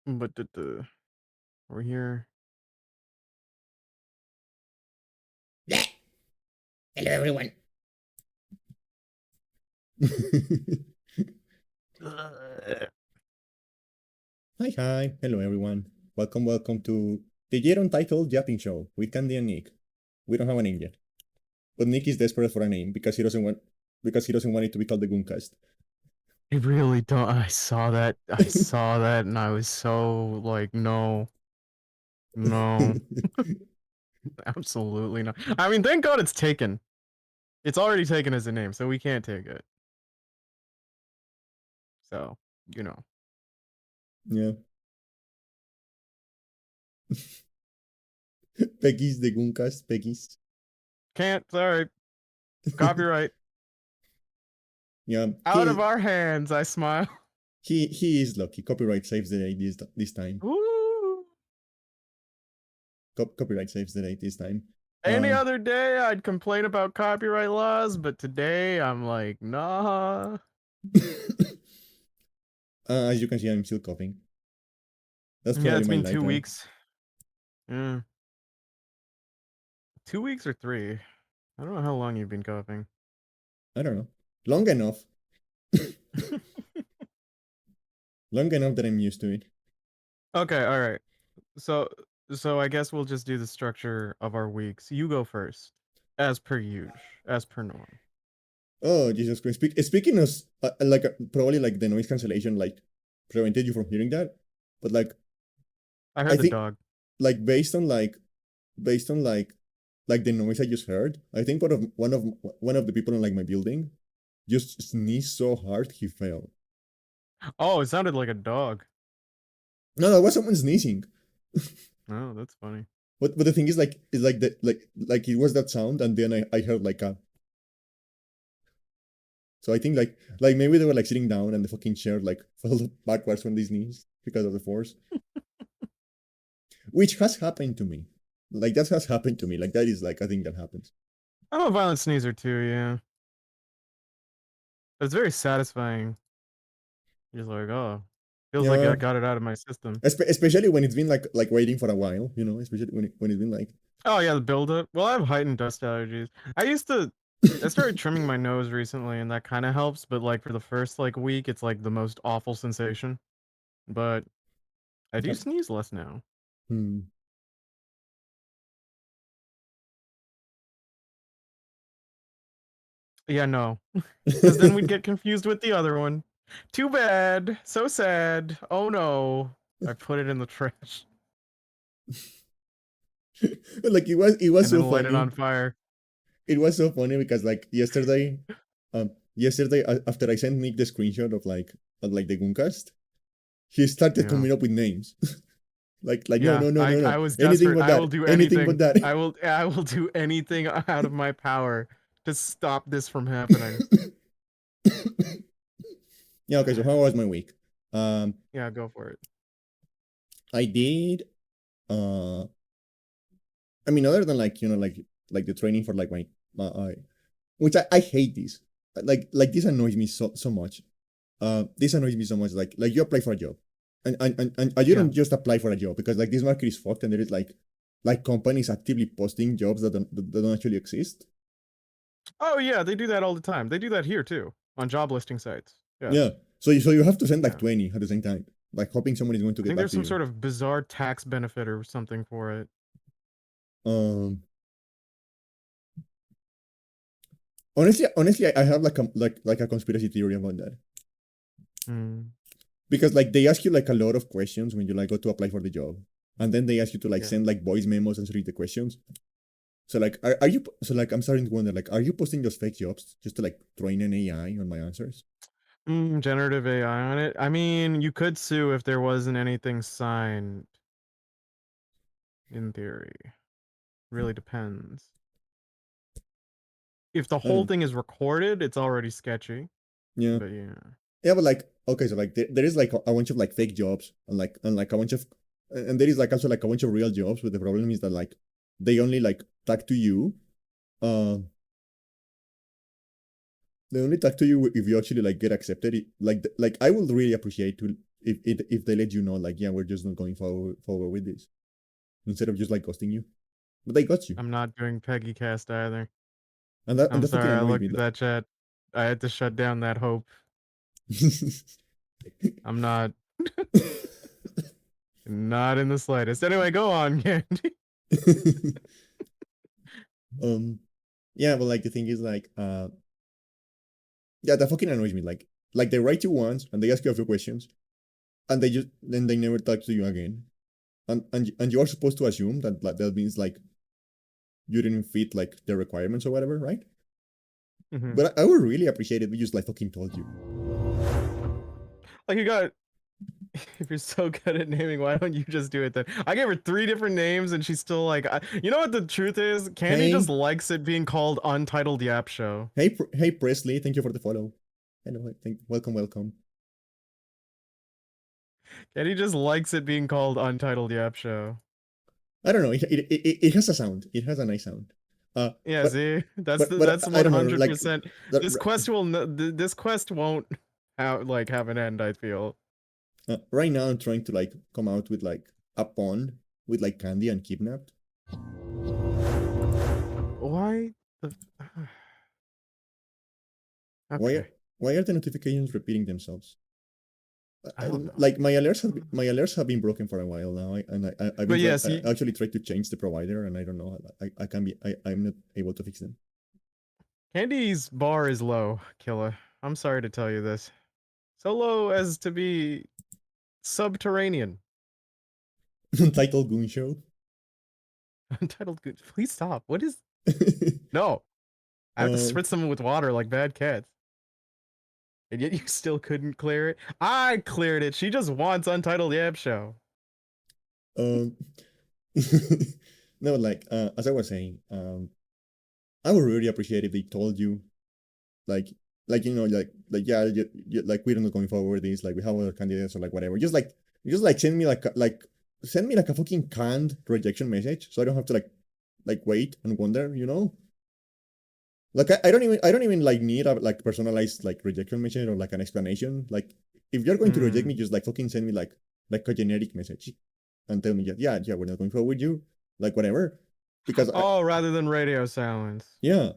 But we're here. Yeah. Hello, everyone. Hi. Hello, everyone. Welcome to the yet untitled Yapping show with Candy and Nick. We don't have a name yet, but Nick is desperate for a name because he doesn't want it to be called the Gooncast. I really don't. I saw that. And I was so like, no, no, absolutely not. I mean, thank God it's taken. It's already taken as a name, so we can't take it. So, you know. Yeah. Peggy's the Gooncast. Peggy's. Can't, sorry. Copyright. Yeah. Out of our hands, I smile. He is lucky. Copyright saves the day this time. Ooh. Copyright saves the day this time. Any other day, I'd complain about copyright laws, but today, I'm like, nah. As you can see, I'm still coughing. That's Yeah, probably it's my been 2 lighter. weeks. Yeah. 2 weeks or 3? I don't know how long you've been coughing. I don't know. Long enough. Long enough that I'm used to it. Okay, all right. So so I guess we'll just do the structure of our weeks. You go first, as per usual, as per norm. Oh, Jesus Christ. Speaking of, probably like the noise cancellation, like, prevented you from hearing that. But like, I I heard the think, dog. like, based on the noise I just heard, I think one of the people in like my building just sneezed so hard he fell. Oh, it sounded like a dog. No, that was someone sneezing. Oh, that's funny. But the thing is like like it was that sound, and then I heard like a. So I think like maybe they were like sitting down and the fucking chair like fell backwards from these knees because of the force, which has happened to me. Like that has happened to me. Like that is like a thing that happens. I'm a violent sneezer too, yeah. But it's very satisfying. You're just like, oh, feels like I Yeah, got it out of my system. especially when it's been like waiting for a while. Especially when it's been like. Oh yeah, the buildup. Well, I have heightened dust allergies. I used to. I started trimming my nose recently, and that kind of helps. But like for the first like week, it's like the most awful sensation. But I do sneeze less now. Hmm. Yeah, no, because then we'd get confused with the other one. Too bad. So sad. Oh no, I put it in the trash Like it was and then so light it funny. on fire. It was so funny because like yesterday after I sent Nick the screenshot of like the Gooncast, he started Yeah. coming up with names. Like no Yeah, no no no no I was anything desperate. but I will that, do anything but anything. that. I will do anything out of my power to stop this from happening. Yeah, okay, so how was my week? um Yeah, go for it. I did, uh I mean, other than like the training for like my which I hate this. Like this annoys me so much. This annoys me so much. Like you apply for a job, and you Yeah. don't just apply for a job because like this market is fucked, and there is like companies actively posting jobs that don't actually exist. Oh yeah, they do that all the time. They do that here too on job listing sites. Yeah. Yeah. So you have to send like Yeah. 20 at the same time, like hoping someone is going to I get think back there's to some you. sort of bizarre tax benefit or something for it. Um. Honestly, I have like a conspiracy theory about that, Hmm. because like they ask you like a lot of questions when you like go to apply for the job, and then they ask you to like Yeah. send like voice memos answering the questions. So like are you so like I'm starting to wonder, like, are you posting those fake jobs just to like train an AI on my answers? Generative AI on it. I mean, you could sue if there wasn't anything signed. In theory, really depends. If the I don't whole know. thing is recorded, it's already sketchy. Yeah. But yeah. Yeah, but like, okay, so like there is like a bunch of like fake jobs, and like a bunch of, and there is like also like a bunch of real jobs, but the problem is that like they only like tag to you, uh they only talk to you if you actually like get accepted. Like I would really appreciate if they let you know like, yeah, we're just not going forward with this, instead of just like ghosting you. But they got you, I'm not doing Peggy Cast either. and I'm that fucking sorry, I annoys me. looked at that chat. I had to shut down that hope. I'm not not in the slightest. Anyway, go on, Candy. um, yeah, but like the thing is like, yeah, that fucking annoys me. Like they write you once and they ask you a few questions, and they just then they never talk to you again, and you are supposed to assume that like, that means like you didn't fit like the requirements or whatever, right? Mhm. But I would really appreciate it if we just like fucking told you. Like you got if you're so good at naming, why don't you just do it then? I gave her 3 different names and she's still like, you know what the truth is? Candy just Hey, likes it being called Untitled Yap Show. hey, Presley, thank you for the follow. Hello, welcome, welcome. Candy just likes it being called Untitled Yap Show. I don't know. It has a sound. It has a nice sound. Uh, Yeah, but see, but that's I don't know. Like 100%. This the, quest will this quest won't have an end. I feel. right now, I'm trying to like come out with like a pond with like candy and kidnapped. Why the? Why Okay, are why are the notifications repeating themselves? I don't know. Like my alerts have been broken for a while now, I've been But trying. yes, I actually tried to change the provider, and I don't know. I can be. I'm not able to fix them. Candy's bar is low, Killa. I'm sorry to tell you this. So low as to be subterranean. Untitled Goon Show. Untitled good. Please stop. What is? No, I have to um, spritz them with water like bad cats. And yet you still couldn't clear it. I cleared it. She just wants Untitled Yab Show. um, no, like as I was saying, I would really appreciate if they told you, like, like yeah, like we're not going forward with this, like we have other candidates or like whatever. Just like send me like send me like a fucking canned rejection message, so I don't have to like wait and wonder, you know. Like I don't even like need a like personalized like rejection message or like an explanation. Like if you're going to reject Hmm. me, just like fucking send me like a generic message and tell me just yeah, we're not going forward with you, like whatever. Because I Oh, rather than radio silence. yeah.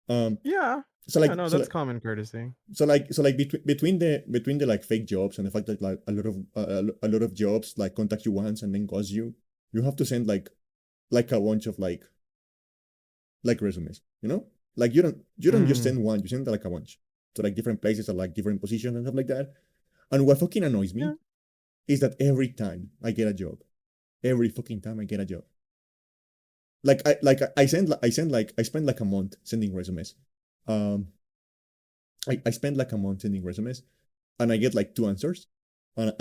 Um Yeah. so Yeah, like no, so that's like common courtesy. so like between the like fake jobs and the fact that like a lot of jobs like contact you once and then ghost you, you have to send like a bunch of like resumes, you know? Like you don't just Hmm. send one, you send like a bunch to like different places or like different positions and stuff like that. And what fucking annoys me Yeah. is that every time I get a job, every fucking time I get a job, I spend like a month sending resumes. Um, I spend like a month sending resumes, and I get like 2 answers, and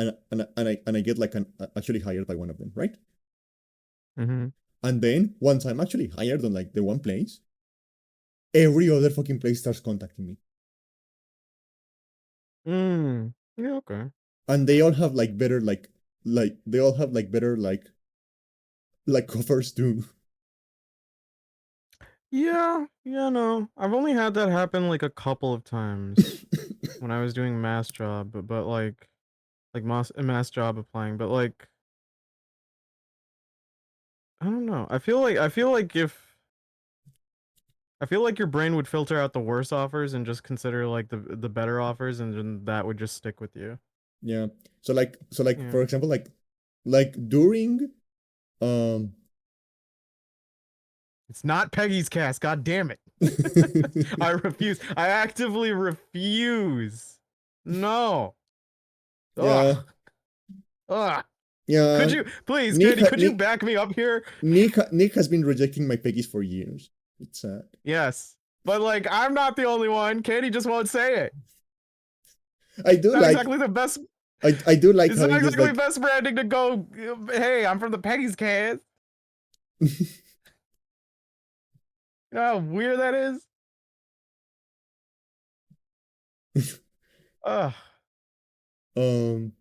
I get like an actually hired by one of them, right? Hmm. And then once I'm actually hired on like the one place, every other fucking place starts contacting me, Mm. Yeah, okay. and they all have like better like they all have like better like offers too. Yeah, yeah, no. I've only had that happen like a couple of times when I was doing mass job, but like mass job applying, but like I don't know. I feel like your brain would filter out the worse offers and just consider like the better offers, and then that would just stick with you. Yeah. So like Yeah. for example like during um It's not Peggy's cast, god damn it. I refuse. I actively refuse. No. Ugh. yeah, Ugh. yeah, Could you please, Nick Katie, ha- could you Nick back me up here? Nick has been rejecting my Peggies for years. It's sad. Yes. But like I'm not the only one. Katie just won't say it. I do Not like exactly the best I do like it's not having this exactly like best branding to go, hey, I'm from the Peggy's cast. You know how weird that is? Ugh. um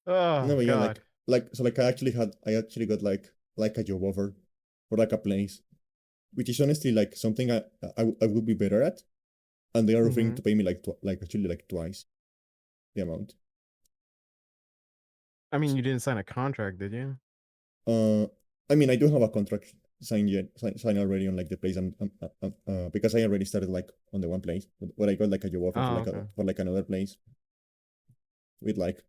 no, Oh but yeah, god. so like I actually got like a job offer for like a place, which is honestly like something I would be better at, and they are offering Mm-hmm. to pay me like actually like twice the amount. I mean, you didn't sign a contract, did you? Uh, I mean, I do have a contract signed yet, signed already on like the place because I already started like on the one place, but I got like a job offer Oh, okay. for like another place with like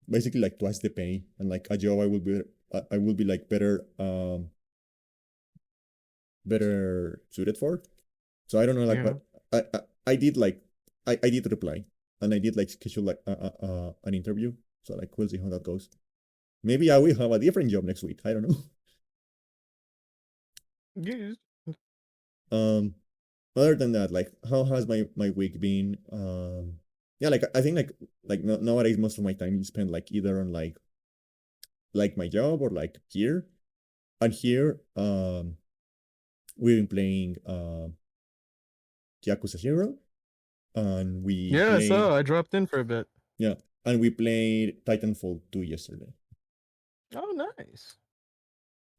basically like twice the pay and like a job I will be like better suited for. So I don't know like Yeah. but I did like I did reply and I did like schedule like an interview. So like we'll see how that goes. Maybe I will have a different job next week. I don't know. Yes. Um, other than that, like how has my week been? Yeah, like I think like no, nowadays most of my time is spent like either on like my job or like here. And here, we've been playing Yakuza Zero, and we Yeah, played so I dropped in for a bit. yeah, and we played Titanfall 2 yesterday. Oh, nice.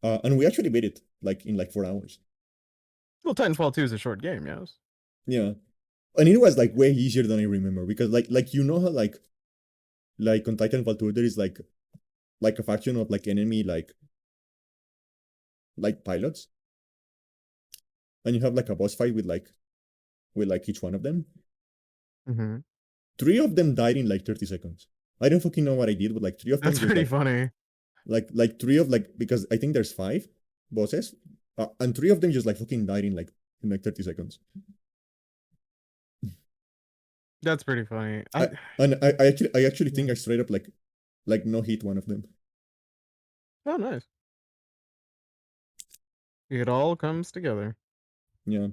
And we actually beat it like in like 4 hours. Well, Titanfall 2 is a short game, yes. Yeah, and it was like way easier than I remember because like you know how like on Titanfall 2 there is like a faction of like enemy like pilots, and you have like a boss fight with like each one of them. Mm-hmm. Three of them died in like 30 seconds. I don't fucking know what I did, but like three of them That's just pretty funny. like three of like because I think there's five bosses, and three of them just like fucking died in like 30 seconds. That's pretty funny. I and I actually think Yeah. I straight up like no hit one of them. Oh, nice. It all comes together. Yeah,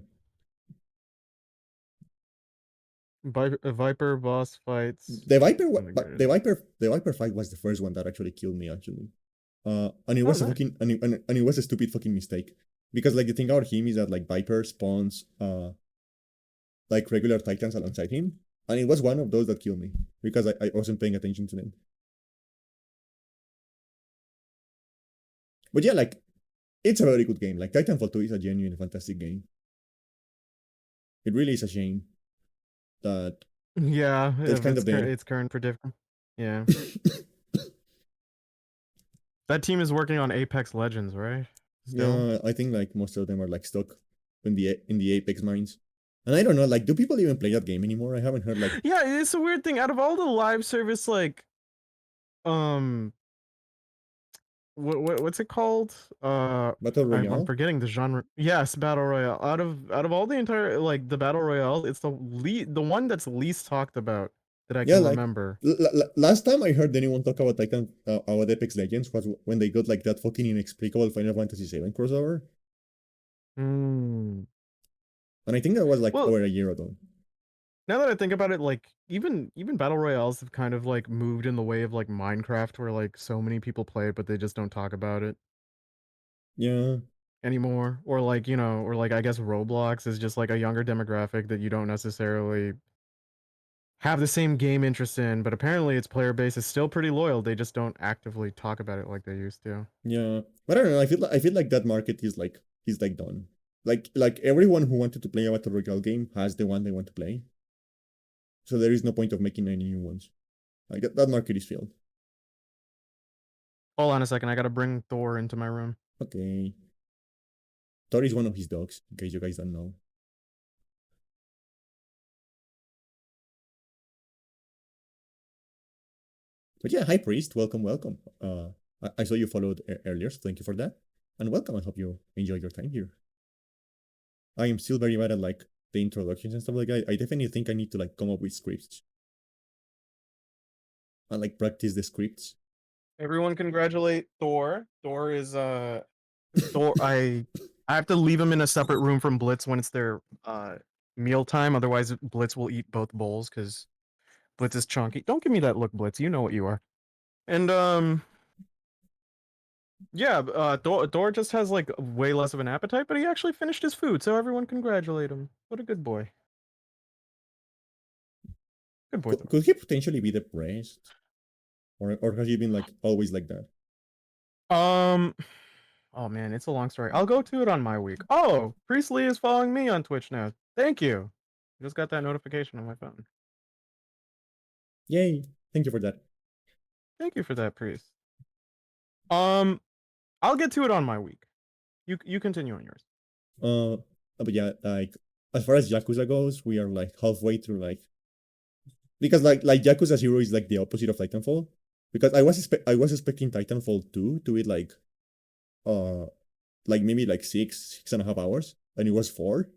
Viper boss fights. the Viper, Oh my but god. the Viper fight was the first one that actually killed me actually. And it Oh, was a nice. fucking and it was a stupid fucking mistake because like the thing about him is that like Viper spawns like regular Titans alongside him, and it was one of those that killed me because I wasn't paying attention to them. But yeah, like it's a very good game. Like Titanfall 2 is a genuine fantastic game. It really is a shame that Yeah, it's if kind of dead. it's current for different. Yeah. That team is working on Apex Legends, right? Still? Yeah, I think like most of them are like stuck in the Apex mines. And I don't know, like, do people even play that game anymore? I haven't heard like Yeah, it's a weird thing. Out of all the live service, like, um, what's it called? Battle I'm Royale. forgetting the genre. Yes, battle royale. Out of all the entire like the battle royale, it's the one that's least talked about that I Yeah, can like remember. last time I heard anyone talk about Titan about Apex Legends was when they got like that fucking inexplicable Final Fantasy VII crossover, Hmm. and I think that was like Well, over a year ago. now that I think about it, like even battle royales have kind of like moved in the way of like Minecraft, where like so many people play it, but they just don't talk about it Yeah, anymore. Or like or like I guess Roblox is just like a younger demographic that you don't necessarily have the same game interest in, but apparently its player base is still pretty loyal. They just don't actively talk about it like they used to. yeah, but I don't know. I feel like that market is like done. Like everyone who wanted to play a battle royale game has the one they want to play, so there is no point of making any new ones. Like that market is filled. Hold on a second, I gotta bring Thor into my room. Okay, Thor is one of his dogs. In case you guys don't know. But yeah, hi priest, welcome, welcome. I saw you followed earlier, so thank you for that, and welcome. I hope you enjoy your time here. I am still very bad at like the introductions and stuff like that. I definitely think I need to like come up with scripts and like practice the scripts. Everyone congratulate Thor. Thor is Thor I have to leave him in a separate room from Blitz when it's their meal time, otherwise Blitz will eat both bowls cuz Blitz is chunky. Don't give me that look, Blitz. You know what you are. And yeah, Thor just has like way less of an appetite, but he actually finished his food, so everyone congratulate him. What a good boy. Good boy, Thor. Could he potentially be depressed, or has he been like always like that? Um oh man, it's a long story. I'll go to it on my week. Oh, Priestley is following me on Twitch now. Thank you. Just got that notification on my phone. Yay! Thank you for that. Thank you for that, priest. Um, I'll get to it on my week. You continue on yours. Uh, but yeah, like as far as Yakuza goes, we are like halfway through like because like Yakuza Zero is like the opposite of Titanfall. Because I was expecting Titanfall 2 to be uh maybe like 6.5 hours, and it was 4.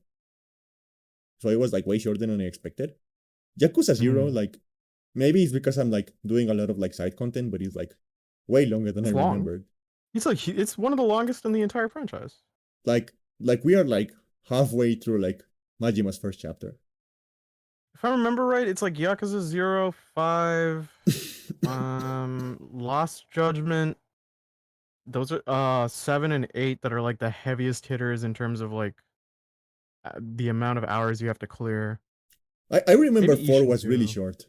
So it was like way shorter than I expected. Yakuza Zero, Mm, like maybe it's because I'm like doing a lot of like side content, but it's like way longer than I it's long. remembered. It's one of the longest in the entire franchise. Like we are like halfway through like Majima's first chapter. If I remember right, it's like Yakuza 0, 5, Lost Judgment. Those are 7 and 8 that are like the heaviest hitters in terms of like the amount of hours you have to clear. I remember Maybe 4 Ishin was really too. short.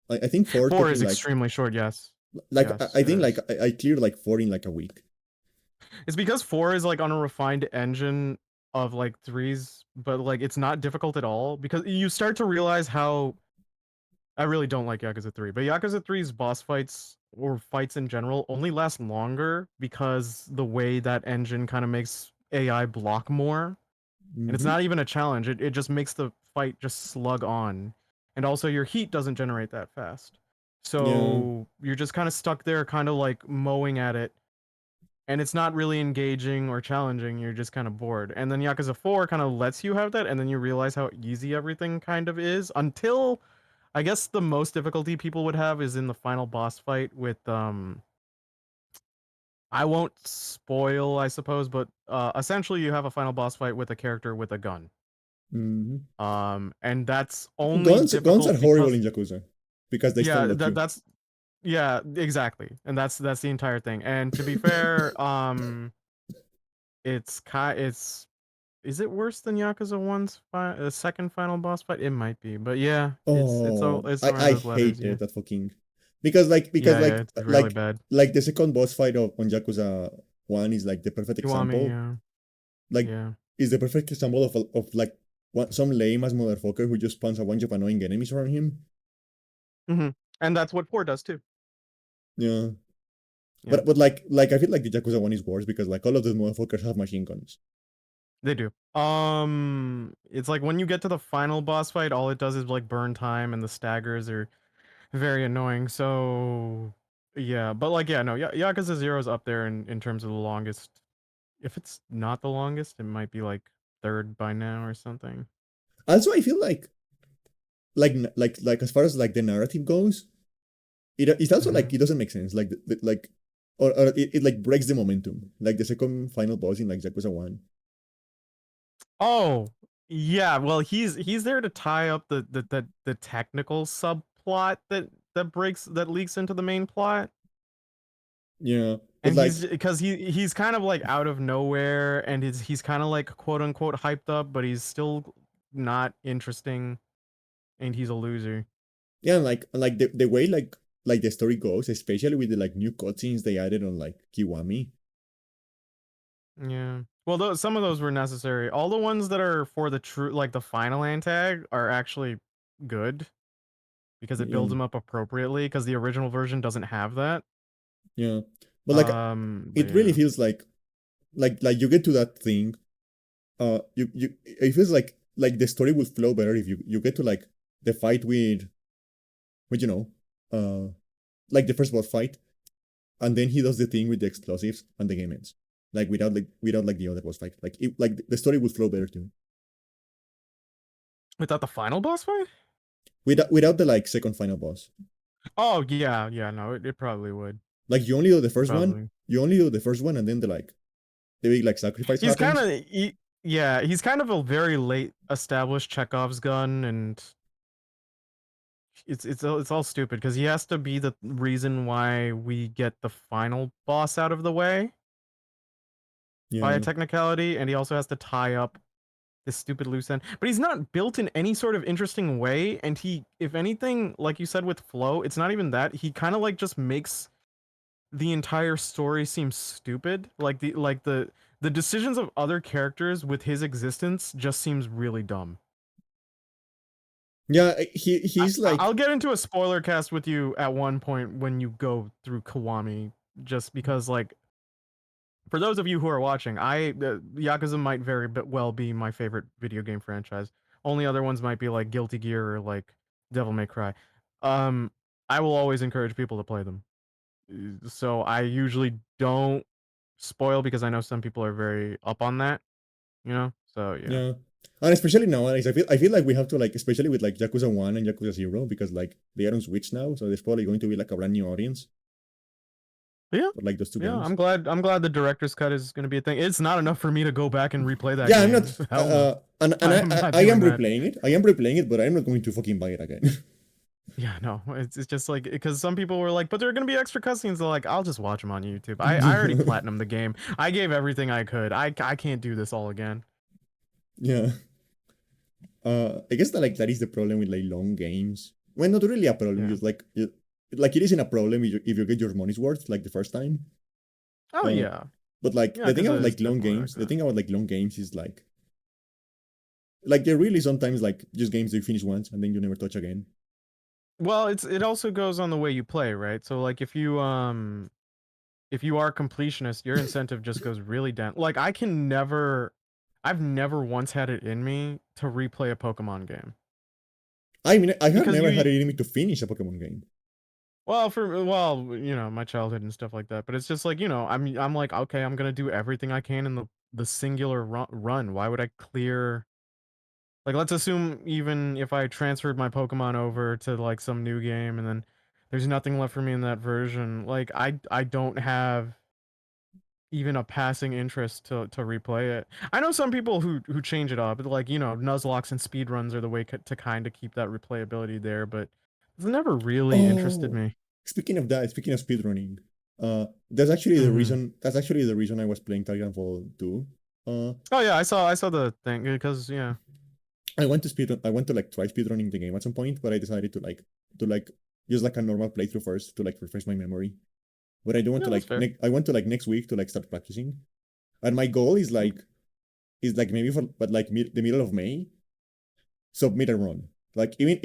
I think 4 4 took me is like extremely short, yes. like Yes, I it think like is. I cleared like 4 in like a week. It's because 4 is like on a refined engine of like 3's, but like it's not difficult at all because you start to realize how I really don't like Yakuza 3, but Yakuza 3's boss fights or fights in general only last longer because the way that engine kind of makes AI block more. And it's Mm-hmm. not even a challenge. It just makes the fight just slug on. And also your heat doesn't generate that fast. Yeah. So you're just kind of stuck there kind of like mowing at it, and it's not really engaging or challenging. You're just kind of bored. And then Yakuza 4 kind of lets you have that, and then you realize how easy everything kind of is until I guess the most difficulty people would have is in the final boss fight with I won't spoil, I suppose, but essentially you have a final boss fight with a character with a gun. Mm-hmm. And that's only Guns are difficult horrible in because Yakuza because they stun yeah, lock you. that's yeah, exactly. And that's the entire thing. And to be fair, it's is it worse than Yakuza 1's second final boss fight? It might be. But yeah, Oh, it's I around I those letters, hated yeah. that fucking because Yeah, it's really bad. like the second boss fight on Yakuza 1 is like the perfect Kiwami, example. Like yeah. is the perfect example of like some lame ass motherfucker who just spawns a bunch of annoying enemies around him. Hmm. And that's what 4 does too. Yeah. Yeah. But like I feel like the Yakuza 1 is worse because like all of those motherfuckers have machine guns. They do. It's like when you get to the final boss fight, all it does is like burn time, and the staggers are very annoying. So yeah, but like yeah, no, Yakuza 0 is up there in terms of the longest. If it's not the longest, it might be like third by now or something. Also, I feel like as far as like the narrative goes, it's also Hmm. like it doesn't make sense. Like like or it like breaks the momentum. Like the second final boss in like Yakuza 1. Oh yeah, well he's there to tie up the technical subplot that leaks into the main plot. Yeah. But And like he's because he's kind of like out of nowhere, and he's kind of like quote unquote hyped up, but he's still not interesting, and he's a loser. yeah, like the way like the story goes, especially with the like new cutscenes they added on like Kiwami. Yeah. Well, some of those were necessary. All the ones that are for the true like the final antag are actually good because it builds Yeah. them up appropriately. Because the original version doesn't have that. Yeah. But like But it really yeah. feels like you get to that thing. You it feels like the story would flow better if you get to like the fight with uh like the first boss fight, and then he does the thing with the explosives and the game ends. Like without like the other boss fight. Like the story would flow better too. Without the final boss fight? Without the like second final boss. Oh yeah, yeah. No, it probably would. Like you only do the first one, Probably. you only do the first one, and then the big like sacrifice He's kind happens. of yeah, he's kind of a very late established Chekhov's gun, and it's all stupid because he has to be the reason why we get the final boss out of the way by a Yeah. technicality, and he also has to tie up this stupid loose end. But he's not built in any sort of interesting way, and he, if anything, like you said with Flo, it's not even that. He kind of like just makes the entire story seem stupid. The decisions of other characters with his existence just seems really dumb. Yeah, he's like I'll get into a spoiler cast with you at one point when you go through Kiwami, just because like for those of you who are watching, Yakuza might very well be my favorite video game franchise. Only other ones might be like Guilty Gear or like Devil May Cry. Um, I will always encourage people to play them. So I usually don't spoil because I know some people are very up on that, you know? So yeah. yeah. And especially nowadays, I feel like we have to like, especially with like Yakuza 1 and Yakuza 0, because like they are on Switch now, so there's probably going to be like a brand new audience Yeah. for like those two Yeah, games. I'm glad the director's cut is going to be a thing. It's not enough for me to go back and replay that Yeah, I'm not game. Hell no. and I'm not I doing am that. replaying it. I am replaying it, but I'm not going to fucking buy it again. Yeah, no. It's just like because some people were like, but there are going to be extra cutscenes. They're like, I'll just watch them on YouTube. I already platinumed the game. I gave everything I could. I can't do this all again. Yeah. I guess that like that is the problem with like long games. Well, not really a problem. Yeah. Just like it isn't a problem if you get your money's worth like the first time. Oh Uh, yeah. but like Yeah, the thing because about it's like long definitely like games, the that. thing about like long games is like they're really sometimes like just games that you finish once and then you never touch again. Well, it also goes on the way you play, right? So like if you are completionist, your incentive just goes really down. Like I've never once had it in me to replay a Pokemon game I mean, I have because never had you it in me to finish a Pokemon game. my childhood and stuff like that. But it's just like I'm like okay, I'm gonna do everything I can in the singular run. Why would I clear? Like let's assume even if I transferred my Pokemon over to like some new game and then there's nothing left for me in that version. Like I don't have even a passing interest to replay it. I know some people who change it up, like Nuzlocke and speedruns are the way to kind of keep that replayability there, but it's never really interested Oh, me. speaking of that, speaking of speedrunning, that's actually the Hmm. reason. That's actually the reason I was playing Titanfall 2. Uh, Oh yeah, I saw the thing because yeah, I went to speedrun. I went to like try speedrunning the game at some point, but I decided to like use like a normal playthrough first to like refresh my memory. But I do want yeah, to that's like fair. I went to like next week to like start practicing. And my goal is like maybe for but like the middle of May submit a run. Like even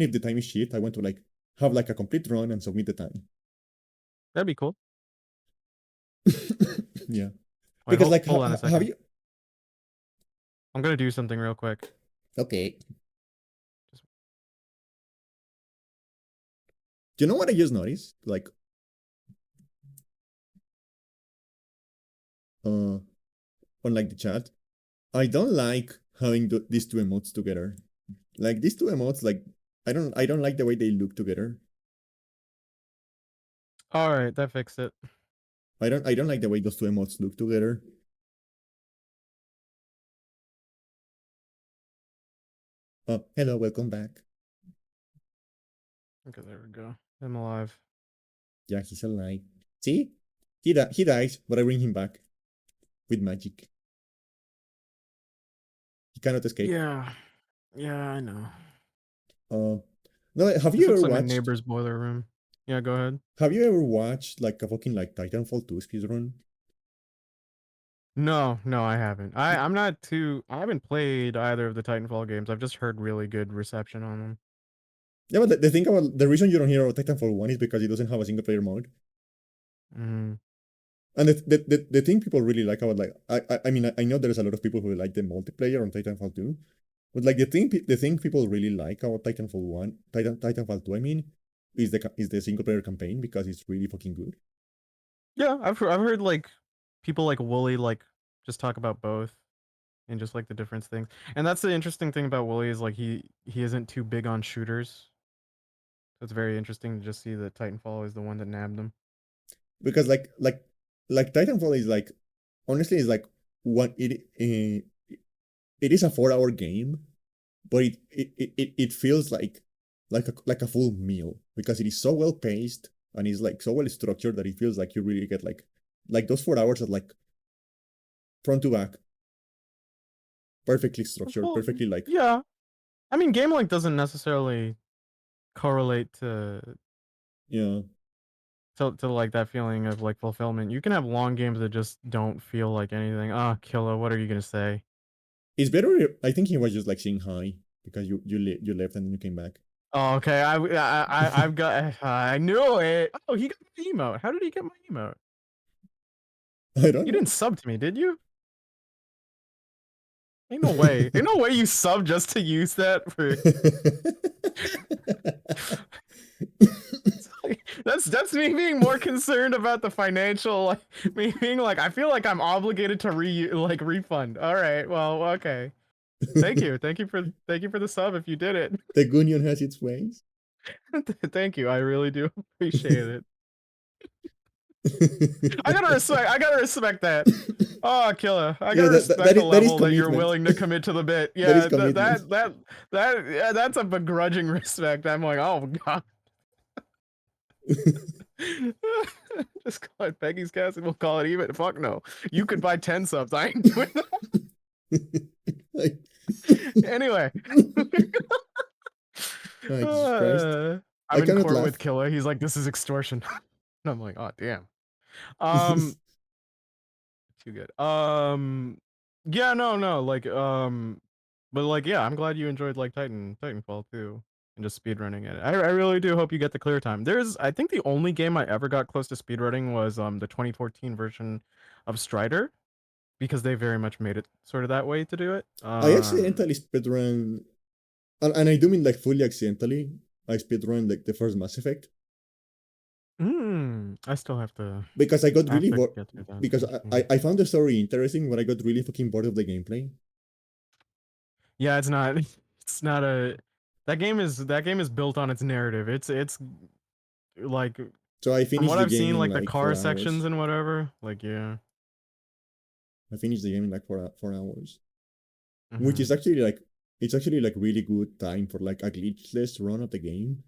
if the time is shit, I want to like have like a complete run and submit the time. That'd be cool. Yeah, Wait, because like hold on a have second. you? I'm gonna do something real quick. Okay, Just you know what I just noticed? Like uh on like the chat, I don't like having these two emotes together. Like these two emotes, like I don't like the way they look together. all right, that fixed it. I don't like the way those two emotes look together. Oh, hello, welcome back. Okay, there we go. I'm alive. Yeah, he's alive. See, he dies, but I bring him back with magic. He cannot escape. Yeah, yeah, I know. Uh, no, have This you ever looks like my watched? neighbor's boiler room. Yeah, go ahead. Have you ever watched like a fucking like Titanfall 2 speedrun? No, no, I haven't. I'm not too. I haven't played either of the Titanfall games. I've just heard really good reception on them. Yeah, but the thing about the reason you don't hear about Titanfall 1 is because it doesn't have a single player mode. Mm. And the thing people really like about like I mean I know there's a lot of people who like the multiplayer on Titanfall 2, but like the thing people really like about Titanfall 1, Titanfall 2, I mean, is the single player campaign because it's really fucking good. Yeah, I've heard like people like Wooly like just talk about both and just like the different things. And that's the interesting thing about Wooly is like he isn't too big on shooters. So it's very interesting to just see that Titanfall is the one that nabbed him. Because like Titanfall is like honestly is like one it is a 4 hour game, but it feels like a full meal because it is so well paced and it's like so well structured that it feels like you really get like those 4 hours are like front to back, perfectly structured, Well, perfectly like yeah. I mean, game length doesn't necessarily correlate yeah. to like that feeling of like fulfillment. You can have long games that just don't feel like anything. Ah, Killa, what are you gonna say? It's better. I think he was just like saying hi. because you left and then you came back. Oh, okay. I've got. I knew it. Oh, he got my emote. How did he get my emote? I don't You know. didn't sub to me, did you? Ain't no way. Ain't no way you sub just to use that for. That's me being more concerned about the financial, like me being like, I feel like I'm obligated to refund. All right, well, okay. Thank you for the sub if you did it. The Gunion has its ways. Thank you, I really do appreciate it. I gotta respect that. Oh, killer! I Yeah, gotta respect the that is level that you're commitment. willing to commit to the bit. That is Yeah, commitment. yeah, that's a begrudging respect. I'm like, oh god. Just call it Peggy's Cast and we'll call it even. Fuck no. You could buy 10 subs. I ain't doing Like, that. Anyway. oh, Jesus Christ. I I'm in cannot court with laugh. Killa. He's like, this is extortion. And I'm like, oh damn. Um, too good. Yeah, no, like, but like, yeah, I'm glad you enjoyed like Titanfall too, and just speedrunning it. I really do hope you get the clear time. I think the only game I ever got close to speedrunning was the 2014 version of Strider, because they very much made it sort of that way to do it. I accidentally speedrun, and I do mean like fully accidentally. I speedrun like the first Mass Effect I still have to because I got really bored. get through that Because first game. I found the story interesting, but I got really fucking bored of the gameplay. Yeah, it's not. It's not a. That game is built on its narrative. It's like So I from finished what the I've game seen, in like the like car 4 hours. sections and whatever. Like yeah. I finished the game in like 4 hours, which hmm is actually like it's actually like really good time for like a glitchless run of the game.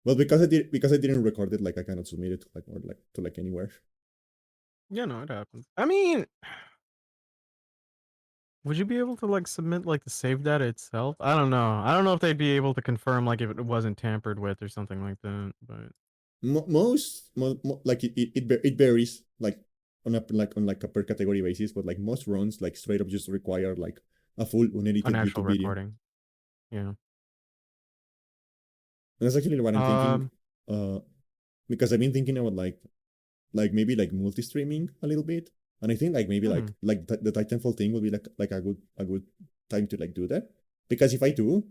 Well, because I didn't record it, like I cannot submit it to like or like to like anywhere. Yeah, no, it happens. I mean, would you be able to like submit like the save data itself? I don't know. I don't know if they'd be able to confirm like if it wasn't tampered with or something like that. But Like it varies like on like a per category basis, but like most runs like straight up just require like a full an unedited actual YouTube video. recording. Yeah. And that's actually what I'm thinking. Um. Uh, because I've been thinking about like maybe like multi-streaming a little bit, and I think like maybe hmm. the Titanfall thing would be like a good time to like do that, because if I do,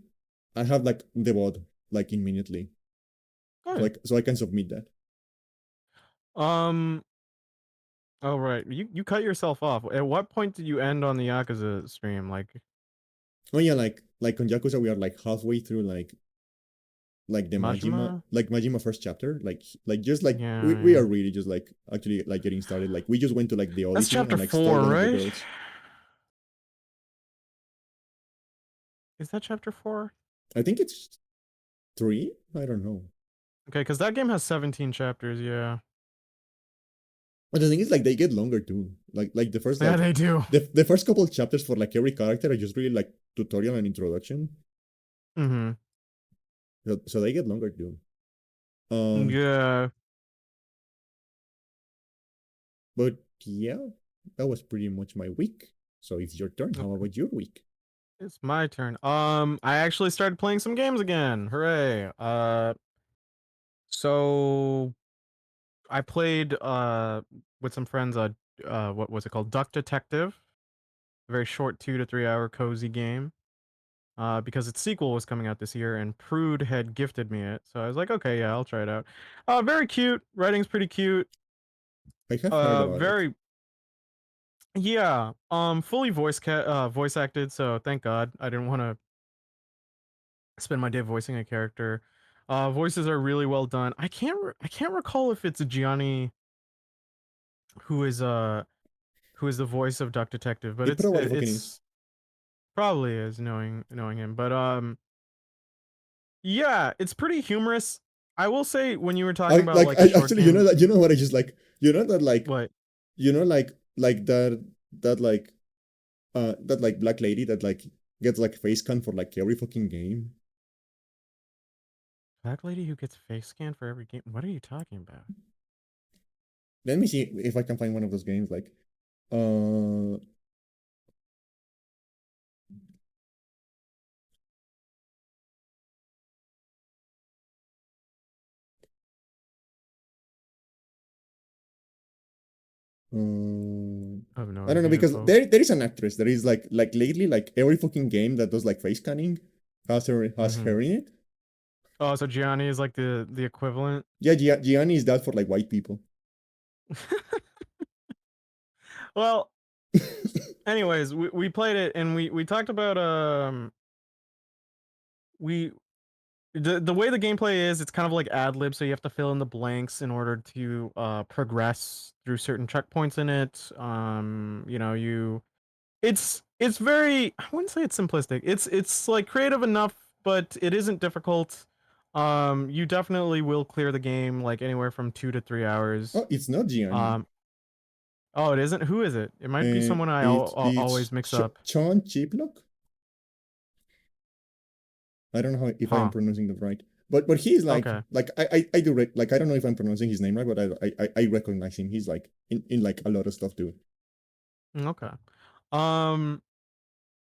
I have like the VOD like immediately, Oh yeah. so I can submit that. Um. Oh right. You cut yourself off. At what point did you end on the Yakuza stream? Like Oh yeah, like on Yakuza we are like halfway through like the Majima? Majima first chapter, like just like Yeah, we yeah. are really just like actually like getting started. Like we just went to like the That's Odyssey chapter and like stole 4, one of the right? girls. Is that chapter 4? I think it's three. I don't know. Okay, because that game has 17 chapters, yeah. But the thing is, like, they get longer too. Like the first Yeah, like they do. the first couple of chapters for like every character are just really like tutorial and introduction. Mm-hmm. So they get longer too. Um, Yeah. but yeah, that was pretty much my week. So it's your turn. How Okay. about your week? It's my turn. I actually started playing some games again. Hooray. So I played with some friends what was it called? Duck Detective. A very short 2 to 3 hour cozy game. Because its sequel was coming out this year, and Prude had gifted me it, so I was like, okay, yeah, I'll try it out. Very cute. Writing's pretty cute. I have heard about it. Very yeah. Fully voice acted, so thank God. I didn't want to spend my day voicing a character. Voices are really well done. I can't recall if it's Gianni who is uh who is the voice of Duck Detective, but It probably fucking is. it's probably is knowing him, but yeah, it's pretty humorous. I will say when you were talking about like a I short actually, you know game, that, you know what I just like, you know that like what you know like that that like black lady that like gets like face cam for like every fucking game. black lady who gets face scanned for every game. What are you talking about? Let me see if I can find one of those games. Like, uh, Um, I have no I don't know idea, because folks. there is an actress that is like lately like every fucking game that does like face scanning has Mm-hmm. her in it. Oh, so Gianni is like the equivalent. Yeah, Gianni is that for like white people. Well, anyways, we played it and we talked about we the way the gameplay is, it's kind of like ad lib, so you have to fill in the blanks in order to progress through certain checkpoints in it. You know, it's very, I wouldn't say it's simplistic. It's like creative enough, but it isn't difficult. You definitely will clear the game like anywhere from 2 to 3 hours. Oh, it's not Gianni. Um, oh, it isn't. Who is it? It might be someone I It's always mix up. Sean Chiplock. I don't know how, if I am Huh. pronouncing that right. But he's Okay. like I do like I don't know if I'm pronouncing his name right, but I recognize him. He's like in like a lot of stuff too. Okay. Um.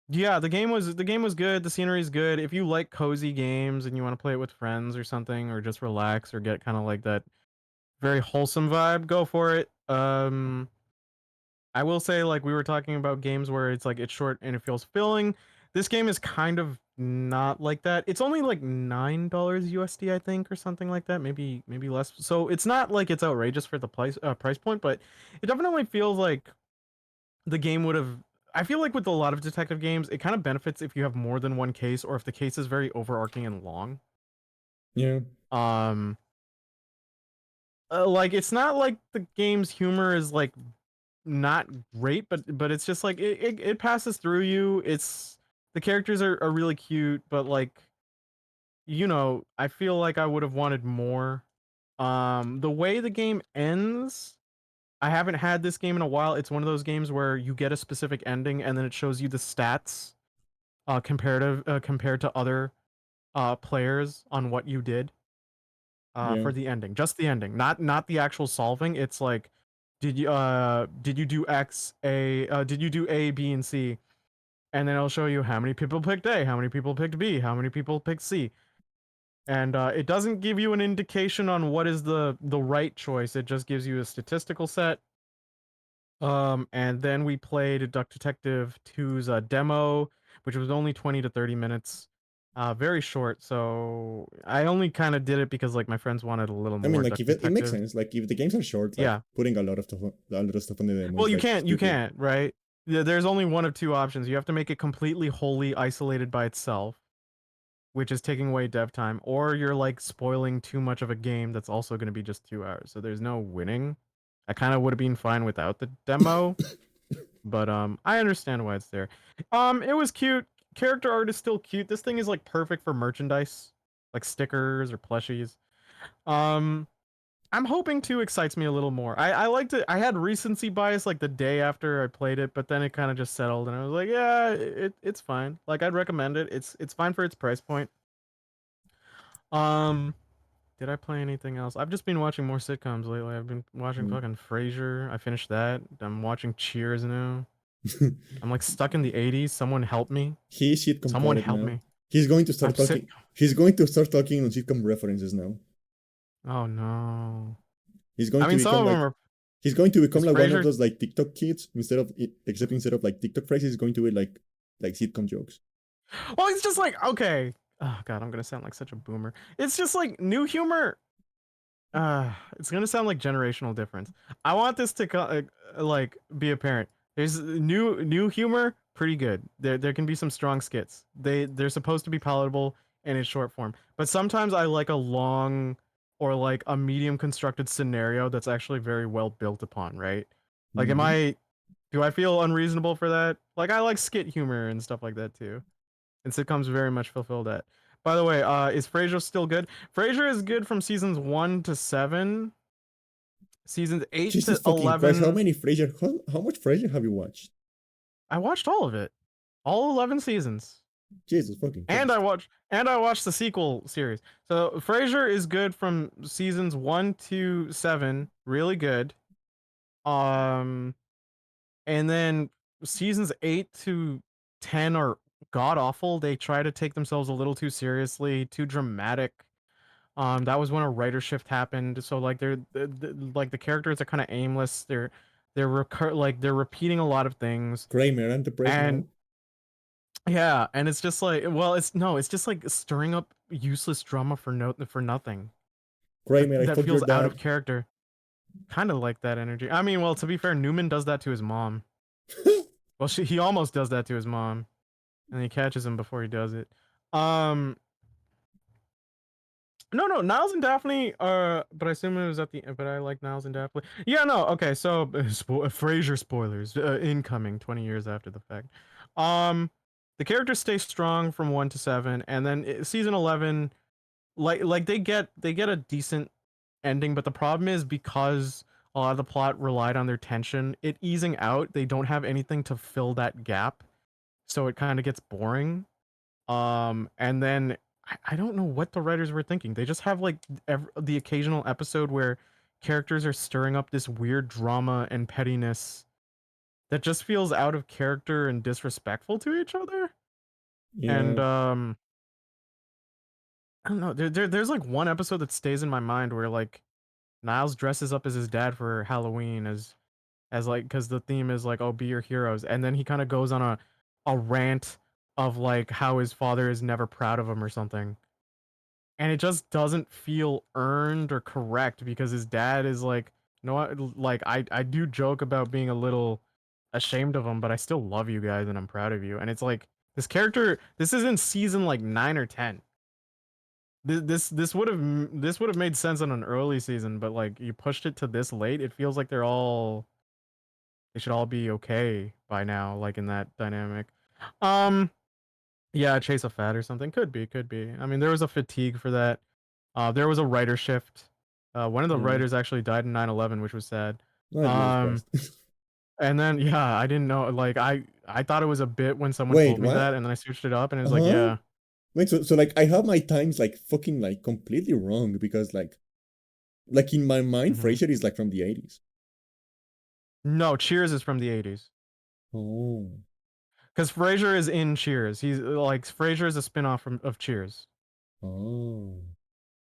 Yeah, the game was good. The scenery is good. If you like cozy games and you want to play it with friends or something, or just relax or get kind of like that very wholesome vibe, go for it. I will say, like we were talking about games where it's like it's short and it feels filling. This game is kind of not like that. It's only like $9 USD, I think, or something like that. Maybe less. So it's not like it's outrageous for the price point, but it definitely feels like the game would have. I feel like with a lot of detective games, it kind of benefits if you have more than one case, or if the case is very overarching and long. Yeah. Um, like it's not like the game's humor is like not great, but it's just like it passes through you. It's the characters are really cute, but like I feel like I would have wanted more. The way the game ends, I haven't had this game in a while. It's one of those games where you get a specific ending and then it shows you the stats compared to other players on what you did Yeah. for the ending. Just the ending, not the actual solving. It's like did you do did you do A, B, and C? And then it'll show you how many people picked A, how many people picked B, how many people picked C. And it doesn't give you an indication on what is the right choice. It just gives you a statistical set. And then we played Duck Detective 2's demo, which was only 20 to 30 minutes. Very short, so I only kind of did it because like my friends wanted a little I mean, more like Duck if it makes Detective. sense. Like if the games are short, like Yeah. putting a lot of stuff on the demo Well, is you like can't, stupid. right? There's only one of two options. You have to make it completely wholly isolated by itself, which is taking away dev time, or you're like spoiling too much of a game that's also going to be just 2 hours. So there's no winning. I kind of would have been fine without the demo, but I understand why it's there. It was cute. Character art is still cute. This thing is like perfect for merchandise, like stickers or plushies. Um, I'm hoping 2 excites me a little more. I liked it. I had recency bias like the day after I played it, but then it kind of just settled, and I was like, yeah, it's fine. Like I'd recommend it. It's fine for its price point. Um, did I play anything else? I've just been watching more sitcoms lately. I've been watching Mm. fucking Frasier. I finished that. I'm watching Cheers now. I'm like stuck in the 80s. Someone help me. He's sitcom Someone coded help now. me. He's going to I'm start sick. talking. He's going to start talking on sitcom references now. Oh no. He's going I to mean, some become of them like are. he's going to become Is like one of Frasier? those like TikTok kids except instead of like TikTok phrases, he's going to be like sitcom jokes. Well, it's just like okay. Oh god, I'm gonna sound like such a boomer. It's just like new humor. It's gonna sound like generational difference. I want this to like be apparent. There's new humor, pretty good. There can be some strong skits. They're supposed to be palatable and in short form. But sometimes I like a long or like a medium constructed scenario that's actually very well built upon, right? Like Mm-hmm. do I feel unreasonable for that? Like I like skit humor and stuff like that too. And sitcoms very much fulfill that. By the way, is Frasier still good? Frasier is good from seasons 1 to 7. Seasons 8 Jesus to fucking Christ! 11. How much Frasier have you watched? I watched all of it, all 11 seasons, Jesus fucking and Christ! I watched the sequel series. So Frasier is good from seasons 1 to 7, really good. Um, and then seasons 8 to 10 are god awful. They try to take themselves a little too seriously, too dramatic. That was when a writer shift happened. So like like the characters are kind of aimless. they're repeating a lot of things, Kramer and the break and now. yeah, and it's just like, well, it's just like stirring up useless drama for nothing. Kramer, I That fucked your feels out of dad. character. Kind of like that energy. I mean, well, to be fair, Newman does that to his mom. Well, he almost does that to his mom, and he catches him before he does it. Um, no, Niles and Daphne. But I assume it was at the. But I like Niles and Daphne. Yeah, no. Okay, so Frasier spoilers incoming 20 years after the fact. Um, the characters stay strong from 1 to 7, and then season 11, like they get a decent ending, but the problem is because a lot of the plot relied on their tension, it easing out, they don't have anything to fill that gap, so it kind of gets boring. And then I don't know what the writers were thinking. They just have like the occasional episode where characters are stirring up this weird drama and pettiness that just feels out of character and disrespectful to each other. And Yeah. I don't know. There's like one episode that stays in my mind where like Niles dresses up as his dad for Halloween as like, because the theme is like, oh, be your heroes, and then he kind of goes on a rant of like how his father is never proud of him or something, and it just doesn't feel earned or correct because his dad is like, you know what, like I do joke about being a little ashamed of him, but I still love you guys and I'm proud of you, and it's like this is in season like 9 or 10. This would have made sense in an early season, but like you pushed it to this late. It feels like they should all be okay by now, like in that dynamic. Um, yeah, chase a fad or something could be. I mean, there was a fatigue for that. There was a writer shift. One of the Yeah. writers actually died in 9/11, which was sad. Oh, Jesus Um, Christ. and then yeah, I didn't know. Like I thought it was a bit when someone Wait, told me that, what? and then I searched it up, and it was like, Uh-huh. yeah. Wait, so like I have my times like fucking like completely wrong because like in my mind, Hmm. Frasier is like from the 80s. No, Cheers is from the 80s. Oh. Because Frasier is in Cheers. He's like Frasier is a spinoff of Cheers. Oh.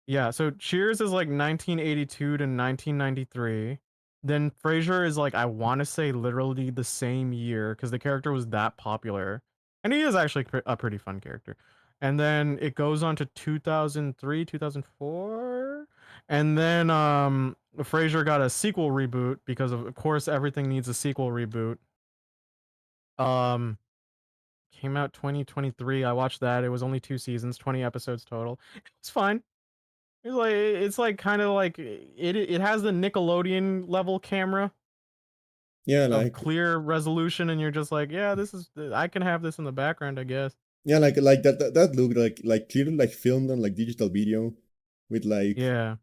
Yeah, so Cheers is like 1982 to 1993. Then Frasier is like, I want to say literally the same year because the character was that popular. And he is actually a pretty fun character. And then it goes on to 2003, 2004. And then Frasier got a sequel reboot because of course everything needs a sequel reboot. Um Came out 2023. I watched that. It was only 2 seasons, 20 episodes total. It was fine. It's like kind of like it has the Nickelodeon level camera Yeah, of like clear resolution, and you're just like, yeah, this is I can have this in the background, I guess. yeah, like that look like clearly like filmed on like digital video with like Yeah,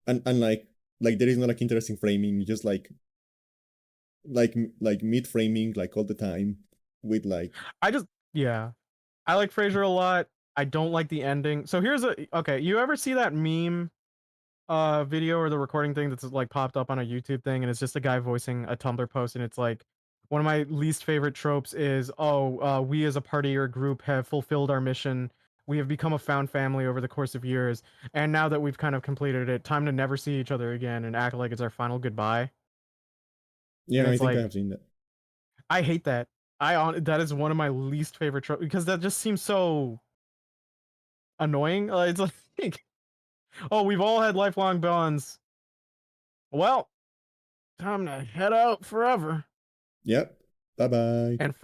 and like there is no like interesting framing, just like mid framing like all the time with like I just yeah, I like Frasier a lot. I don't like the ending. So here's a okay. You ever see that meme video or the recording thing that's like popped up on a YouTube thing, and it's just a guy voicing a Tumblr post, and it's like one of my least favorite tropes is, oh, we as a party or group have fulfilled our mission. We have become a found family over the course of years, and now that we've kind of completed it, time to never see each other again and act like it's our final goodbye. And yeah, I it's think I like have seen that. I hate that. That is one of my least favorite tropes because that just seems so annoying. It's like, oh, we've all had lifelong bonds. Well, time to head out forever. Yep. Bye bye. And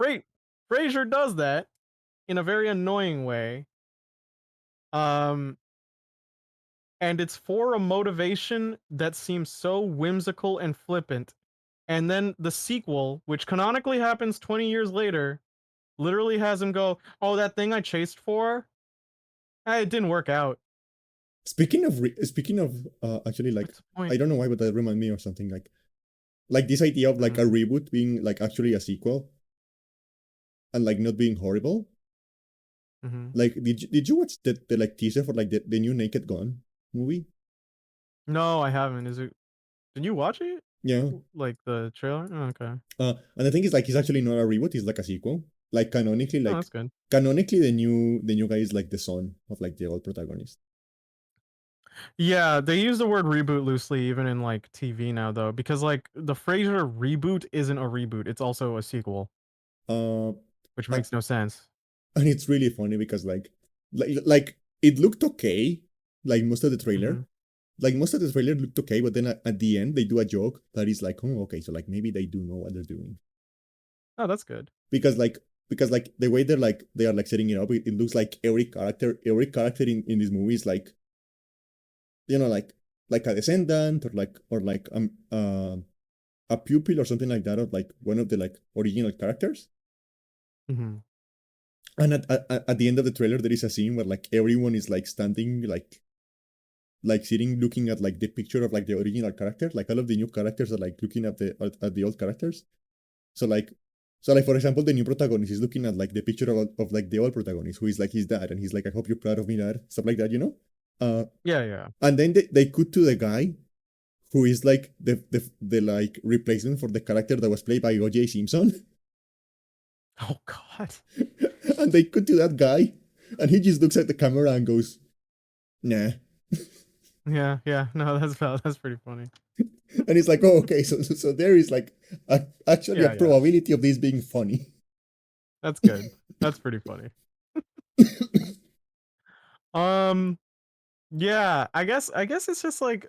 Frasier does that in a very annoying way. Um, and it's for a motivation that seems so whimsical and flippant. And then the sequel, which canonically happens 20 years later, literally has him go, "Oh, that thing I chased for, it didn't work out." Speaking of actually like What's the point? I don't know why, but that remind me of something like this idea of like a Mm-hmm. reboot being like actually a sequel and like not being horrible. Mm-hmm. Like, did you watch the like teaser for like the new Naked Gun movie? No, I haven't. Is it? Did you watch it? Yeah. Like the trailer? Oh, okay. And the thing is like it's actually not a reboot, it's like a sequel. Like Oh, that's good. canonically the new guy is like the son of like the old protagonist. Yeah, they use the word reboot loosely even in like TV now though, because like the Frasier reboot isn't a reboot; it's also a sequel, Uh, which and, makes no sense. and it's really funny because like it looked okay, like most of the trailer. Hmm. Like most of the trailer looked okay, but then at the end they do a joke that is like, oh, okay, so like maybe they do know what they're doing Oh, that's good. because like the way they are like setting it up, it looks like every character in this movie is like like a descendant or a pupil or something like that of like one of the like original characters. Hmm. And at the end of the trailer, there is a scene where like everyone is like standing like sitting looking at like the picture of like the original character. Like all of the new characters are like looking at the old characters. So like for example, the new protagonist is looking at like the picture of like the old protagonist who is like his dad, and he's like, I hope you're proud of me, dad. Stuff like that, you know? Uh Yeah, yeah. and then they cut to the guy who is like the like replacement for the character that was played by OJ Simpson. Oh God. And they cut to that guy, and he just looks at the camera and goes, nah. Yeah, yeah. No, that's valid. That's pretty funny. And it's like, oh, okay, so there is like actually a Yeah, yeah. probability of this being funny. That's good. That's pretty funny. Um, yeah, I guess it's just like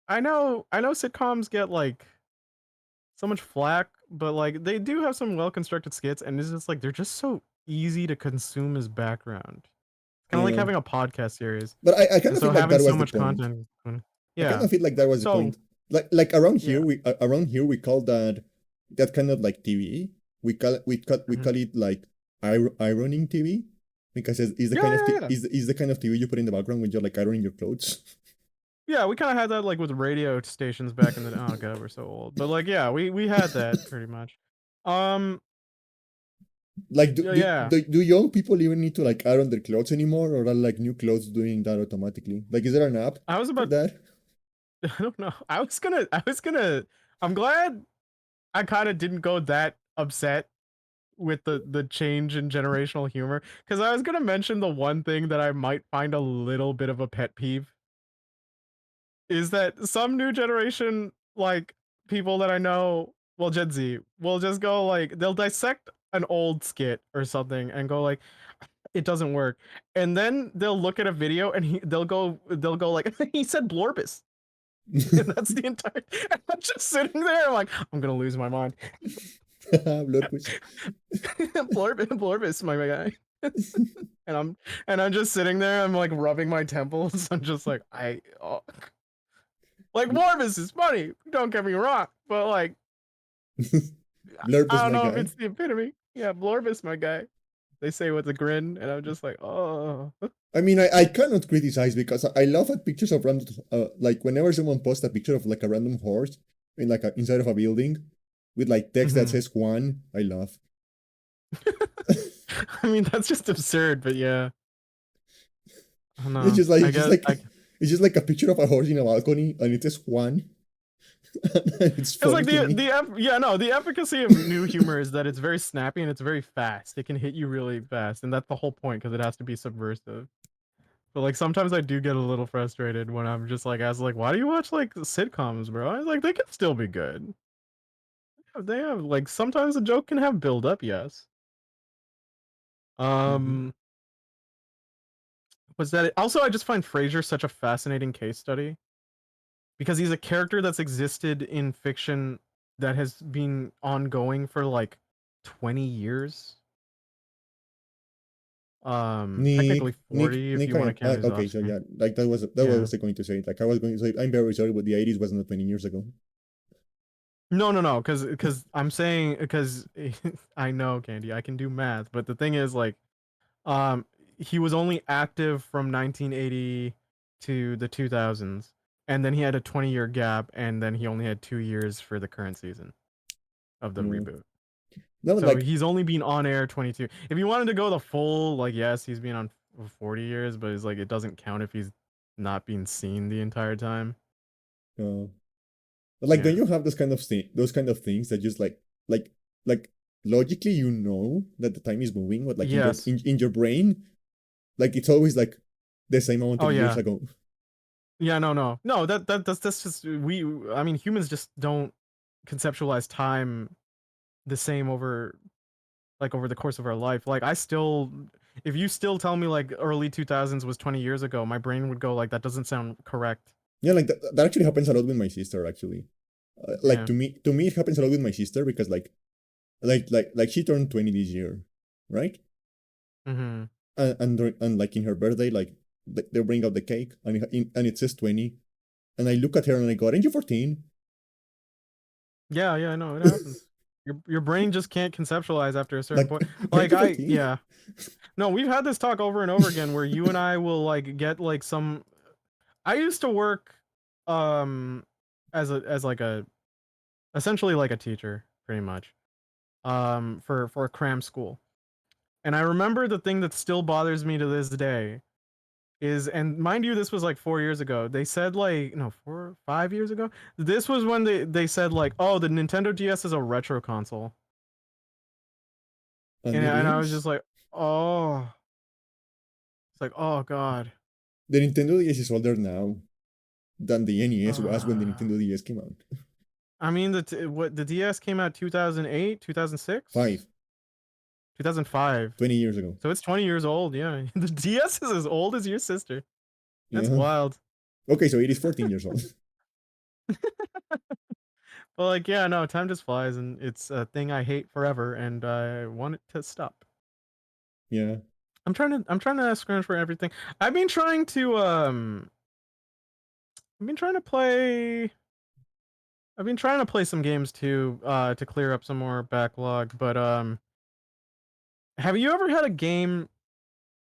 I know sitcoms get like so much flack, but like they do have some well-constructed skits and it's just like they're just so easy to consume as background. It's kind of like Yeah. having a podcast series. But I kind And of so feel like having that so was the much point. content. I kind Yeah. of feel like that was the So, point. Like yeah. around here we call that kind of like TV. We Mhm. call it like ironing TV because it's the Yeah, kind of yeah, yeah. is the kind of TV you put in the background when you're like ironing your clothes. Yeah, we kind of had that like with radio stations back in the oh god, we're so old. But like yeah, we had that pretty much. Um Like yeah, yeah. do young people even need to like iron their clothes anymore, or are like new clothes doing that automatically? Like, is there an app I was for about that? I don't know. I was gonna I'm glad I kind of didn't go that upset with the change in generational humor cuz I was going to mention the one thing that I might find a little bit of a pet peeve is that some new generation like people that I know, well Gen Z, will just go like they'll dissect an old skit or something and go like it doesn't work. And then they'll look at a video and they'll go like he said Blorbus. And that's the entire and I'm just sitting there I'm like I'm going to lose my mind. Blurpus. Blorbus my guy. And I'm just sitting there I'm like rubbing my temples. I'm just like like Blorbus is funny. Don't get me wrong, but like I Blurpus, don't my know if guy. it's the epitome. Yeah, Blorbus my guy. They say with a grin and I'm just like, "Oh." I mean, I cannot criticize because I love at pictures of random, like whenever someone posts a picture of like a random horse in like inside of a building with like text that Mhm. says Juan, I love. I mean, that's just absurd, but yeah. I don't It's know. just like I guess I it's just like a picture of a horse in a balcony and it says Juan. It's It's funny like to me. yeah, no, the efficacy of new humor is that it's very snappy and it's very fast. It can hit you really fast, and that's the whole point because it has to be subversive. But like sometimes I do get a little frustrated when I'm just like, as like, why do you watch like sitcoms, bro? I was like, they can still be good. They have like sometimes a joke can have build up, yes. Mhm. Um, was that it? Also, I just find Frasier such a fascinating case study because he's a character that's existed in fiction that has been ongoing for like 20 years. Technically 40 if Nick, you want to count his okay, so offspring. yeah, like that Yeah. was I going to say. Like I was going to say, I'm very sorry, but the 80s was not 20 years ago. No, no, no, because I'm saying because I know Candy, I can do math, but the thing is like um he was only active from 1980 to the 2000s, and then he had a 20-year gap, and then he only had 2 years for the current season of the Mm. reboot. No, So like he's only been on air 22. If you wanted to go the full, like yes, he's been on for 40 years, but it's like it doesn't count if he's not being seen the entire time. uh, like Yeah. don't you have those kind of things that just like like logically you know that the time is moving, but like Yes. in your brain, like it's always like the same amount Oh of years yeah. ago. Yeah, no. That's just we. I mean, humans just don't conceptualize time the same over over the course of our life. Like I still, if you still tell me like early 2000s was 20 years ago, my brain would go like that doesn't sound correct. Yeah, like that actually happens a lot with my sister. Actually, like Yeah. to me, it happens a lot with my sister because like she turned 20 this year, right? Mm-hmm. And like in her birthday, like they bring out the cake and it says 20, and I look at her and I go, "Aren't you 14?" Yeah, I know it happens. Your brain just can't conceptualize after a certain Like, point. aren't Like you 14? yeah. No, we've had this talk over and over again where you and I will like get like some. I used to work um as like a essentially like a teacher pretty much for a cram school. And I remember the thing that still bothers me to this day is, and mind you, this was like 4 years ago. They said like no 4 5 years ago. This was when they said like, oh, the Nintendo DS is a retro console, And and it I was is. just like, oh, it's like oh god. The Nintendo DS is older now than the NES was when the Uh, Nintendo DS came out. I mean what the DS came out 2008, 2006, 5, 2005. 20 years ago. So it's 20 years old. Yeah, the DS is as old as your sister. That's Yeah. wild. Okay, so it is 14 years old. But like, yeah, no, time just flies, and it's a thing I hate forever, and I want it to stop. Yeah. I'm trying to scrounge for everything. I've been trying to I've been trying to play I've been trying to play some games too, to clear up some more backlog. But have you ever had a game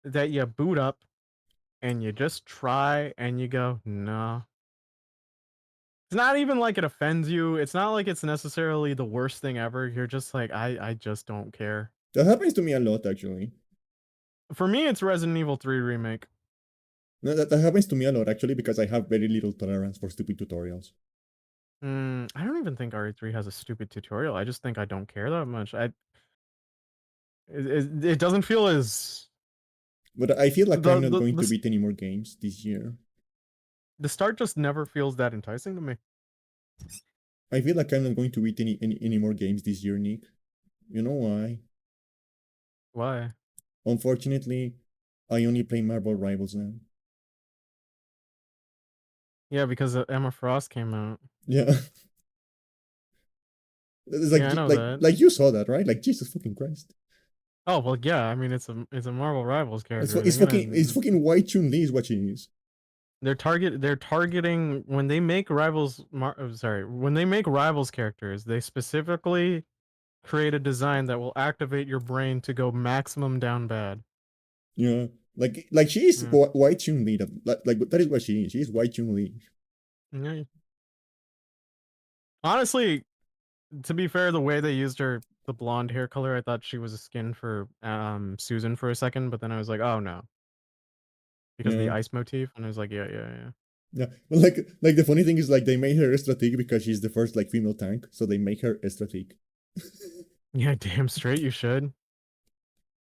that you boot up and you just try and you go, no? It's not even like it offends you. It's not like it's necessarily the worst thing ever. You're just like, I just don't care. That happens to me a lot, actually. For me, it's Resident Evil 3 remake. No, that happens to me a lot, actually, because I have very little tolerance for stupid tutorials. I don't even think RE3 has a stupid tutorial. I just think I don't care that much. It doesn't feel as But I feel like I'm the not the going the to s- beat any more games this year. the start just never feels that enticing to me. I feel like I'm not going to beat any more games this year, Nick. You know why? Why? Unfortunately, I only play Marvel Rivals now. Yeah, because Emma Frost came out. Yeah. It's Yeah, I know that. like you saw that, right? Like Jesus fucking Christ. Oh well, yeah. I mean, it's a Marvel Rivals character. They're It's gonna fucking White Chun-Li is what she is. they're targeting when they make when they make Rivals characters, they specifically create a design that will activate your brain to go maximum down bad. Yeah. Like she is Yeah. White Chun-Li. Like that is what she is. She is White Chun-Li. Yeah. Honestly, to be fair, the way they used the blonde hair color, I thought she was a skin for Susan for a second, but then I was like, oh no, because of the Yeah. ice motif, and I was like, yeah. Yeah. But like the funny thing is like they made her extra thick because she's the first like female tank, so they make her extra thick. Yeah, damn straight you should.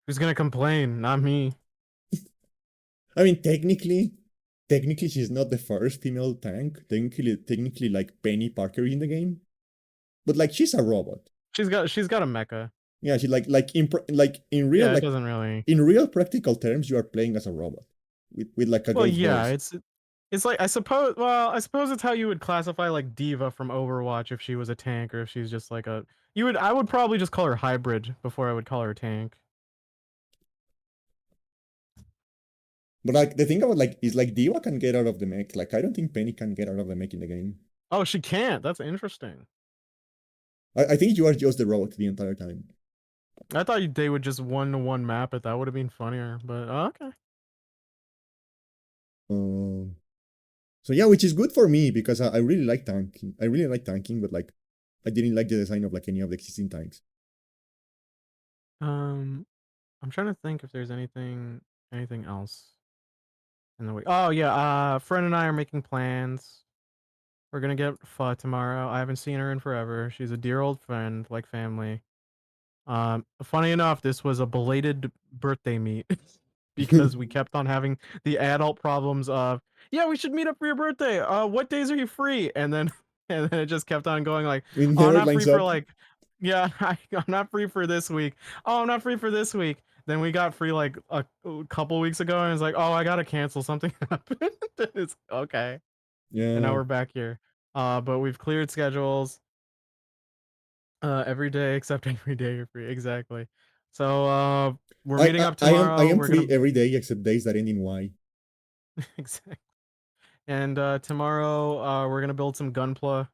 Who's gonna complain? Not me. I mean, technically, she's not the first female tank. Technically, like Penny Parker in the game, but like she's a robot. She's got a mecha. Yeah, she like in real Yeah, it doesn't really. in real practical terms, you are playing as a robot with like a Well, girl's yeah, voice. it's like I suppose. Well, I suppose it's how you would classify like Diva from Overwatch if she was a tank or if she's just like a. You would. I would probably just call her hybrid before I would call her a tank. But like the thing about like is like Diva can get out of the mech. Like I don't think Penny can get out of the mech in the game. Oh, she can't. That's interesting. I think you are just the robot the entire time. I thought they would just one to one map it. That would have been funnier. But okay. Um, so yeah, which is good for me because I really like tanking. I really like tanking, but like I didn't like the design of like any of the existing tanks. Um, I'm trying to think if there's anything else in the way. Oh yeah. Friend and I are making plans. We're gonna get pho tomorrow. I haven't seen her in forever. She's a dear old friend, like family. Funny enough, this was a belated birthday meet. because we kept on having the adult problems of, yeah, we should meet up for your birthday. What days are you free? And then and then it just kept on going like, It oh, I'm never not free lines for up. like, yeah, I'm not free for this week. Oh, I'm not free for this week. Then we got free like a couple weeks ago, and it's like, oh, I gotta cancel. Something happened. It's okay, and now Yeah. we're back here. But we've cleared schedules. Every day except every day you're free. Exactly. So we're meeting up I tomorrow. am We're free gonna every day except days that end in Y. exactly. And tomorrow we're gonna build some gunpla.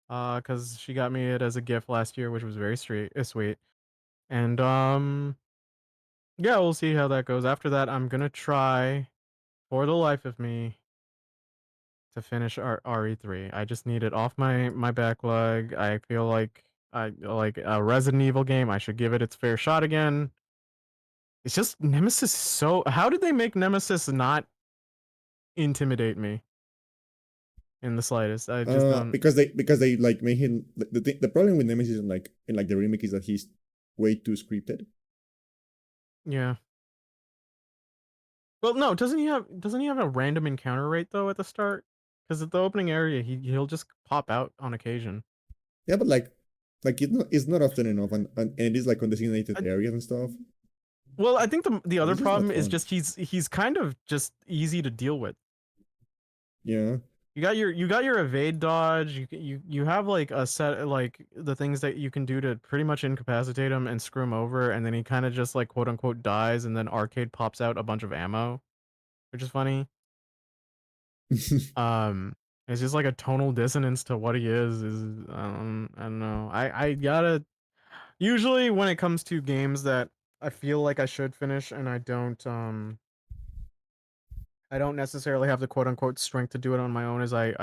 Cause she got me it as a gift last year, which was very sweet. And yeah, we'll see how that goes. After that, I'm gonna try for the life of me to finish RE3. I just need it off my backlog. I feel like I like a Resident Evil game. I should give it its fair shot again. It's just Nemesis is so. How did they make Nemesis not intimidate me in the slightest? I just don't. Because they like made him the problem with Nemesis in like the remake is that he's way too scripted. Yeah. Well, no, doesn't he have a random encounter rate though at the start? Because at the opening area, he'll just pop out on occasion. Yeah, but like it's not often enough, and it is like on designated I, areas and stuff. well, I think the And other it's just not problem is fun. just he's kind of just easy to deal with. Yeah. You got your evade dodge. You have like a set like the things that you can do to pretty much incapacitate him and screw him over, and then he kind of just like quote unquote dies, and then arcade pops out a bunch of ammo, which is funny. Um, it's just like a tonal dissonance to what he is. I don't know. I gotta usually when it comes to games that I feel like I should finish and I don't necessarily have the quote unquote strength to do it on my own as I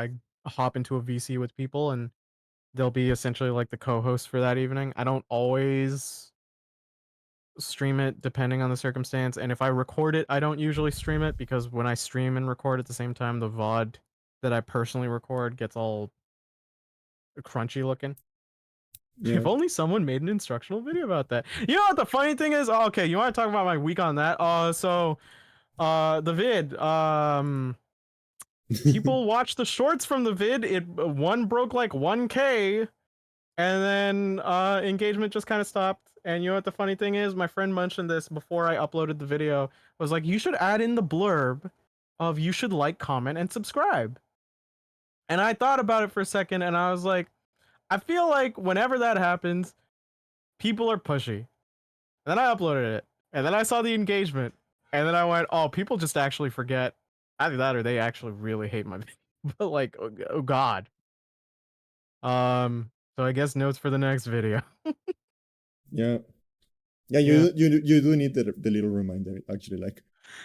hop into a VC with people and they'll be essentially like the co-host for that evening. I don't always stream it depending on the circumstance, and if I record it, I don't usually stream it because when I stream and record at the same time, the VOD that I personally record gets all crunchy looking. Yeah. If only someone made an instructional video about that. You know what the funny thing is? Oh, okay, you want to talk about my week on that? The vid. People watched the shorts from the vid. It one broke like 1K, and then engagement just kind of stopped. And you know what the funny thing is? My friend mentioned this before I uploaded the video. Was like, you should add in the blurb of you should like, comment, and subscribe. And I thought about it for a second, and I was like, I feel like whenever that happens, people are pushy. And then I uploaded it, and then I saw the engagement, and then I went, "Oh, people just actually forget either that or they actually really hate my video." But like, oh god. So I guess notes for the next video. Yeah. Yeah, Yeah, you do need the little reminder actually.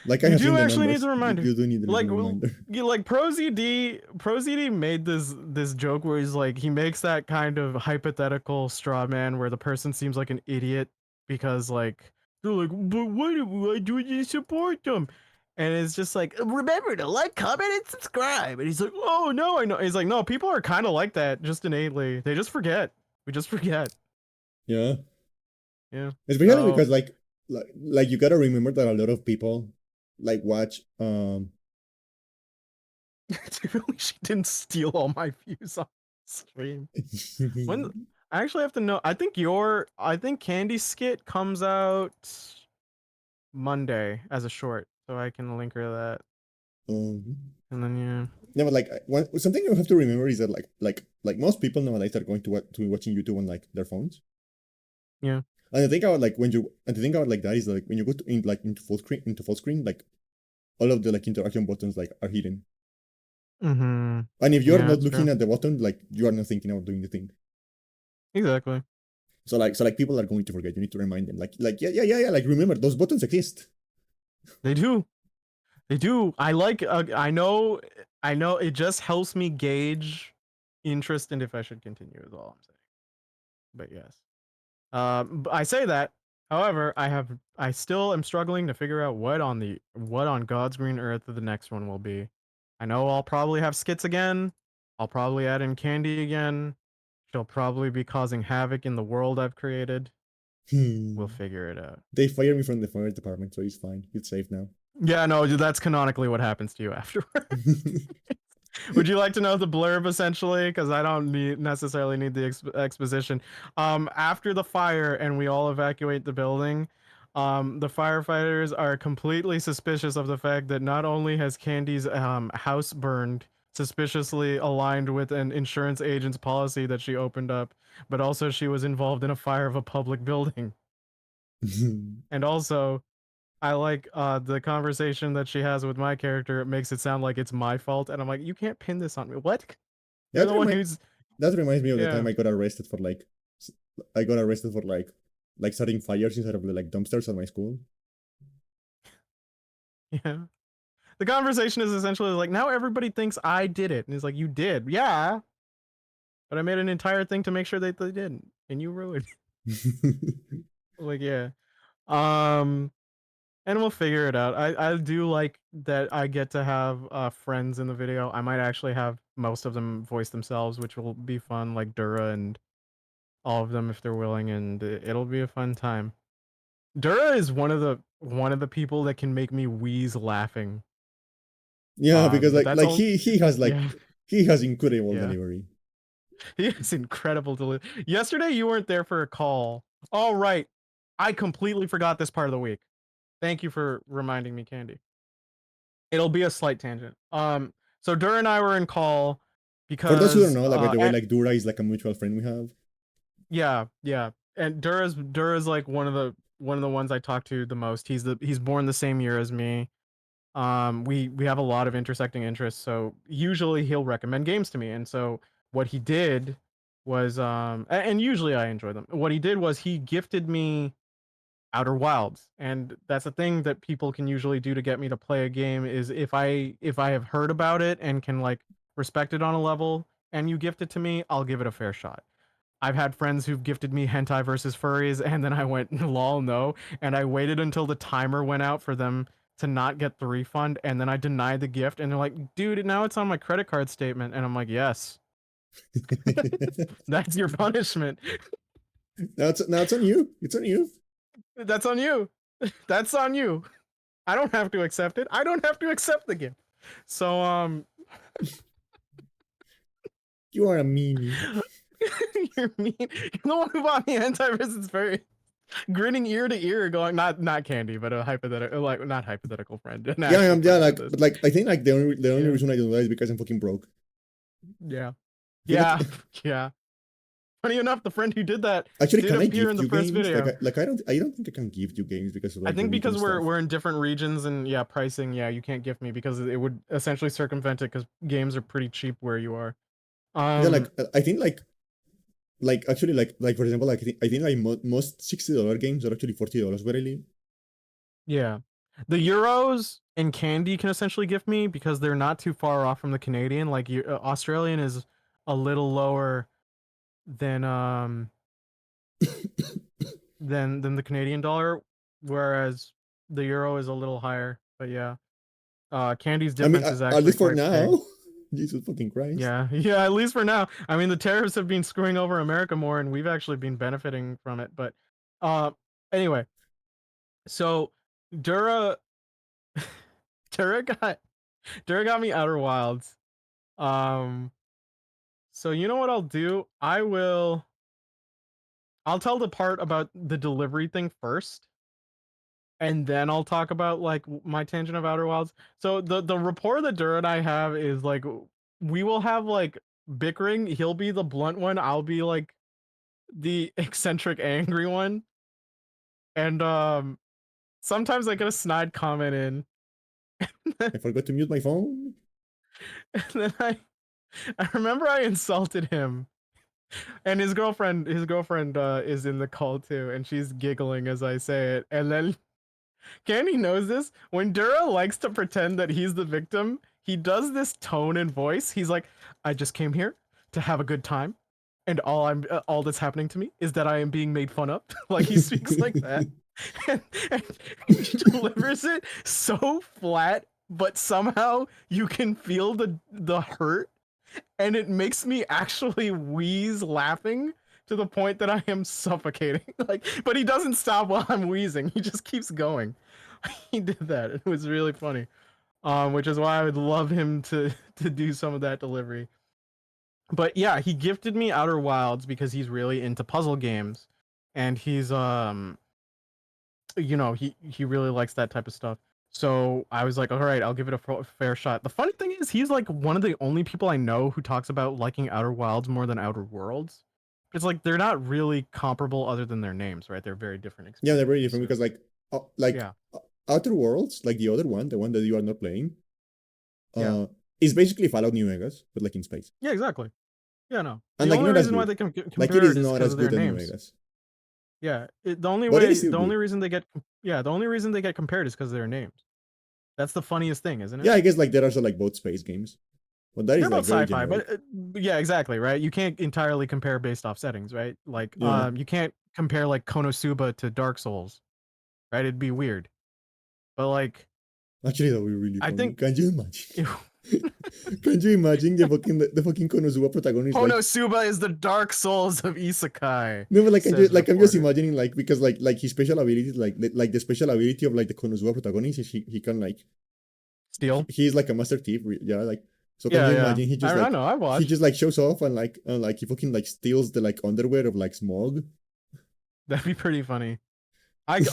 Like I you have seen do the actually need numbers. the reminder. You do need the little Like, reminder. you like ProZD made this joke where he's like he makes that kind of hypothetical straw man where the person seems like an idiot because like they're like, but what do I do to support them? And it's just like, remember to like, comment, and subscribe. And he's like, oh no, I know. He's like, no, people are kind of like that, just innately. They just forget. We just forget. Yeah. Yeah. Especially So because like you gotta remember that a lot of people like watch if only she didn't steal all my views on stream. When I actually have to know, I think Candy Skit comes out Monday as a short, so I can link her that. um And then yeah, yeah, but like something you have to remember is that like most people nowadays are going to watching YouTube on like their phones. yeah. And the thing about like when you and the thing about like that is like when you go to in like into full screen, like all of the like interaction buttons like are hidden. Mm-hmm. And if you're Yeah, not that's looking true. at the button, like you are not thinking about doing the thing. Exactly. So like people are going to forget. You need to remind them. Like yeah. Like remember those buttons exist. They do. They do. I like. I know. It just helps me gauge interest and if I should continue. Is all I'm saying. But yes. I say that. However, I still am struggling to figure out what on God's green earth the next one will be. I know I'll probably have skits again. I'll probably add in Candy again. She'll probably be causing havoc in the world I've created. We'll figure it out. They fired me from the fire department, so it's fine. It's safe now. Yeah, no, that's canonically what happens to you afterward. Would you like to know the blurb essentially? Because I don't necessarily need the exposition. After the fire and we all evacuate the building, the firefighters are completely suspicious of the fact that not only has Candy's house burned, suspiciously aligned with an insurance agent's policy that she opened up, but also she was involved in a fire of a public building. And also, I like the conversation that she has with my character. It makes it sound like it's my fault, and I'm like, you can't pin this on me. What? You're that the one remind who's that reminds me of the yeah, time I got arrested for I got arrested for starting fires inside of the dumpsters at my school. yeah. The conversation is essentially like, now everybody thinks I did it, and he's like, you did, yeah, but I made an entire thing to make sure that they didn't, and you ruined. Like, yeah, um, and we'll figure it out. I do like that I get to have friends in the video. I might actually have most of them voice themselves, which will be fun, like Dura and all of them if they're willing, and it'll be a fun time. Dura is one of the people that can make me wheeze laughing. Yeah, because But that's all. he has Yeah, he has incredible yeah. delivery. He has incredible delivery. Yesterday you weren't there for a call. All right, I completely forgot this part of the week. Thank you for reminding me, Candy. It'll be a slight tangent. So Dura and I were in call For those who don't because know, by the way, Dura is a mutual friend we have. yeah, yeah. And Dura's like one of the ones I talk to the most. He's born the same year as me. We have a lot of intersecting interests, so usually he'll recommend games to me. And so what he did was and usually I enjoy them. What he did was he gifted me Outer Wilds. And that's a thing that people can usually do to get me to play a game is if I have heard about it and can like respect it on a level and you gift it to me, I'll give it a fair shot. I've had friends who've gifted me hentai versus furries, and then I went, lol, no. And I waited until the timer went out for them to not get the refund, and then I denied the gift, and they're like, dude, now it's on my credit card statement. And I'm like, yes, that's your punishment. Now it's on you. It's on you. That's on you. That's on you. I don't have to accept it. I don't have to accept the gift. So, You are a meanie. you're mean. You're the one who bought me hentai versus furry. Grinning ear to ear, going not Candy, but a hypothetical, like not hypothetical friend, an Yeah, actual friend for this. but I think the only Yeah, reason I do that is because I'm fucking broke. yeah, I think yeah, yeah. Funny enough, the friend who did that actually, did can I appear in gift the you first games? video. I don't think I can gift you games because of I the think region because stuff. we're in different regions and yeah, pricing, yeah, you can't gift me because it would essentially circumvent it because games are pretty cheap where you are. Yeah, Um, I think actually for example I think most $60 games are actually $40 where I live. yeah, the euros and Candy can essentially gift me because they're not too far off from the Canadian. Like Australian is a little lower than than the Canadian dollar, whereas the euro is a little higher. But yeah, Candy's I mean, difference is at actually least for quite big. now. Jesus fucking Christ. Yeah, yeah, at least for now. I mean, the tariffs have been screwing over America more, and we've actually been benefiting from it. But uh, anyway, so Dura, Dura got Dura got me Outer Wilds. Um, so you know what I'll do? I'll tell the part about the delivery thing first and then I'll talk about like my tangent of Outer Wilds. So the rapport that Dur and I have is like we will have like bickering. He'll be the blunt one. I'll be like the eccentric angry one. And sometimes I get a snide comment in. I forgot to mute my phone. And then I remember I insulted him. And his girlfriend is in the call too, and she's giggling as I say it. And then Candy knows this. When Dura likes to pretend that he's the victim, he does this tone and voice. He's like, "I just came here to have a good time, and all that's happening to me is that I am being made fun of." Like he speaks like that, and he delivers it so flat, but somehow you can feel the hurt, and it makes me actually wheeze laughing to the point that I am suffocating. Like, but he doesn't stop while I'm wheezing. He just keeps going. He did that. It was really funny. Which is why I would love him to do some of that delivery. But yeah, he gifted me Outer Wilds because he's really into puzzle games, and he's he really likes that type of stuff. So I was like, all right, I'll give it a fair shot. The funny thing is, he's like one of the only people I know who talks about liking Outer Wilds more than Outer Worlds. It's like they're not really comparable other than their names, right? They're very different Yeah, they're very experiences. different So because yeah, Outer Worlds, like the other one, the one that you are not playing, yeah, uh, is basically Fallout New Vegas, but like in space. yeah, exactly. Yeah, no. And The like only not as reason why good. they can Like it compare is it is not because as of their good as New names. Vegas, Yeah, but it is still the only good. reason they get the only reason they get compared is because of their names. That's the funniest thing, isn't it? Yeah, I guess like there are also like both space games, but that is They're like both very sci-fi, but generic. yeah, exactly, right? You can't entirely compare based off settings, right? Like, Yeah, you can't compare like Konosuba to Dark Souls, right? It'd be weird. But like, actually that would be really I funny. think Can you imagine? Can you imagine the fucking Konosuba protagonist like Konosuba is the Dark Souls of isekai, no, but says I'm just reporter. imagining like because like his special ability like the special ability of like the Konosuba protagonist is he can like Steel. he's like a master thief, yeah, like so can Yeah, you yeah. imagine I know. I he watched. just like shows off and like he fucking like steals the like underwear of like Smog. That'd be pretty funny.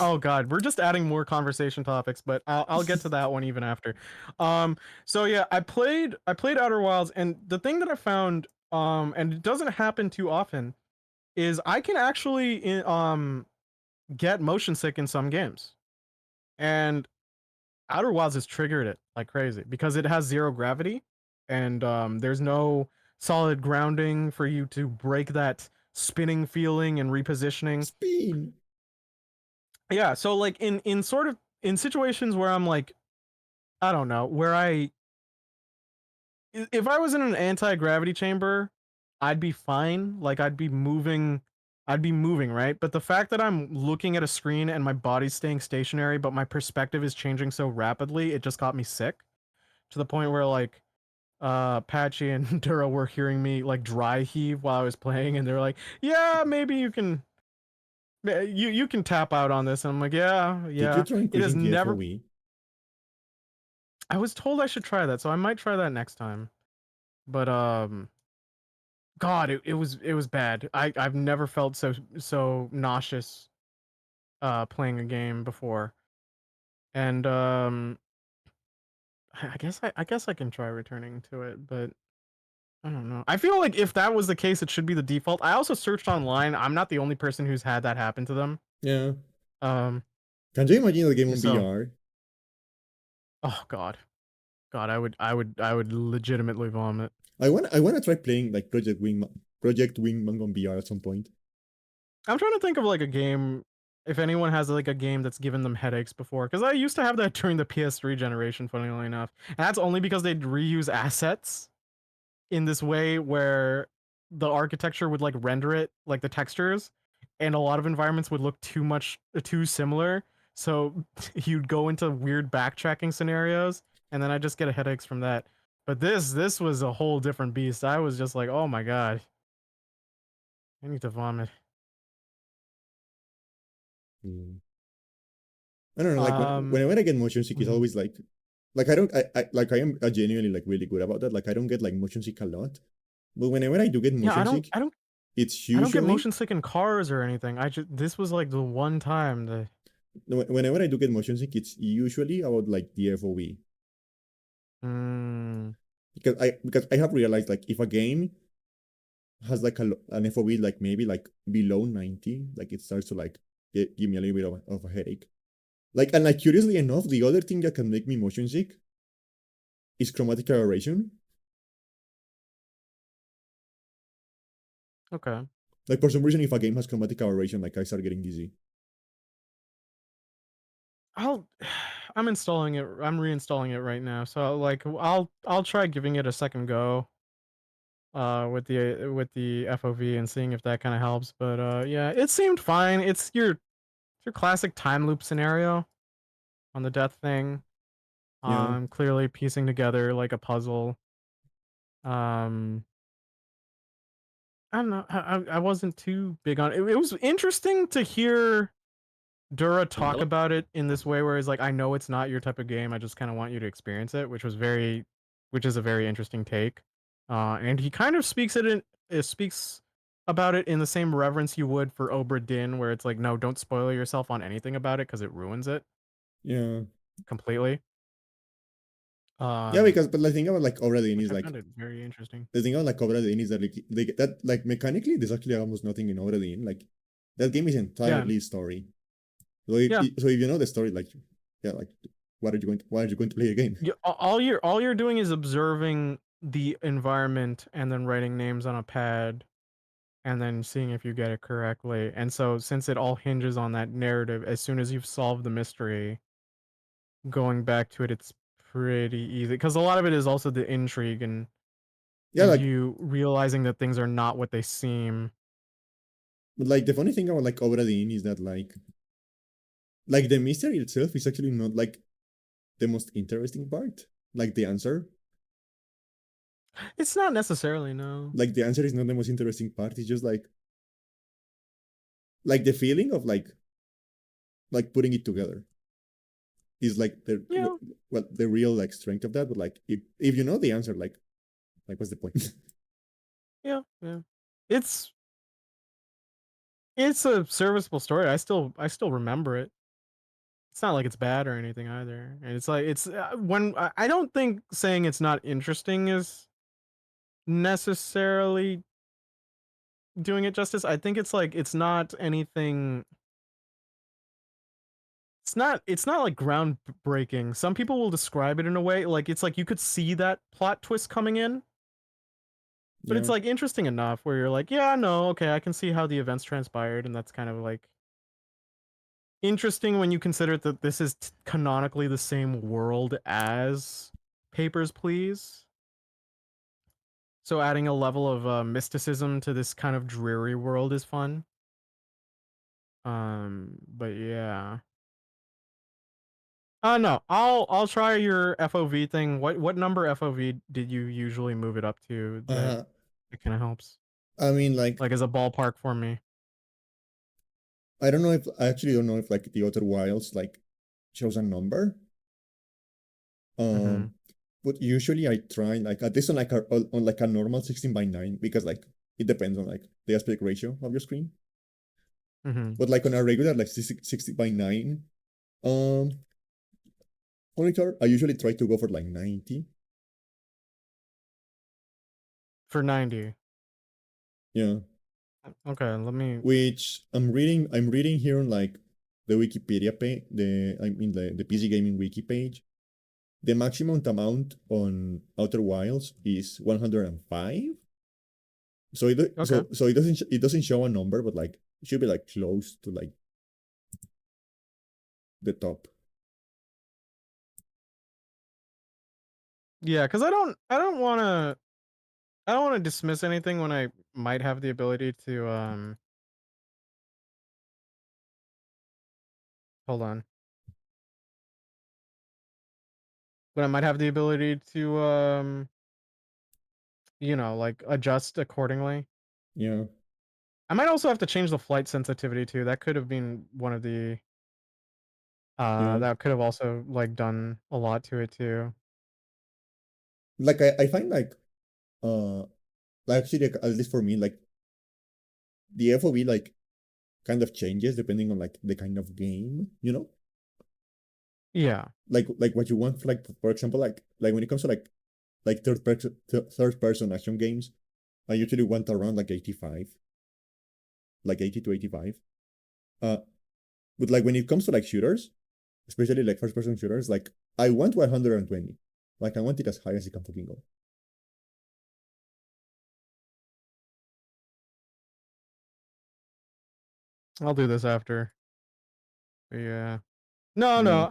Oh god, we're just adding more conversation topics, but I'll get to that one even after. Um, so yeah, I played Outer Wilds, and the thing that I found, and it doesn't happen too often, is I can actually get motion sick in some games, and Outer Wilds has triggered it like crazy because it has zero gravity, and there's no solid grounding for you to break that spinning feeling and repositioning. Spin. Yeah, so like in sort of in situations where I'm like, I don't know, where if I was in an anti-gravity chamber, I'd be fine. Like I'd be moving, right? But the fact that I'm looking at a screen and my body's staying stationary, but my perspective is changing so rapidly, it just got me sick to the point where like Patchy and Dura were hearing me like dry heave while I was playing, and they're like, "Yeah, maybe you can tap out on this." And I'm like, "Yeah, Did you yeah." try It has increasing the never FOV? I was told I should try that, so I might try that next time. But God, it was bad. I've never felt so nauseous playing a game before. And I guess I can try returning to it, but I don't know. I feel like if that was the case, it should be the default. I also searched online. I'm not the only person who's had that happen to them. Yeah. Um Can you imagine the game on so VR? oh God. God, I would legitimately vomit. I wanna try playing like Project Wingman on VR at some point. I'm trying to think of like a game. If anyone has like a game that's given them headaches before, because I used to have that during the PS3 generation, funnily enough, and that's only because they'd reuse assets in this way where the architecture would like render it like the textures, and a lot of environments would look too similar. So you'd go into weird backtracking scenarios, and then I just get headaches from that. But this was a whole different beast. I was just like, oh my god, I need to vomit. Mm. I don't know, like Um, whenever I get motion sick, it's mhm. always like I don't I am genuinely like really good about that. Like I don't get like motion sick a lot, but whenever I do get Yeah, motion sick, it's I don't get usually motion sick in cars or anything. I just this was like the one time that whenever I do get motion sick, it's usually about like the FOV mm, because I have realized like if a game has like an FOV like maybe like below 90, like it starts to like give me a little bit of a headache. Like and like curiously enough, the other thing that can make me motion sick is chromatic aberration. okay. Like for some reason, if a game has chromatic aberration, like I start getting dizzy. I'll I'm installing it. I'm reinstalling it right now. So like I'll try giving it a second go with the FOV and seeing if that kind of helps. But yeah, it seemed fine. It's your classic time loop scenario on the death thing. Yeah, Clearly piecing together like a puzzle. Um I don't know. I wasn't too big on it. It was interesting to hear Dura talk about it in this way, where he's like, "I know it's not your type of game. I just kind of want you to experience it," which is a very interesting take. And he kind of speaks about it in the same reverence you would for Obra Dinn, where it's like, no, don't spoil yourself on anything about it because it ruins it Yeah. completely. Yeah, Um, because but the thing about like Obra Dinn which is I like found it very interesting. the thing about like Obra Dinn is that like that like mechanically there's actually almost nothing in Obra Dinn. Like that game is Yeah, entirely story. yeah. So if you know the story, like yeah, like why are you going to play a game? All you're doing is observing the environment and then writing names on a pad and then seeing if you get it correctly. And so since it all hinges on that narrative, as soon as you've solved the mystery, going back to it, it's pretty easy because a lot of it is also the intrigue Yeah, and like you realizing that things are not what they seem. but like the funny thing about like Obra Dinn is that like the mystery itself is actually not like the most interesting part. Like the answer, It's not necessarily no. like the answer is not the most interesting part. It's just like the feeling of like putting it together is like the Yeah, well the real like strength of that. But like if you know the answer, like what's the point? yeah, yeah. It's it's a serviceable story. I still remember it. It's not like it's bad or anything either. And it's like it's when I don't think saying it's not interesting is necessarily doing it justice. I think it's like it's not anything. It's not like groundbreaking. Some people will describe it in a way like it's like you could see that plot twist coming in, but it's Yeah, like interesting enough where you're like, yeah, no, okay, I can see how the events transpired, and that's kind of like interesting when you consider that this is canonically the same world as Papers, Please. So adding a level of mysticism to this kind of dreary world is fun. But yeah. No, I'll try your FOV thing. What number FOV did you usually move it up to that uh, it kind of helps? I mean like Like as a ballpark for me. I don't know if I actually don't know if like the Outer Wilds like shows a number. Mm-hmm. Um, but usually I try like at least on like a normal 16:9 because like it depends on like the aspect ratio of your screen. Mm-hmm. But like on a regular like 60:9 um monitor, I usually try to go for like 90. For 90. Yeah, Okay, let me. which I'm reading here on like the Wikipedia page, I mean the PC gaming wiki page. The maximum amount on Outer Wilds is 105. So Okay. it doesn't show a number, but like it should be like close to like the top. Yeah, because I don't want to dismiss anything when I might have the ability to hold on. When I might have the ability to like adjust accordingly. Yeah, I might also have to change the flight sensitivity too. That could have been one of the yeah. that could have also like done a lot to it too. Like I find uh like actually like, at least for me like the FOV like kind of changes depending on like the kind of game, you know? Yeah. Like what you want for like for example like when it comes to like third person action games, I usually want around like 85, like 80 to 85. Uh but like when it comes to like shooters, especially like first person shooters, like I want 120. Like I want it as high as it can fucking go. I'll do this after. Yeah. No, Yeah, no.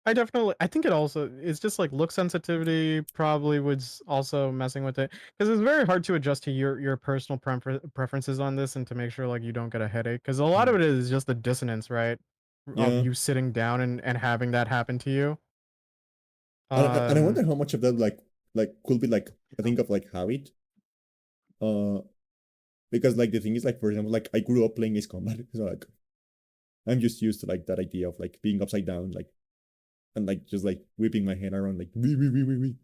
I definitely I think it also it's just like look sensitivity probably was also messing with it because it's very hard to adjust to your personal preferences on this and to make sure like you don't get a headache because a lot of mm, it is just the dissonance, right? Of yeah. you sitting down and having that happen to you. And I Um wonder how much of that like could be like I think of like habit. because like the thing is like, for example, like I grew up playing Ace Combat, so like I'm just used to like that idea of like being upside down, like and like just like whipping my head around like wee wee wee wee wee.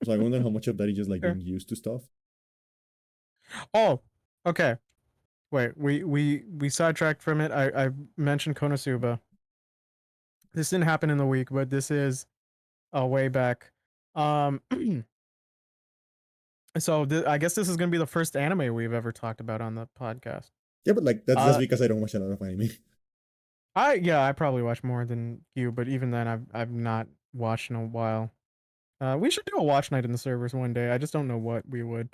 So I wonder how much of that is just like Okay. being used to stuff. Oh, okay. Wait, we sidetracked from it. I mentioned Konosuba. This didn't happen in the week, but this is way back. Um, so I guess this is gonna be the first anime we've ever talked about on the podcast. Yeah, but like that's Uh, because I don't watch a lot of anime. I probably watch more than you, but even then, I've not watched in a while. We should do a watch night in the servers one day. I just don't know what we would.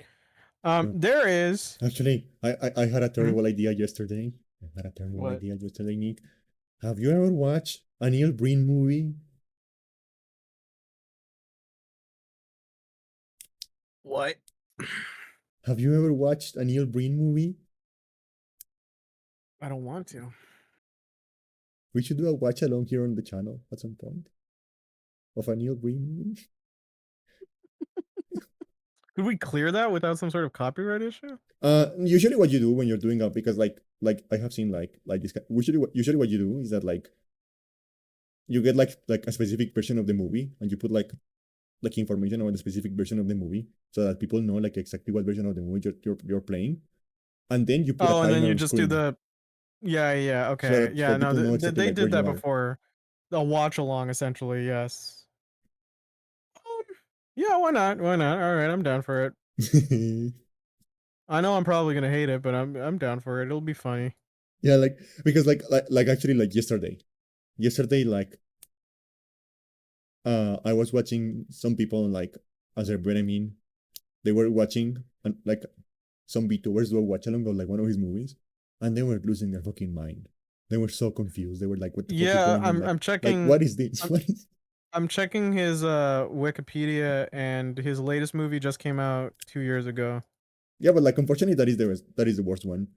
No. There is. Actually, I had a Hmm? terrible idea yesterday. I had a terrible What? idea yesterday, Nick. Have you ever watched a Neil Breen movie? What? Have you ever watched a Neil Breen movie? I don't want to. We should do a watch along here on the channel at some point of a Neil Breen movie. Could we clear that without some sort of copyright issue? Usually what you do when you're doing that, because like I have seen like this. Usually what you do is that like you get like a specific version of the movie and you put like information about the specific version of the movie so that people know like exactly what version of the movie you're playing, and then you put a Oh, and then timer you on just do screen the. Yeah, yeah, so okay. that Yeah, no, people know exactly they like where did you that are. before. A watch along, essentially, yes. Um, yeah, why not? Why not? All right, I'm down for it. I know I'm probably gonna hate it, but I'm down for it. It'll be funny. Yeah, like because like actually like yesterday like I was watching some people like as a I mean they were watching and like some VTubers do a watch along of like one of his movies, and they were losing their fucking mind. They were so confused. They were like, "What the fuck is Yeah, going on? I'm Like checking. what is this? I'm What is?" I'm checking his Wikipedia, and his latest movie just came out 2 years ago. Yeah, but like unfortunately, that is the worst one.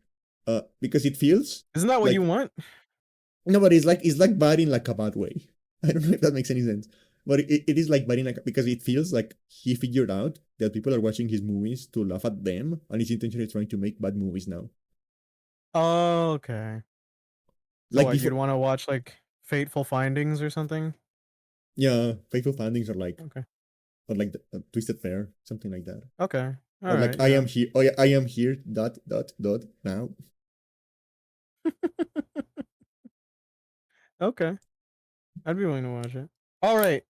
Because it feels Isn't that what you like want? no, but it's like bad in like a bad way. I don't know if that makes any sense, but it is like bad in like because it feels like he figured out that people are watching his movies to laugh at them, and he's intentionally trying to make bad movies now. Oh, okay. So Like what, you'd before, want to watch like Fateful Findings or something? yeah, Faithful Findings Okay. or like Twisted Fair, something like that. Okay. All Or like right. Yeah. I am here dot now. Okay. I'd be willing to watch it. All right.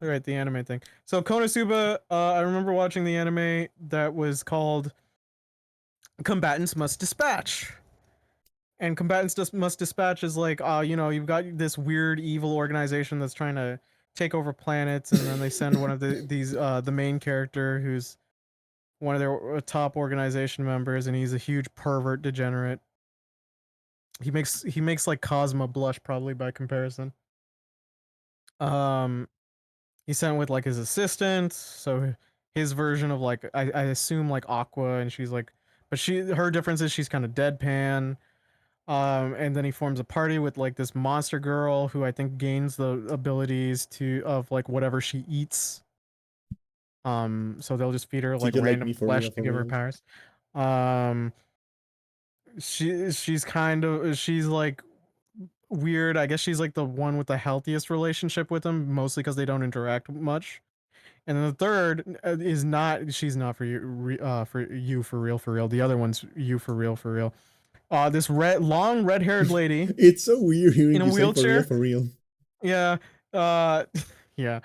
All right. The anime thing. So Konosuba. I remember watching the anime that was called Combatants Must Dispatch. And Must Dispatch is like, you've got this weird evil organization that's trying to take over planets, and then they send one of the main character who's one of their top organization members, and he's a huge pervert degenerate. He makes like Cosmo blush probably by comparison. Um, he's sent with like his assistant, so his version of like I assume like Aqua, and she's like, but her difference is she's kind of deadpan. And then he forms a party with like this monster girl who I think gains the abilities to of like whatever she eats. So they'll just feed her Did like you like random me for real flesh to for give her real? powers. Um, she's like weird. I guess she's like the one with the healthiest relationship with him, mostly because they don't interact much. And then the third is not. She's not for you. For you for real. For real. The other one's you for real. For real. This long red haired lady It's so weird in hearing a you say for real wheelchair. for real. Yeah. Uh, yeah.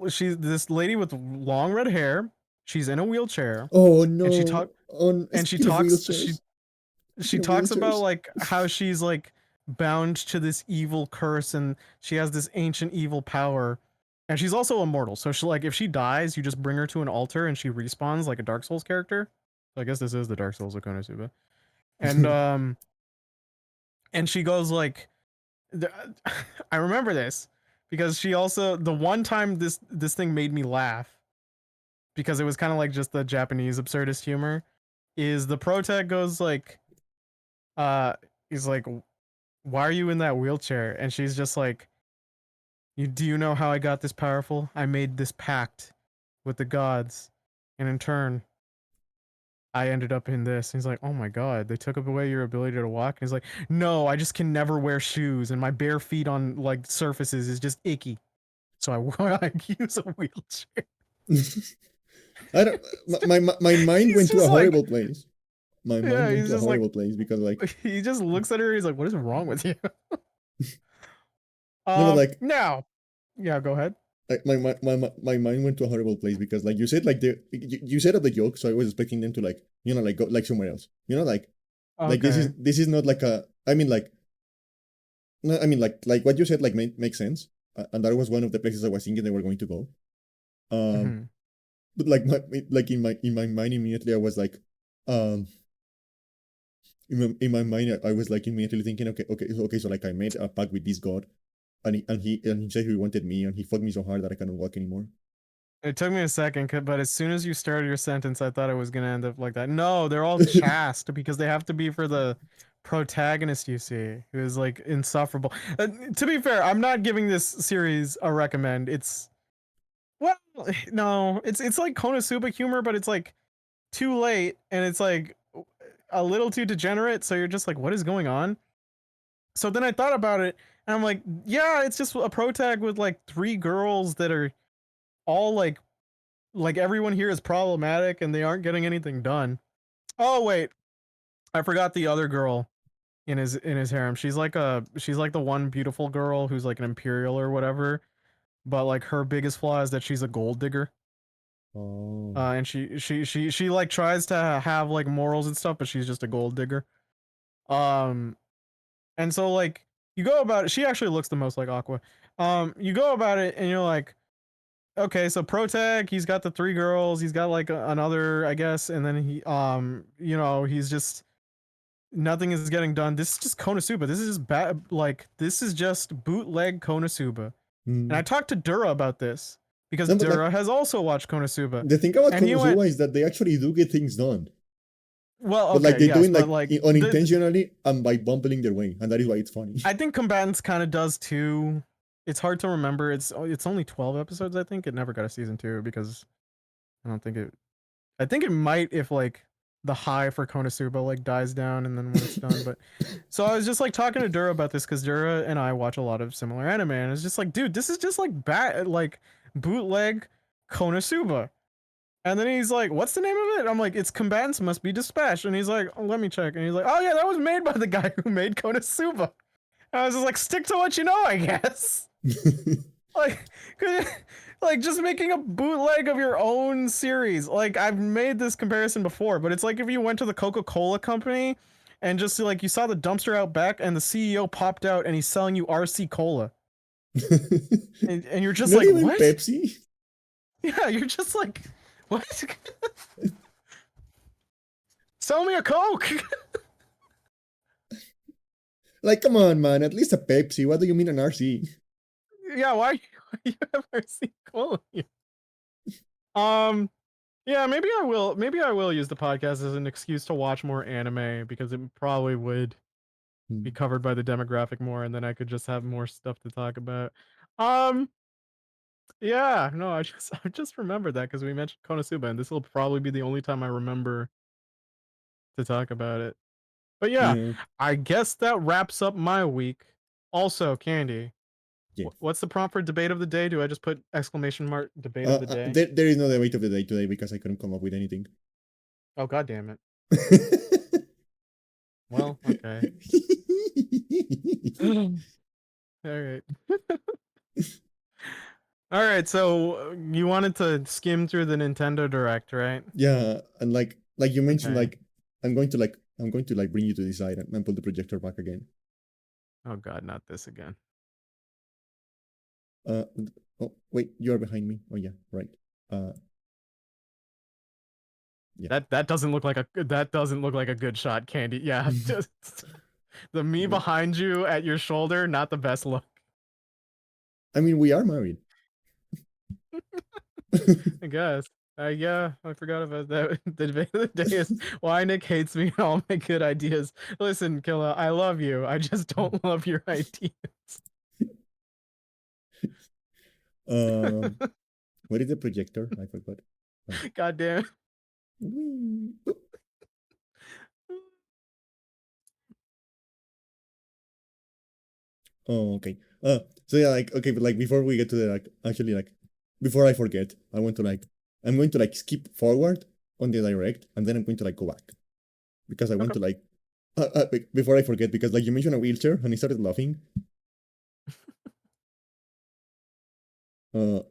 She's this lady with long red hair. She's in a wheelchair, Oh and no! On she speaking of talks. wheelchairs, She speaking of talks about wheelchairs, like how she's like bound to this evil curse, and she has this ancient evil power. And she's also immortal. So she like if she dies, you just bring her to an altar and she respawns like a Dark Souls character. So I guess this is the Dark Souls of Konosuba. And and she goes like I remember this because she also the one time this thing made me laugh because it was kind of like just the Japanese absurdist humor is the protag goes like uh he's like, why are you in that wheelchair? And she's just like, you know how I got this powerful? I made this pact with the gods, and in turn I ended up in this. And he's like, oh my god, they took away your ability to walk. And he's like, no, I just can never wear shoes, and my bare feet on like surfaces is just icky. So I use a wheelchair. I don't. My mind He's went to a just like, horrible place. My mind yeah, went he's to a just like, horrible place because like he just looks at her. He's like, what is wrong with you? no, but like Now, yeah, go ahead. my mind went to a horrible place because like you said like you set up the joke, so I was expecting them to like like go like somewhere else. Like Okay. this is not like a. I mean like no, I mean like what you said like makes sense, and that was one of the places I was thinking they were going to go. Um, Hmm. but like like in my mind immediately I was like, um, in my mind I was like immediately thinking okay so like I made a pact with this god and he said he wanted me and he fought me so hard that I cannot walk anymore. It took me a second, but as soon as you started your sentence, I thought it was gonna end up like that. No, they're all chaste because they have to be for the protagonist, you see, who is like insufferable. To be fair, I'm not giving this series a recommend. It's well, no, it's like Konosuba humor, but it's like too late and it's like a little too degenerate. So you're just like, what is going on? So then I thought about it, and I'm like, yeah, it's just a protag with like three girls that are all like everyone here is problematic and they aren't getting anything done. Oh wait, I forgot the other girl in his harem. She's like the one beautiful girl who's like an imperial or whatever, but like her biggest flaw is that she's a gold digger. Oh. And she like tries to have like morals and stuff, but she's just a gold digger. Um, and so like you go about it. She actually looks the most like Aqua. You go about it and you're like, okay, so Protag, he's got the three girls, he's got like another, I guess, and then he's just nothing is getting done. This is just Konosuba. This is just like this is just bootleg Konosuba. And I Mm. talked to Dura about this because No, but like Dura has also watched Konosuba, the thing about and he went, Konosuba is that they actually do get things done, well, but like okay, they do yes, it but like like unintentionally and by bumbling their way, and that is why it's funny. I think Combatants kind of does too. It's hard to remember. It's only 12 episodes. I think it never got a season two because I don't think it I think it might if like the high for Konosuba like dies down and then when it's done. But so I was just like talking to Dura about this because Dura and I watch a lot of similar anime, and it's just like, dude, this is just like like bootleg Konosuba. And then he's like, "What's the name of it?" I'm like, "It's Combatants Must Be Dispatched." And he's like, oh, "Let me check." And he's like, "Oh yeah, that was made by the guy who made Konosuba." And I was just like, "Stick to what you know, I guess." Like, like just making a bootleg of your own series. Like I've made this comparison before, but it's like if you went to the Coca-Cola company and just like you saw the dumpster out back and the CEO popped out and he's selling you RC Cola. And you're just Not like, even what? Pepsi. Yeah, you're just like, what? Sell me a Coke. Like, come on, man. At least a Pepsi. What do you mean an RC? Yeah, why you have RC Cola here? Um, yeah, maybe I will use the podcast as an excuse to watch more anime because it probably would be Hmm. covered by the demographic more, and then I could just have more stuff to talk about. Um, yeah, no, I just remembered that because we mentioned Konosuba, and this will probably be the only time I remember to talk about it. But yeah, Yeah. I guess that wraps up my week. Also, Candy, Yeah. what's the prompt for debate of the day? Do I just put exclamation mark debate of the day? There is no debate of the day today because I couldn't come up with anything. Oh god damn it. Well, okay. All right. All right, so you wanted to skim through the Nintendo Direct, right? Yeah, and like you mentioned, Okay. like I'm going to like bring you to this side and pull the projector back again. Oh god, not this again. Uh, oh wait, you are behind me. Oh yeah, right. Uh, yeah. That doesn't look like a good shot, Candy. Yeah, just the me Wait. behind you at your shoulder, not the best look. I mean, we are married. I guess. Yeah, I forgot about that. The debate of the day is why Nick hates me and all my good ideas. Listen, Killa, I love you. I just don't love your ideas. um, what is the projector? I forgot. Oh. God damn. Whee! Oh, okay. So yeah, like okay, but like before we get to the like actually like before I forget, I'm going to like skip forward on the direct and then I'm going to like go back because I want Okay. to like before I forget because like you mentioned a wheelchair and I started laughing. Uh,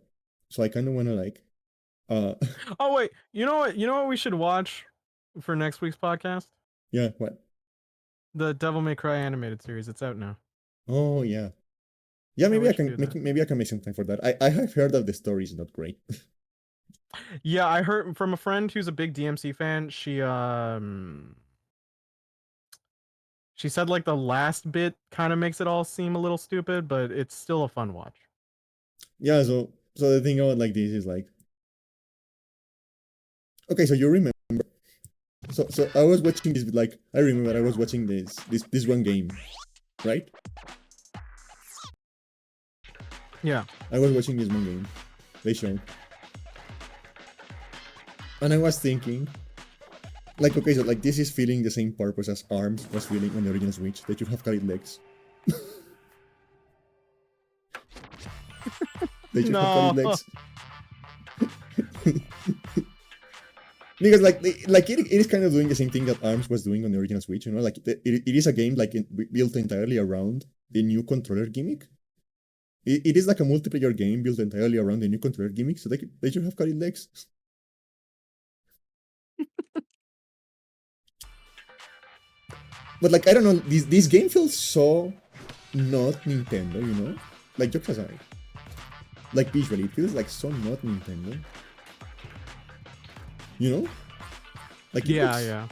so I kind of want to like uh Oh wait, you know what? You know what we should watch for next week's podcast? yeah what The Devil May Cry animated series. It's out now. oh yeah yeah Yeah, maybe we I should can do make that. maybe I can make some time for that. I have heard that the story is not great. Yeah, I heard from a friend who's a big DMC fan. She said like the last bit kind of makes it all seem a little stupid, but it's still a fun watch. Yeah, so the thing about like this is like okay, so you remember so I was watching this like I remember I was watching this one game, right? Yeah. I was watching this one game they showed, and I was thinking like okay, so like this is feeling the same purpose as Arms was feeling on the original Switch that you have carried legs. They should have carried No. legs because like it is kind of doing the same thing that Arms was doing on the original Switch. You know, like it is a game like built entirely around the new controller gimmick. It is like a multiplayer game built entirely around the new controller gimmick, so they should have carried legs. But like I don't know, this game feels so not Nintendo, you know? Like jokes aside, like visually, it feels like so not Nintendo, you know? Like it Yeah, looks yeah.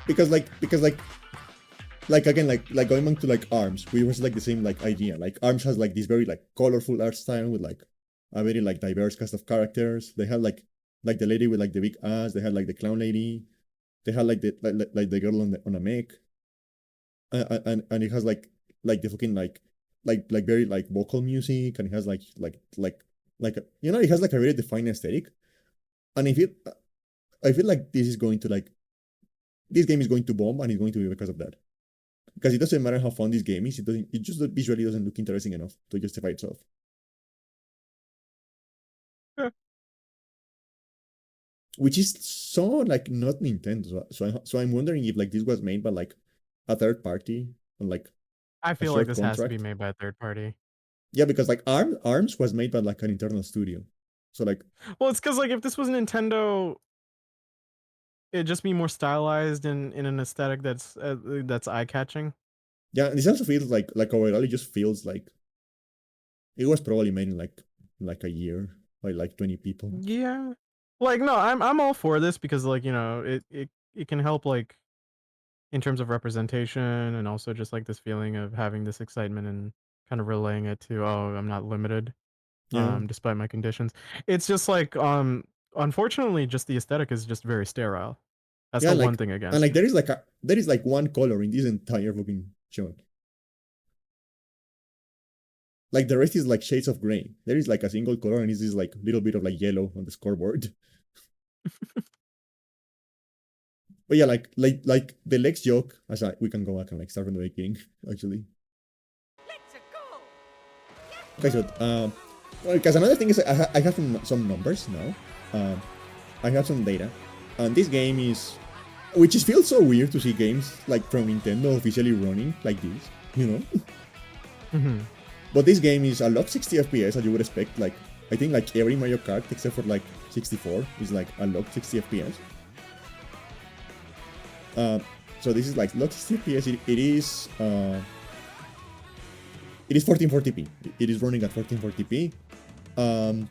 because again like going back to like Arms, we was like the same like idea. Like Arms has like this very like colorful art style with like a very like diverse cast of characters. They had like the lady with like the big ass. They had like the clown lady. They had like like the girl on a mech, and it has like the fucking like very like vocal music, and it has like you know it has like a very defined aesthetic. And I feel like this game is going to bomb, and it's going to be because of that. Because it doesn't matter how fun this game is, it just visually doesn't look interesting enough to justify itself. Yeah. Which is so like not Nintendo. So I'm wondering if like this was made by like a third party on like I a feel like short this has to be contract. made by a third party. Yeah, because like Arms was made by like an internal studio. So like Well, it's because like if this was Nintendo, it'd just be more stylized in an aesthetic that's eye catching. yeah, and this also feels like overall it just feels like it was probably made in like a year by like 20 people. Yeah. Like no, I'm all for this because like, you know, it can help like in terms of representation and also just like this feeling of having this excitement and kind of relaying it to oh, I'm not limited Yeah. despite my conditions. It's just like unfortunately just the aesthetic is just very sterile. That's Yeah, the one like thing and against like it. there is like one color in this entire fucking shot. Like the rest is like shades of gray. There is like a single color and it's this like little bit of like yellow on the scoreboard. But yeah, like the legs joke, as we can go back and like start from the beginning, actually. Okay, so well, because another thing is I have some numbers now. I have some data, and this game is, which is feels so weird to see games like from Nintendo officially running like this, you know. Mhm. But this game is a lot 60 FPS as you would expect. Like I think like every Mario Kart except for like 64 is like a locked 60 FPS. Uh, so this is like locked 60 FPS. It is 1440p. It is running at 1440p. Um,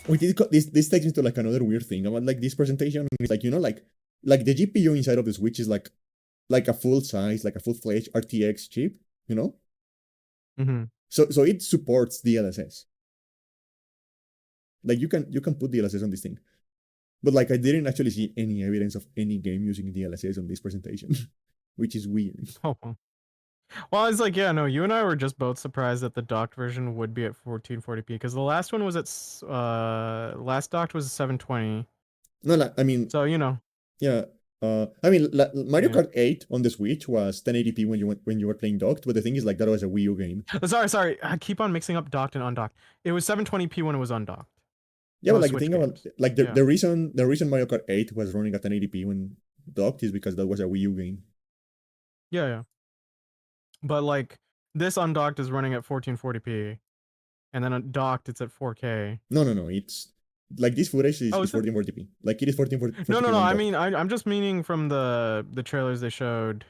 this takes me to like another weird thing about like this presentation. It's like you know like the GPU inside of the Switch is like a full size, like a full fledged RTX chip. You know, Mhm. so it supports DLSS. Like you can put DLSS on this thing. But like I didn't actually see any evidence of any game using DLSS on this presentation, which is weird. Oh, well, it's like, yeah, no, you and I were just both surprised that the docked version would be at 1440p because the last one was at last docked was 720. No, like, I mean, So, you know, yeah. I mean, Mario Yeah. Kart 8 on the Switch was 1080p when you were playing docked, but the thing is like that was a Wii U game. Sorry. I keep on mixing up docked and undocked. It was 720p when it was undocked. Yeah, but Most like the Switch thing about games. like Yeah. the reason Mario Kart 8 was running at 1080p when docked is because that was a Wii U game. Yeah. But like this undocked is running at 1440p, and then docked it's at 4K. No. It's like this footage Oh, is is it? 1440p. Like it is No. 1440p when I docked. mean, I'm just meaning from the trailers they showed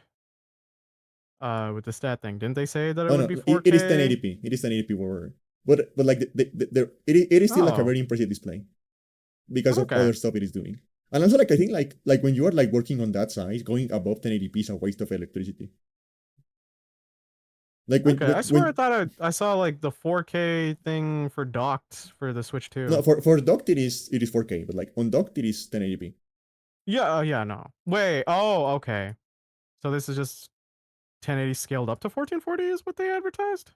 with the stat thing. Didn't they say that it Oh would no, be it is 4K? 1080p. It is 1080p where, but like it is still like a Oh, very impressive display because of okay. other stuff it is doing. And also like I think like when you are like working on that size, going above 1080p is a waste of electricity. Like Okay, I swear I when thought I saw like the 4K thing for docked for the Switch no 2. for docked it is 4K, but like on docked it is 1080p. Yeah, yeah, no. Wait, oh, okay. So this is just 1080 scaled up to 1440 is what they advertised?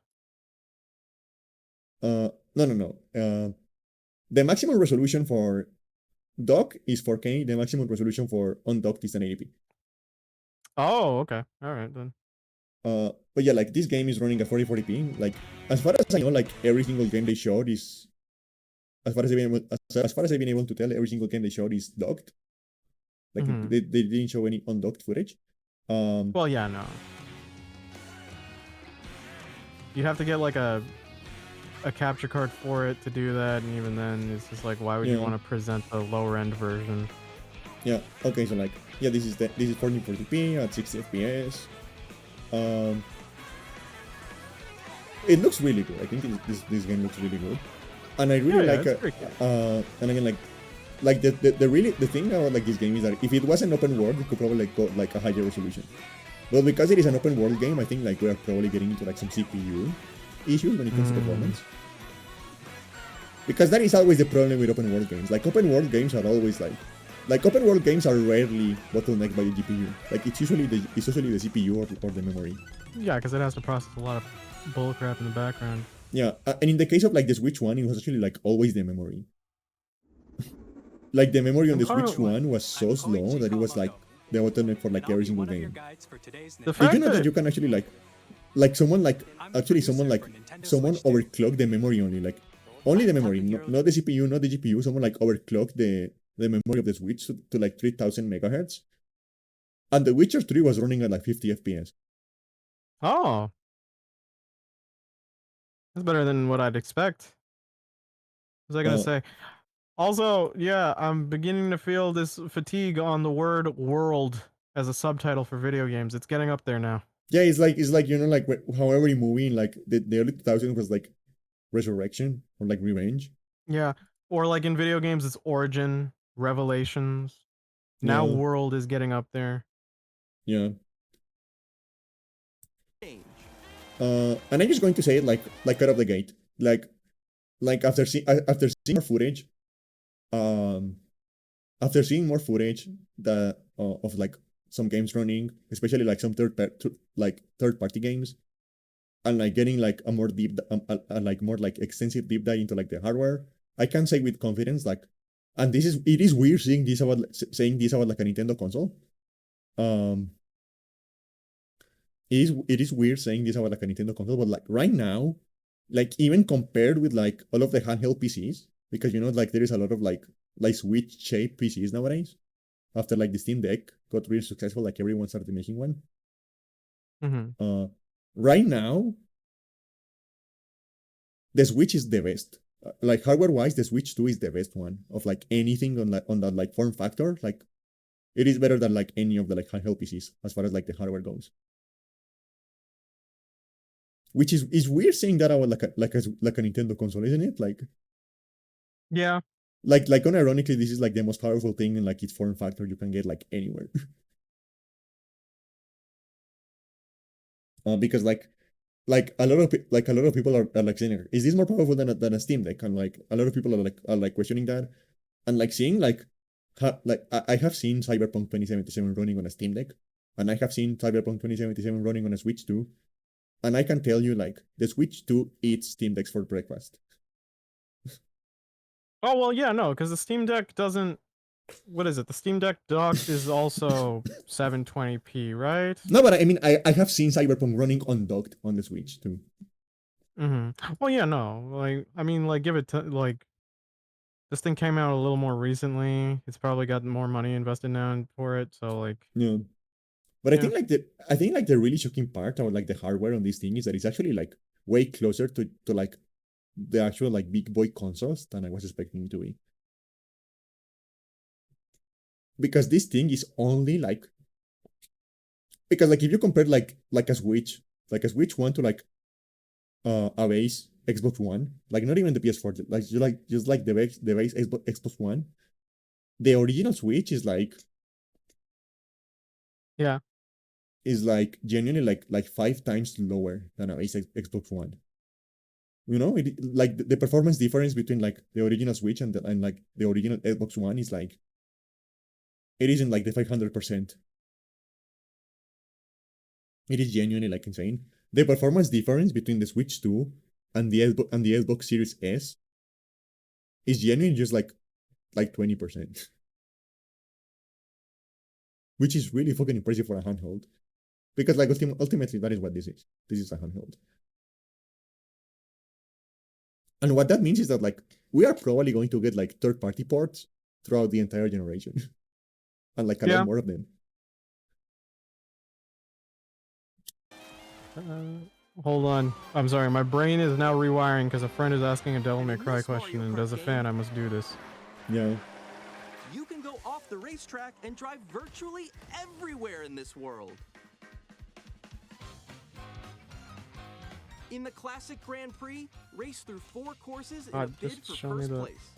No. The maximum resolution for dock is 4K. The maximum resolution for undocked is 1080p. Oh, okay. All right then. But yeah, like this game is running at 4040p. Like as far as I know, like every single game they showed is as far as as far as I've been able to tell, every single game they showed is docked. Like Mhm. they didn't show any undocked footage. Um, Well, yeah, no. You'd have to get like a capture card for it to do that, and even then, it's just like, why would you yeah, want to present the lower end version? yeah. Okay, so like yeah, this is 1440p at 60 FPS. Um, it looks really good. I think this game looks really good, and I really Yeah, like it's pretty cool. and again like the really the thing about like this game is that if it was an open world, it could probably like go like a higher resolution. But because it is an open world game, I think like we are probably getting into like some CPU issues when it comes to Mm. performance. Because that is always the problem with open world games. Like open world games are always like open world games are rarely bottlenecked by the GPU. Like it's usually the CPU or the memory. Yeah, because it has to process a lot of bullcrap in the background. Yeah, and in the case of like the Switch One, it was actually like always the memory. Like the memory on I'm the kind Switch of One was so slow that it was like the bottleneck for like every single game. the Did you fact know that that you can actually like someone like actually someone overclocked the memory only the memory, not the CPU, not the GPU. Someone like overclocked the memory of the Switch to like 3000 megahertz, and The Witcher 3 was running at like 50 FPS. oh, that's better than what I'd expect. What was I gonna Uh, say? Also, yeah, I'm beginning to feel this fatigue on the word "world" as a subtitle for video games. It's getting up there now. yeah, it's like like how every movie in like the early 2000s was like Resurrection or like Revenge. Yeah, or like in video games, it's Origin, Revelations. Now, Yeah, world is getting up there. yeah. And I'm just going to say it like out of the gate, like after seeing more footage, um, after seeing more footage that of like some games running, especially like some third party games, and like getting like a more a like more like extensive deep dive into like the hardware, I can say with confidence like, and it is weird saying this about like a Nintendo console. Um, it is weird saying this about like a Nintendo console, but like right now, like even compared with like all of the handheld PCs, because like there is a lot of like Switch shaped PCs nowadays. After like the Steam Deck got really successful, like everyone started making one. Hmm. Uh, right now, the Switch is the best. Like hardware wise, the Switch 2 is the best one of like anything on that like form factor. Like it is better than like any of the like handheld PCs as far as like the hardware goes. Which is weird saying that about like a Nintendo console, isn't it? Yeah. Like unironically, this is like the most powerful thing in like its form factor you can get like anywhere. Because like a lot of people are like saying, is this more powerful than a Steam Deck? And like a lot of people are like questioning that, and like seeing like I have seen Cyberpunk 2077 running on a Steam Deck, and I have seen Cyberpunk 2077 running on a Switch 2, and I can tell you like the Switch 2 eats Steam Decks for breakfast. Oh well, yeah, no, because the Steam Deck doesn't. what is it? The Steam Deck dock is also 720p, right? No, but I mean, I have seen Cyberpunk running undocked on the Switch too. Well, yeah, no. Like, I mean, like, give it to like this thing came out a little more recently. It's probably got more money invested now for it. So, like, Yeah. But yeah, I think like the really shocking part about like the hardware on this thing is that it's actually like way closer to like the actual like big boy consoles than I was expecting it to be. Because this thing is only like because like if you compare like a Switch One to like a base Xbox One, like not even the PS4, like just like the base Xbox One, the original Switch yeah, is like genuinely like 5 times lower than a base Xbox One. You know, like the performance difference between like the original Switch and like the original Xbox One is like it isn't like the 500%. It is genuinely like insane. The performance difference between the Switch 2 and the Xbox Series S is genuinely just like 20%, which is really fucking impressive for a handheld. Because like ultimately that is what this is. This is a handheld. And what that means is that like we are probably going to get like third-party ports throughout the entire generation. And like a lot yeah. more of them. Hold on. I'm sorry. My brain is now rewiring because a friend is asking a Devil And May in Cry this question, Mario and Kart as a game, fan, I must do this. Yeah. you can go off the racetrack and drive virtually everywhere in this world. In the classic Grand Prix, race through 4 courses in a bid Just for show me first the. place.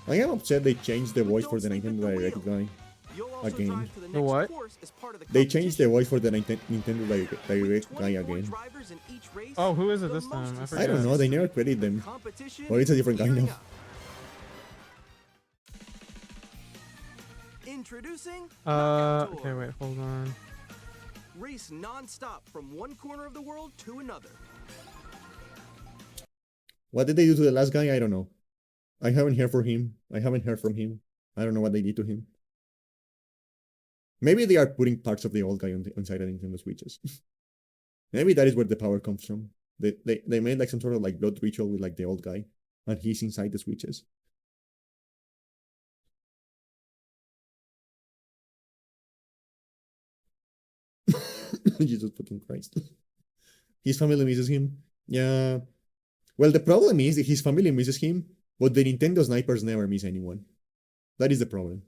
I am upset they changed the But voice don't for the sleep at Nintendo the Direct wheel. guy You'll also again. drive to the The next what? course as part of the They changed the competition. voice for the Nintendo With Direct guy 24 again. drivers in each race, Oh, who is it the this most time? I in I don't forget. series know, they history. never credited them. Competition Or it's a different guy gearing now. up. Introducing Okay, wait, hold on. Race non-stop from one corner of the world to another. What did they do to the last guy? I don't know. I haven't heard from him. I haven't heard from him. I don't know what they did to him. Maybe they are putting parts of the old guy inside the Nintendo Switches. Maybe that is where the power comes from. They made like some sort of like blood ritual with like the old guy, and he's inside the Switches. Jesus fucking Christ. His family misses him. Yeah. Well, the problem is that his family misses him, but the Nintendo snipers never miss anyone. That is the problem.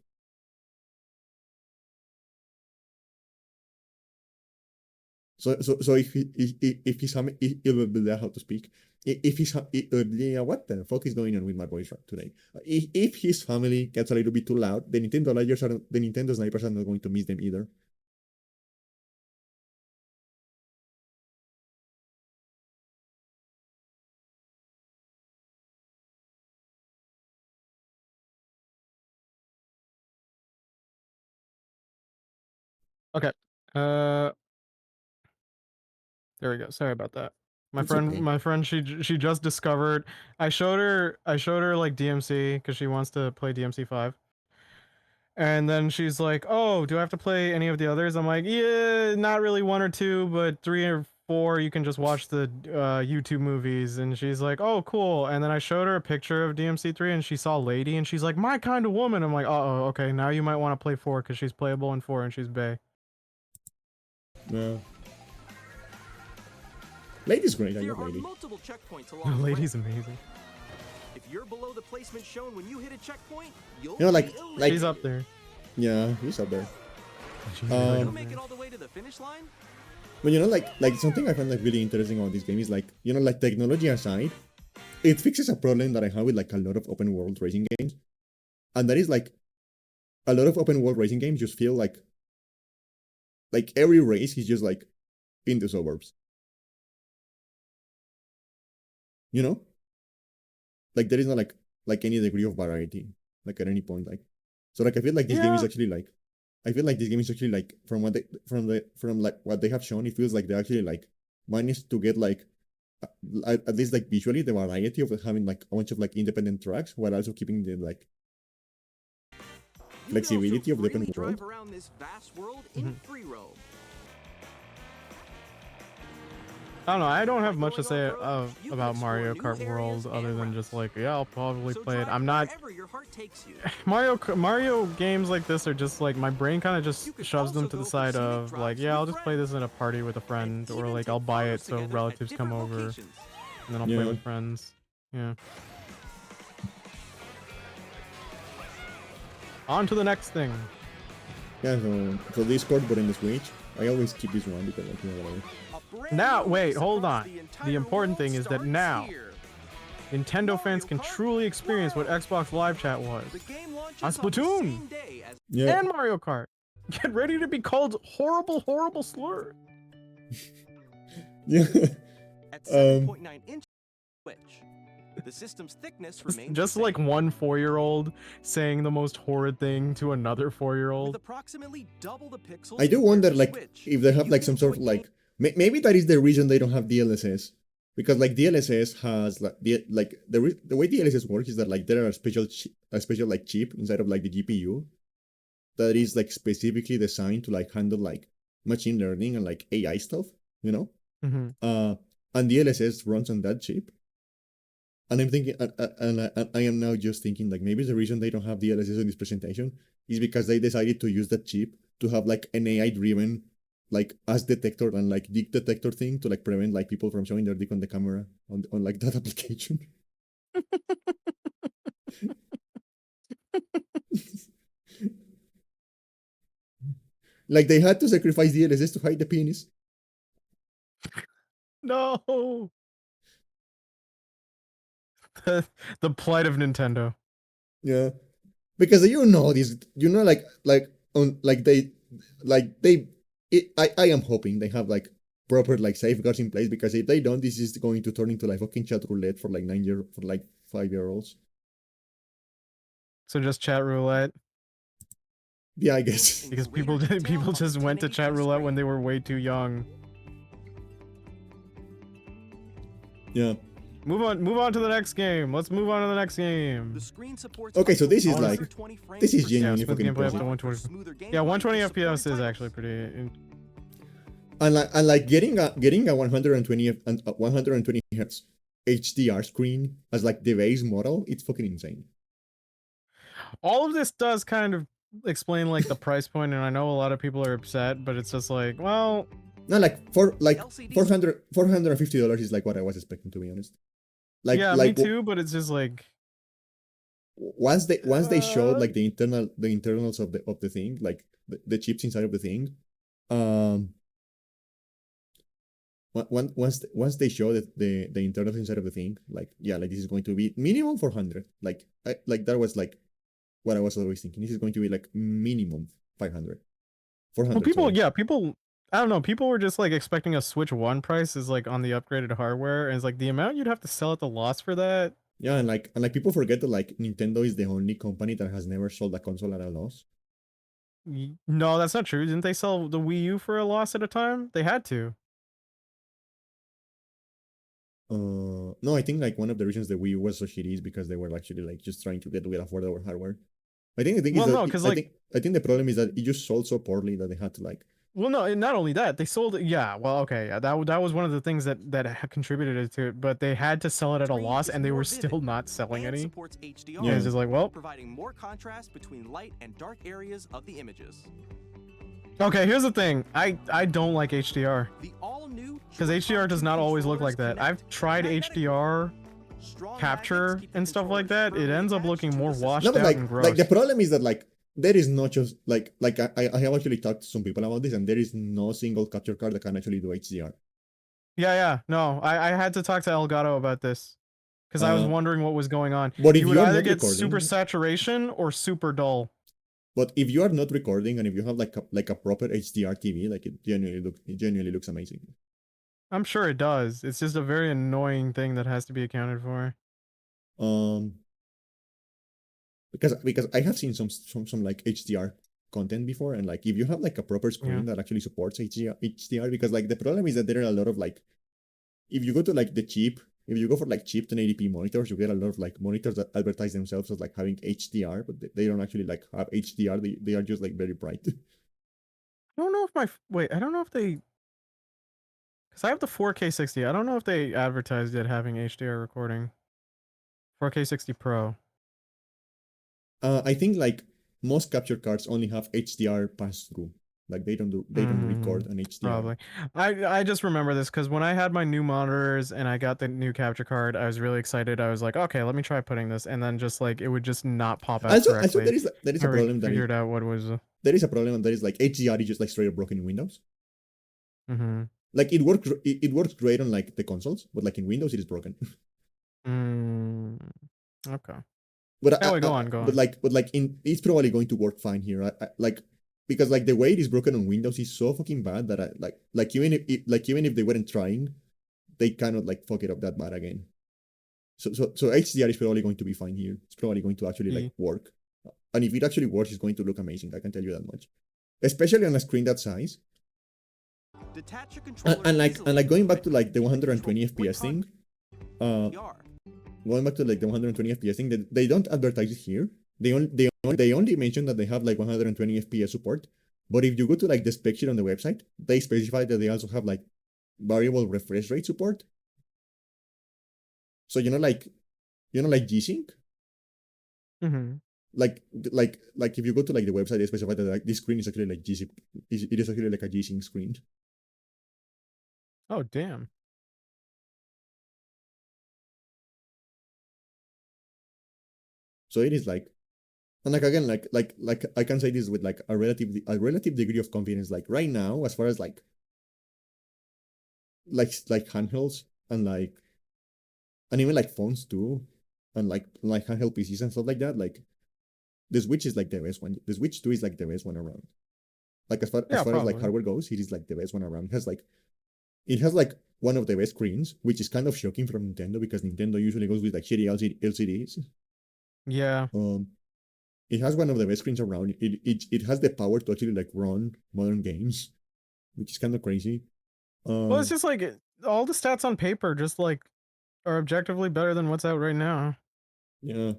So if his family, how to speak, if his yeah, what the fuck is going on with my voice right today? If his family gets a little bit too loud, the Nintendo snipers are not going to miss them either. Okay. Uh, there we go. Sorry about that. It's okay. My friend, she just discovered. I showed her like DMC because she wants to play DMC 5. And then she's like, "Oh, do I have to play any of the others?" I'm like, "Yeah, not really 1 or 2, but 3 or 4 you can just watch the YouTube movies." And she's like, "Oh, cool." And then I showed her a picture of DMC 3, and she saw Lady, and she's like, "My kind of woman." I'm like, "Oh, okay. Now you might want to play 4 because she's playable in 4, and she's bae." No. Lady's great. I There love are Lady. multiple checkpoints along the Lady's ramp. amazing. If you're below the placement shown when you hit a checkpoint, you'll You know, be She's eliminated. up there. Yeah, he's up there. She's really You'll up make it there. all the way to the finish line? But you know, like something I find like really interesting about this game is like, you know, like technology aside, it fixes a problem that I have with like a lot of open world racing games. And that is like a lot of open world racing games just feel like every race is just like in the suburbs. You know? Like there is not like any degree of variety, like at any point. Like so like I feel like this game is Yeah. actually like I feel like this game is actually like from like what they have shown, it feels like they actually like managed to get like at least like visually the variety of having like a bunch of like independent tracks while also keeping the like flexibility of the open freely world. drive around this vast world in free roam. I don't know. I don't have much to Going say off-road, you can about explore Mario new Kart areas World other and than just routes. like, yeah, I'll probably So play it. drive I'm not wherever your heart takes you. Mario games like this are just like my brain kind of You just can shoves them also to the go for side scenic of like, drives yeah, with I'll just play friends. this in a party with a friend, or even like take I'll buy photos it so together at relatives come different over locations. and then I'll play Yeah. with friends. Yeah. On to the next thing. Yeah, so Discord, but in the Switch. I always keep this one because like, whatever. A brand Now, new wait, race hold across on. the The entire important world thing is that starts now here. Nintendo fans Mario can Kart truly experience what World. Xbox Live Chat was. The game launches On on the Splatoon. same day as Yeah. And Mario Kart. Get ready to be called horrible, horrible slur. Yeah. at 7.9 inch Switch. The system's thickness remains Just the like same, one 4-year-old saying the most horrid thing to another with 4-year-old. approximately double the pixels. I do compared wonder to like Switch. if they have You like can some sort of enjoy like maybe that is the reason they don't have DLSS, because like DLSS has like the way DLSS works is that like there are a special like chip inside of like the GPU that is like specifically designed to like handle like machine learning and like AI stuff, you know. Mm-hmm. And DLSS runs on that chip. And I'm thinking, and I am now just thinking, like maybe the reason they don't have DLSS in this presentation is because they decided to use that chip to have like an AI-driven, like as detector and like dick detector thing to like prevent like people from showing their dick on the camera on like that application. Like they had to sacrifice DLSS to hide the penis. No. The plight of Nintendo. Yeah, because you know this, you know, like on like they. I am hoping they have like proper like safeguards in place, because if they don't, this is going to turn into like fucking chat roulette for like 5-year-olds. So just chat roulette. Yeah, I guess. Because people just went to chat roulette when they were way too young. Yeah. Move on to the next game. Let's move on to the next game. The screen supports Okay, so this is up to like 120 frames this is per genuinely Yeah, smooth fucking gameplay up to impressive. 120. Yeah, 120 FPS is actually pretty. And like getting a 120 and 120 hertz HDR screen as like the base model, it's fucking insane. All of this does kind of explain like the price point, and I know a lot of people are upset, but it's just like, well, No, like for like LCDs. $450 is like what I was expecting, to be honest. Like yeah, like me too, but it's just like once they showed like the internals of the thing, like the chips inside of the thing, once they show that the internals inside of the thing, like yeah, like this is going to be minimum 400. Like that was like what I was always thinking. This is going to be like minimum 500, 400. well, people, sorry. yeah, people. I don't know. People were just like expecting a Switch 1 price is like on the upgraded hardware, and it's like the amount you'd have to sell at the loss for that. Yeah, and like people forget that like Nintendo is the only company that has never sold a console at a loss. No, that's not true. Didn't they sell the Wii U for a loss at a time? They had to. No, I think like one of the reasons the Wii U was so shitty is because they were actually like just trying to get affordable hardware. I think the thing Well, is that no, because like, I think the problem is that it just sold so poorly that they had to like. well, no, and not only that, they sold it. Yeah, well, okay, yeah, that was one of the things that contributed to it, but they had to sell it at a Screen loss, is and they more were still vivid not selling and any. supports HDR, And it's just like, well, providing more contrast between light and dark areas of the images. okay, here's the thing. I don't like HDR. The all-new Because HDR does not always look like that. I've tried HDR capture and stuff like that. It ends up looking more washed No, but out and gross. like the problem is that like there is not just like I have actually talked to some people about this, and there is no single capture card that can actually do HDR. Yeah, no, I had to talk to Elgato about this. Because I was wondering what was going on. But if You would you're either not get recording, super saturation or super dull. but if you are not recording and if you have like a proper HDR TV, like it genuinely looks amazing. I'm sure it does. It's just a very annoying thing that has to be accounted for. Because I have seen some like HDR content before, and like if you have like a proper screen that actually supports HDR, because like the problem is that there are a lot of like, if you go to like the cheap if you go for like cheap 1080p monitors, you get a lot of like monitors that advertise themselves as like having HDR, but they don't actually like have HDR. They are just like very bright. I don't know if wait, I don't know if they, because I have the 4K 60. I don't know if they advertised it having HDR recording. 4K 60 Pro. I think like most capture cards only have HDR pass through. Like they don't record an HDR. Probably. I just remember this because when I had my new monitors and I got the new capture card, I was really excited. I was like, okay, let me try putting this, and then just like it would just not pop out Also correctly. there is I a problem that figured out what was. there is a problem that is like HDR is just like straight up broken in Windows. Mm-hmm. Like it works great on like the consoles, but like in Windows it is broken. Okay. But Anyway, go on. but like in it's probably going to work fine here. Like because like the way it is broken on Windows is so fucking bad that I like even if they weren't trying, they cannot like fuck it up that bad again. So HDR is probably going to be fine here. It's probably going to actually like work. And if it actually works, it's going to look amazing. I can tell you that much. Especially on a screen that size. Detach your controller And easily like going back to with like the 120 control FPS thing. VR. Going back to like the 120 FPS thing, they don't advertise it here. They only mention that they have like 120 FPS support. But if you go to like the spec sheet on the website, they specify that they also have like variable refresh rate support. So like G-Sync. Mm-hmm. Like if you go to like the website, they specify that like this screen is actually like G-Sync. It is actually like a G-Sync screen. Oh damn. So it is like, and like again, like I can say this with like a relative degree of confidence. Like right now, as far as like handhelds and even like phones too, and like handheld PCs and stuff like that, like the Switch is like the best one. The Switch 2 is like the best one around. Like as far as like hardware goes, it is like the best one around. It has like one of the best screens, which is kind of shocking from Nintendo because Nintendo usually goes with like shitty LCDs. Yeah. It has one of the best screens around. It has the power to actually like run modern games, which is kind of crazy. Well, it's just like all the stats on paper just like are objectively better than what's out right now. Yeah.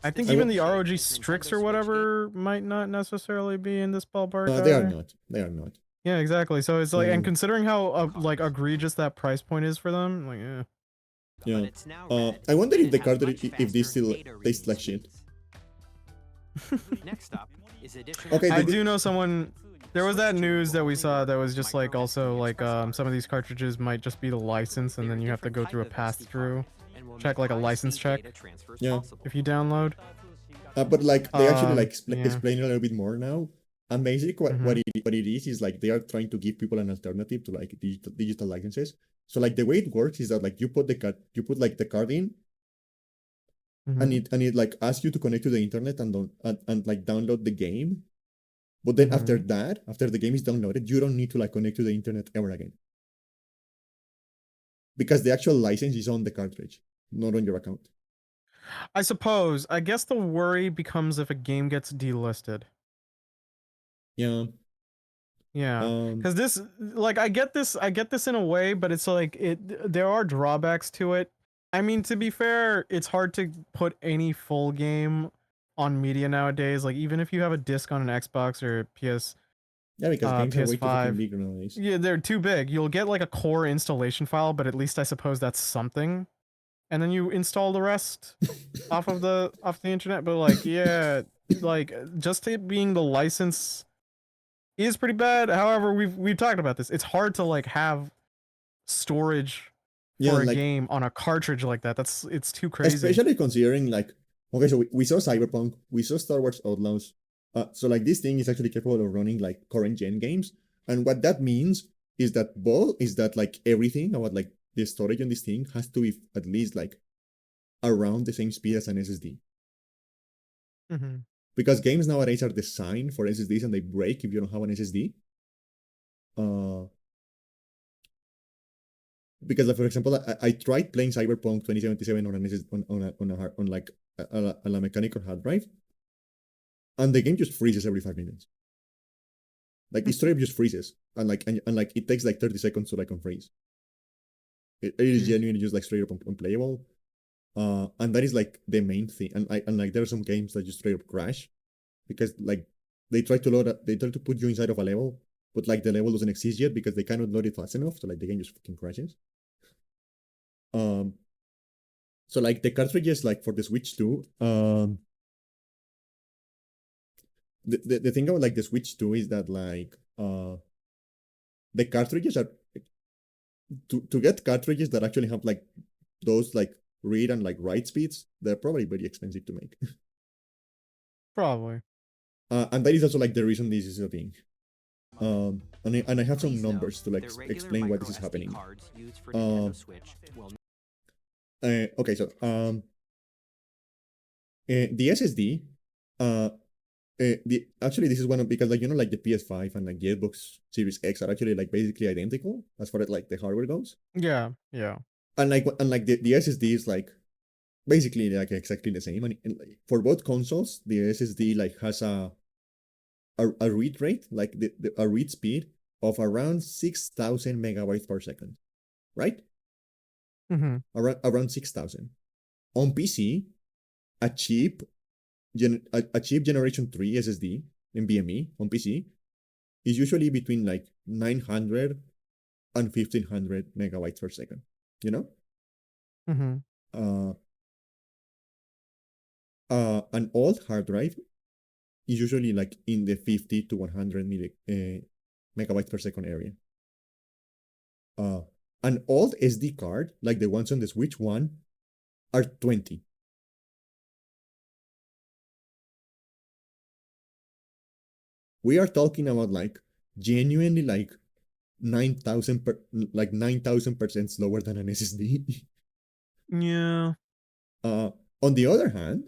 I think even the ROG Strix or whatever might not necessarily be in this ballpark. They are not. They are not. Yeah, exactly. So it's like, and considering how like egregious that price point is for them, like, yeah. Yeah. I wonder if the cartridge, if this still tastes like shit. Next up is Okay, I do know someone. There was that news that we saw that was just like also like some of these cartridges might just be the license, and then you have to go through a pass-through check, like a license check. Yeah. If you download. But like they actually like yeah. explain a little bit more now. And basically, what it is like they are trying to give people an alternative to like digital licenses. So like the way it works is that like you put the card in, and it like asks you to connect to the internet and like download the game. But then after the game is downloaded, you don't need to like connect to the internet ever again. Because the actual license is on the cartridge, not on your account. I suppose. I guess the worry becomes if a game gets delisted. Yeah. Yeah, because this, like, I get this in a way, but it's like there are drawbacks to it. I mean, to be fair, it's hard to put any full game on media nowadays. Like, even if you have a disc on an Xbox or PS, yeah, because games PS5, are way too fucking big nowadays. Yeah, they're too big. You'll get like a core installation file, but at least I suppose that's something. And then you install the rest off the internet. But like, yeah, like just it being the license is pretty bad. However, we've talked about this. It's hard to like have storage for a like, game on a cartridge like that. It's too crazy. Especially considering like, okay, so we saw Cyberpunk, we saw Star Wars Outlaws. So like this thing is actually capable of running like current gen games. And what that means is that like everything about like the storage on this thing has to be at least like around the same speed as an SSD. Because games nowadays are designed for SSDs and they break if you don't have an SSD. Because like, for example, I tried playing Cyberpunk 2077 on a mechanical hard drive, and the game just freezes every 5 minutes. Like it straight up just freezes, and like it takes like 30 seconds to like unfreeze. It is genuinely just like straight up unplayable. And that is like the main thing. And like there are some games that just straight up crash because like they try to put you inside of a level, but like the level doesn't exist yet because they cannot load it fast enough, so like the game just fucking crashes. Um, so like the cartridges like for the Switch too. The thing about like the Switch 2 is that like the cartridges are to get cartridges that actually have like those like read and like write speeds, they're probably very expensive to make. Probably. And that is also like the reason this is a thing. And I have some numbers to like explain why this is happening. Okay, so the SSD, actually this is one of because like like the PS5 and like the Xbox Series X are actually like basically identical as far as like the hardware goes. Yeah, yeah. And like the SSD is like basically like exactly the same. And like, for both consoles, the SSD like has a read rate, like a read speed of around 6,000 megabytes per second, right? Mm-hmm. Around 6,000. On PC, a cheap a cheap Generation 3 SSD NVMe on PC is usually between like 900 and 1,500 megabytes per second. You know, Mm-hmm. uh, an old hard drive is usually like in the 50 to 100 megabytes per second area. An old SD card, like the ones on the Switch One, are 20. We are talking about like genuinely like 9,000% slower than an SSD. Yeah. On the other hand,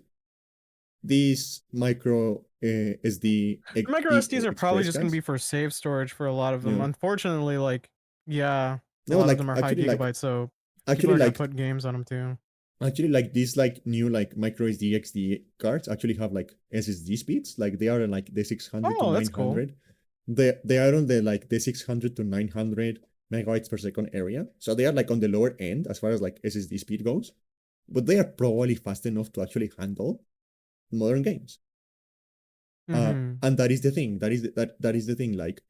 these micro SD The micro SDs are probably express just gonna cards, be for save storage for a lot of you them. know, Unfortunately, like, yeah, a no, lot of like them are high gigabytes, so people actually are gonna like put games on them too. actually like these like new like micro SD XD cards actually have like SSD speeds. Like they are like the 600 to Oh, that's cool. 900. They are on the like the 600 to 900 megabytes per second area. So they are like on the lower end as far as like SSD speed goes, but they are probably fast enough to actually handle modern games. Mm-hmm. And that is the thing. That is the thing. Like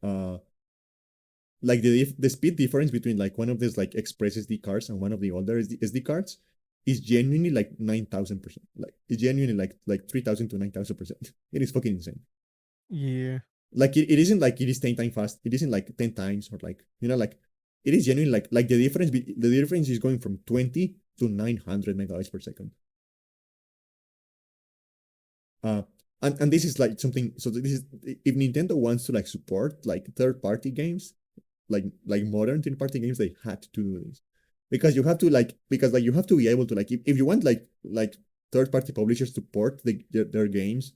the speed difference between like one of these like express SD cards and one of the older SD cards is genuinely like 9,000%. Like it's genuinely like 3,000 to 9,000%. It is fucking insane. Yeah. Like it isn't like it is 10 times fast. It isn't like 10 times or like like it is genuinely like the difference is going from 20 to 900 megabytes per second. Uh, and this is like something. So this is if Nintendo wants to like support like third-party games, like modern third-party games, they had to do this because you have to because like you have to be able to like if you want like third-party publishers to port their games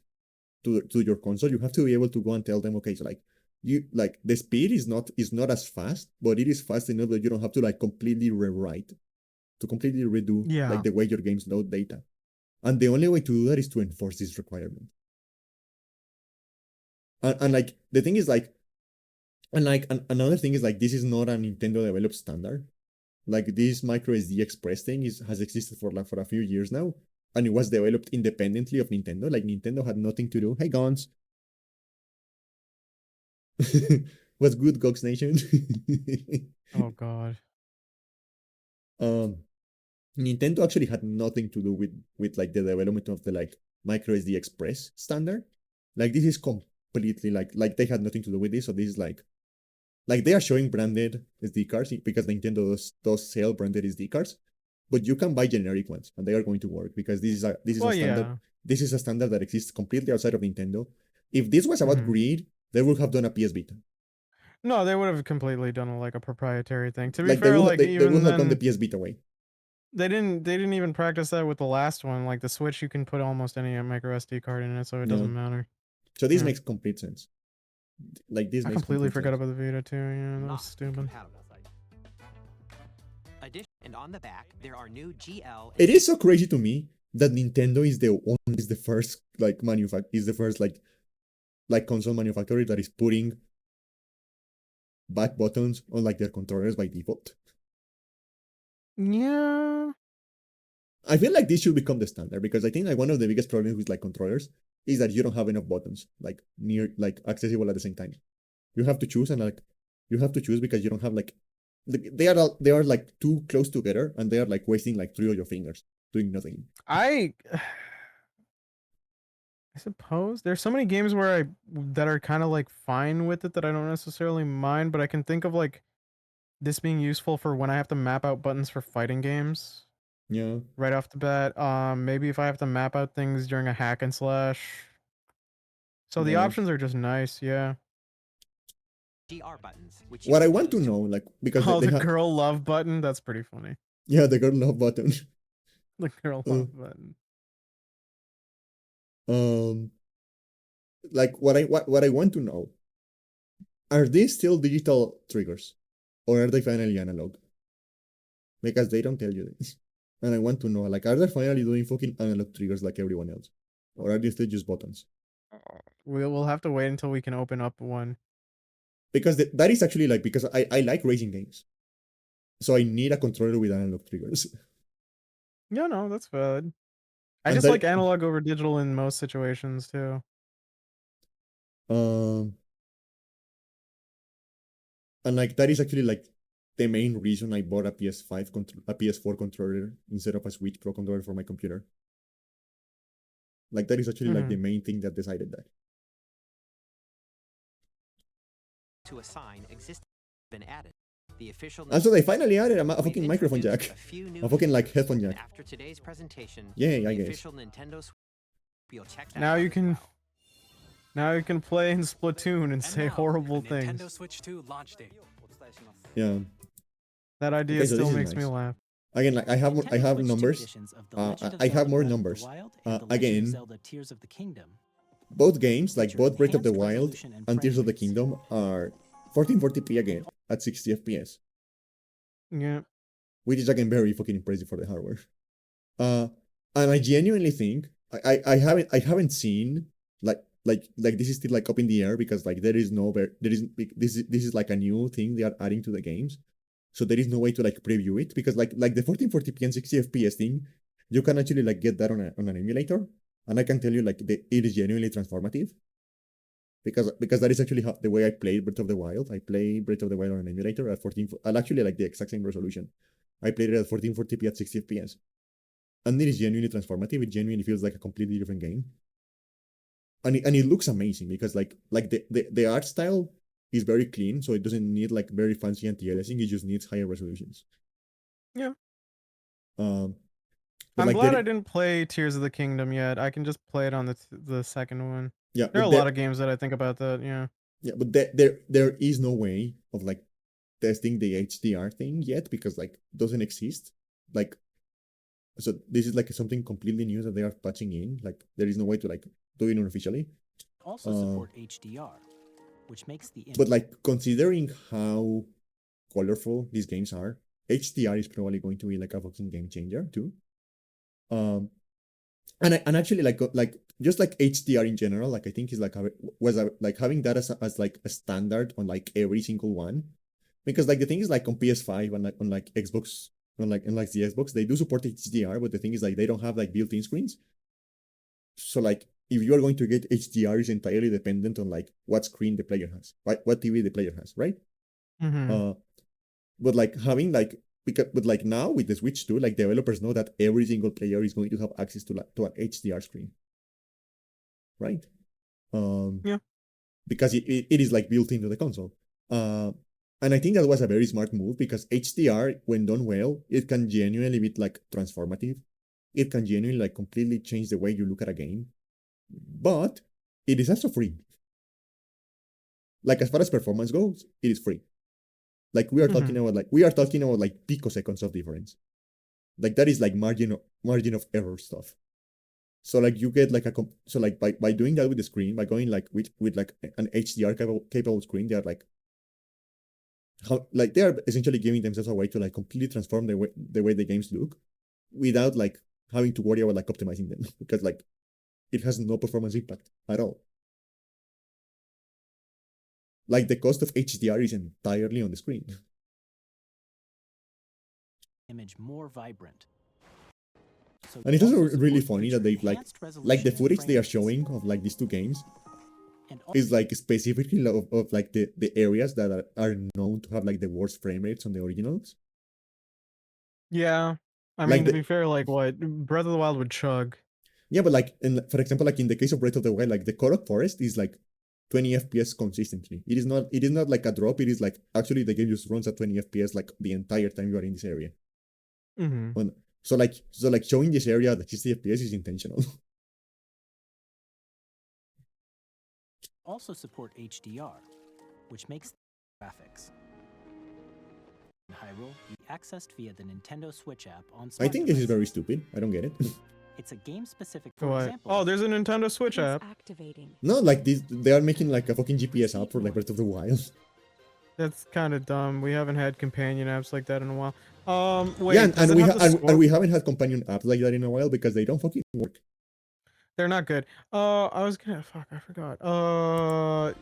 to your console, you have to be able to go and tell them, okay, so like you like the speed is not as fast, but it is fast enough that you don't have to like completely rewrite to completely redo like Yeah. the way your games load data. And the only way to do that is to enforce this requirement. And like the thing is like another thing is like this is not a Nintendo developed standard. Like this micro SD Express thing has existed for a few years now, and it was developed independently of Nintendo. Like Nintendo had nothing to do. Hey Gons, what's good, Gox Nation? Oh God. um, Nintendo actually had nothing to do with like the development of the like micro SD Express standard. Like this is completely like they had nothing to do with this. So this is like they are showing branded SD cards because Nintendo does sell branded SD cards, but you can buy generic ones and they are going to work because this is a Well, standard. yeah. This is a standard that exists completely outside of Nintendo. If this was about Mm-hmm. greed, they would have done a PS Vita. No, they would have completely done like a proprietary thing. To be Like they fair, would like they would even have gone the then, PS Vita way. they didn't even practice that with the last one. Like the Switch, you can put almost any micro SD card in it, so it Yeah. doesn't matter. So this Yeah. makes complete sense. Like this I makes completely complete forgot sense. about the Vita too. Yeah, that was stupid. And on the back, there are new GL. It is so crazy to me that Nintendo is the first like is the first like console manufacturer that is putting back buttons on like their controllers by default. Yeah. I feel like this should become the standard because I think like one of the biggest problems with like controllers is that you don't have enough buttons like near like accessible at the same time. You have to choose and like you have to choose because you don't have like they are like too close together and they are like wasting like 3 of your fingers doing nothing. I suppose there's so many games where that are kind of like fine with it that I don't necessarily mind, but I can think of like this being useful for when I have to map out buttons for fighting games Yeah. right off the bat. Maybe if I have to map out things during a hack and slash. So the Yeah. options are just nice, yeah. GR buttons, which you What I can want to use know, like, because Oh, they the have, girl love button, that's pretty funny. yeah, the girl love button. The girl Uh, love button. um, like what I want to know, are these still digital triggers, or are they finally analog? Because they don't tell you this, and I want to know, like, are they finally doing fucking analog triggers like everyone else, or are they still just buttons? We'll have to wait until we can open up one. Because that is actually like because I like racing games, so I need a controller with analog triggers, Yeah, no, that's valid. I and just like that analog over digital in most situations too. um and like that is actually like the main reason I bought a a PS4 controller instead of a Switch Pro controller for my computer. Like that is actually like the Hmm. main thing that decided that. to assign existing been added. The official Also, they finally added a We've fucking microphone introduced jack, a few new a fucking like features, headphone and jack. after today's presentation, Yeah, I the guess. official Nintendo Switch, you'll check that Now out you as can well. now you can play in Splatoon and say now, horrible the Nintendo things. Switch 2 launch date. Yeah. That idea Okay, so this still is makes me nice. laugh. Again, like I have Nintendo have Switch 2 numbers. editions of The Legend of I Zelda have more Breath of the numbers. Wild and The Legend of Again, Zelda Tears of the Kingdom both games, like feature both Breath of the enhanced Wild resolution and and frame Tears of the rates. Kingdom, are 1440p again at 60 FPS, Yeah. which is again very fucking impressive for the hardware. Uh, and I genuinely think I haven't seen like this is still like up in the air because like there is no there is this is like a new thing they are adding to the games, so there is no way to like preview it because like the 1440p and 60 FPS thing, you can actually like get that on an emulator, and I can tell you like it is genuinely transformative because that is actually how, the way I played Breath of the Wild. I played Breath of the Wild on an emulator at 14, and actually like the exact same resolution. I played it at 1440p at 60 FPS. And it is genuinely transformative. It genuinely feels like a completely different game. And it looks amazing because like the art style is very clean, so it doesn't need like very fancy anti-aliasing, it just needs higher resolutions. Yeah. Um but I'm like glad there I didn't play Tears of the Kingdom yet. I can just play it on the second one. yeah, There are but a lot of games that I think about that, yeah. there is no way of like testing the HDR thing yet because like doesn't exist. Like so this is like something completely new that they are patching in. Like there is no way to like do it unofficially. Also support HDR, which makes the But like considering how colorful these games are, HDR is probably going to be like a fucking game changer too. And actually like just like HDR in general, like I think is like like having that as like a standard on like every single one, because like the thing is like on PS5 and like on like Xbox on like the Xbox they do support HDR, but the thing is like they don't have like built-in screens. So like if you are going to get HDR is entirely dependent on like what screen the player has, right? What TV the player has, right? Mm-hmm. But like having like but like now with the Switch 2, like developers know that every single player is going to have access to like to an HDR screen, right? Yeah. Because it is like built into the console. And I think that was a very smart move because HDR, when done well, it can genuinely be like transformative. It can genuinely like completely change the way you look at a game. But it is also free. Like as far as performance goes, it is free. Like we are talking about like picoseconds of difference. Like that is like margin of error stuff. So like you get like so like by doing that with the screen, by going like with like an HDR capable screen, they are like how like they are essentially giving themselves a way to like completely transform the way the games look without like having to worry about like optimizing them because like it has no performance impact at all. Like the cost of HDR is entirely on the screen. image more vibrant. So And it's you also also really support funny feature that they've like enhanced the resolution and footage they are frame showing of like these two games and is like specifically of like the areas that are known to have like the worst frame rates on the originals. Yeah. I Like mean, to be fair, like what Breath of the Wild would chug. yeah, but like for example, like in the case of Breath of the Wild, like the Korok Forest is like 20 FPS consistently. It is not like a drop, it is like actually the game just runs at 20 FPS like the entire time you are in this area. Mm-hmm. So like showing this area at 60 FPS is intentional. also support HDR, which makes graphics. In Hyrule, be accessed via the Nintendo Switch app on I smart think this is devices. very stupid. I don't get it. It's a game-specific, for What? example. Oh, there's a Nintendo Switch It's app. activating. No, like this, they are making like a fucking GPS app for like Breath of the Wild. That's kind of dumb. We haven't had companion apps like that in a while. Wait, Yeah, does and it we have the and score? we haven't had companion apps like that in a while because they don't fucking work. They're not good. I was gonna fuck. I forgot.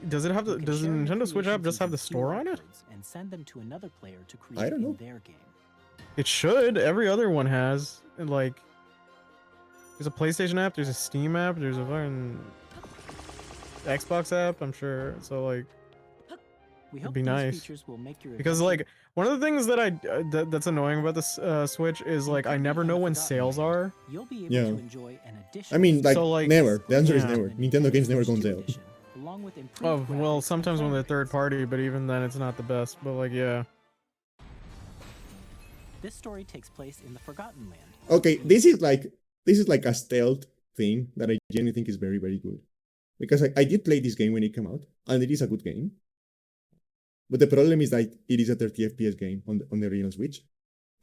Does it have the? You can Does the share your Nintendo Switch app creations just have the using store QR on it? codes and send them to another player to I create don't know. in their game. It should. Every other one has. And like, there's a PlayStation app. There's a Steam app. There's a fucking Xbox app. I'm sure. So like, We It'd hope be these nice. features will make your because adventure like one of the things that that's annoying about this Switch is like I never know when sales are. You'll be able Yeah. to enjoy an I additional mean, like, So, like, never. The answer is yeah. never. Nintendo games never go on sale. edition, along with Oh improved well, graphics and sometimes when frame they're third rates. party, but even then it's not the best. But like, yeah. This story takes place in the Forgotten Land. Okay, this is like a stealth thing that I genuinely think is very, very good. Because I did play this game when it came out, and it is a good game. But the problem is that it is a 30 FPS game on the original Switch.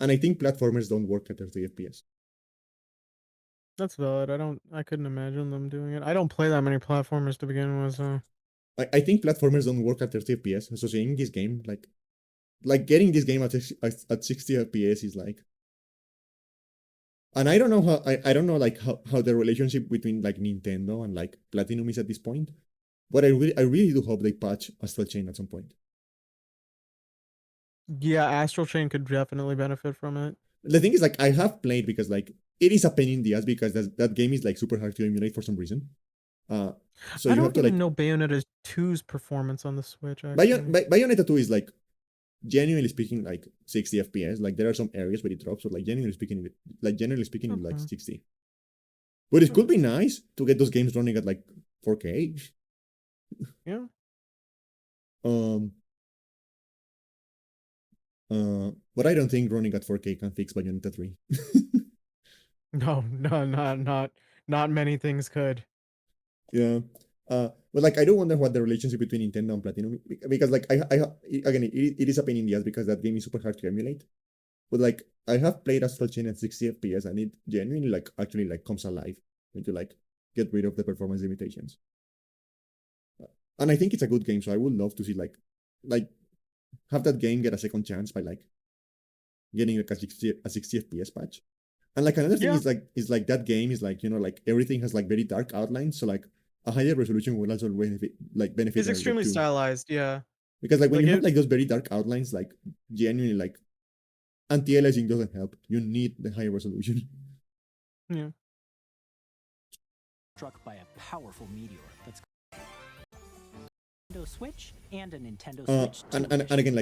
And I think platformers don't work at 30 FPS. That's valid. I couldn't imagine them doing it. I don't play that many platformers to begin with, so. I think platformers don't work at 30 FPS. So seeing this game, like getting this game at 60 FPS is like. And I don't know how I don't know like how the relationship between like Nintendo and like Platinum is at this point. But I really do hope they patch Astral Chain at some point. Yeah, Astral Chain could definitely benefit from it. The thing is, like, I have played because like it is a pain in the ass because that game is like super hard to emulate for some reason. So I you have don't to even like know Bayonetta 2's performance on the Switch, actually. Bayonetta 2 is like genuinely speaking like 60 FPS. Like there are some areas where it drops, but like generally speaking, like Okay. 60. But it could be nice to get those games running at like 4K. Yeah. But I don't think running at 4K can fix Bayonetta 3. No, not many things could. Yeah. But like I do wonder what the relationship between Nintendo and Platinum because like again it is a pain in the ass because that game is super hard to emulate. But like I have played Astral Chain at 60 FPS and it genuinely like actually like comes alive when you like get rid of the performance limitations. And I think it's a good game, so I would love to see like have that game get a second chance by like getting like a 60 FPS patch. And like another thing Yeah. is like that game is like, you know, like everything has like very dark outlines, so like a higher resolution will also benefit It's that extremely too. stylized, yeah. Because like when Like you have it, like those very dark outlines, like genuinely like anti-aliasing doesn't help. You need the higher resolution. yeah. Struck by a powerful meteor that's Nintendo Switch and a Nintendo Switch 2 And edition. again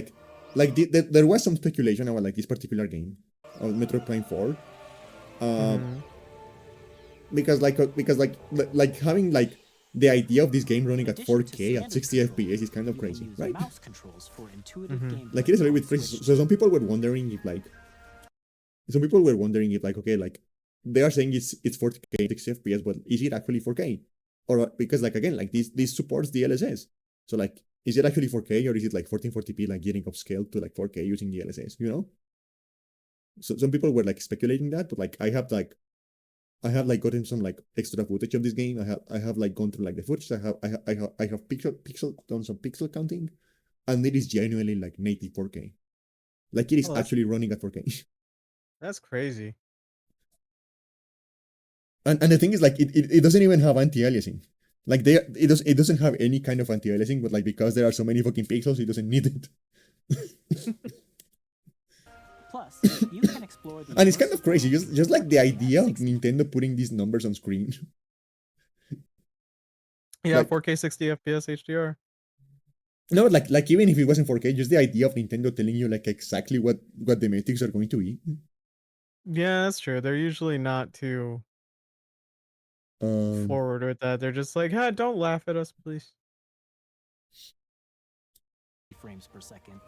like there was some speculation about like this particular game, Metroid Prime 4. Mhm. Because having like the idea of this game running In at addition to 4K at standard 60 controls, FPS is kind of you can crazy, use right? mouse controls for intuitive Mhm. gameplay Like it is a little on bit crazy. Switch So 2. some people were wondering if like okay, like they are saying it's 4K 60 FPS, but is it actually 4K? Or because like again, like this supports DLSS. So like is it actually 4K or is it like 1440p like getting upscaled to like 4K using DLSS, you know? So some people were like speculating that, but like I have gotten some like extra footage of this game. I have like gone through like the footage. I have done some pixel counting, and it is genuinely like native 4K. Like it is Oh, that's- actually running at 4K. That's crazy. And the thing is like it doesn't even have anti-aliasing. Like it doesn't have any kind of anti-aliasing, but like because there are so many fucking pixels, it doesn't need it. Plus, you can explore the And it's kind of immersive crazy, worlds just like the reflected in idea that of Nintendo putting these numbers on screen. Yeah, Like 4K 60 FPS HDR. no, like even if it wasn't 4K, just the idea of Nintendo telling you like exactly what the metrics are going to be. Yeah, that's true. They're usually not too Um, forward with that. They're just like, "Huh, don't laugh at us, please." frames per second,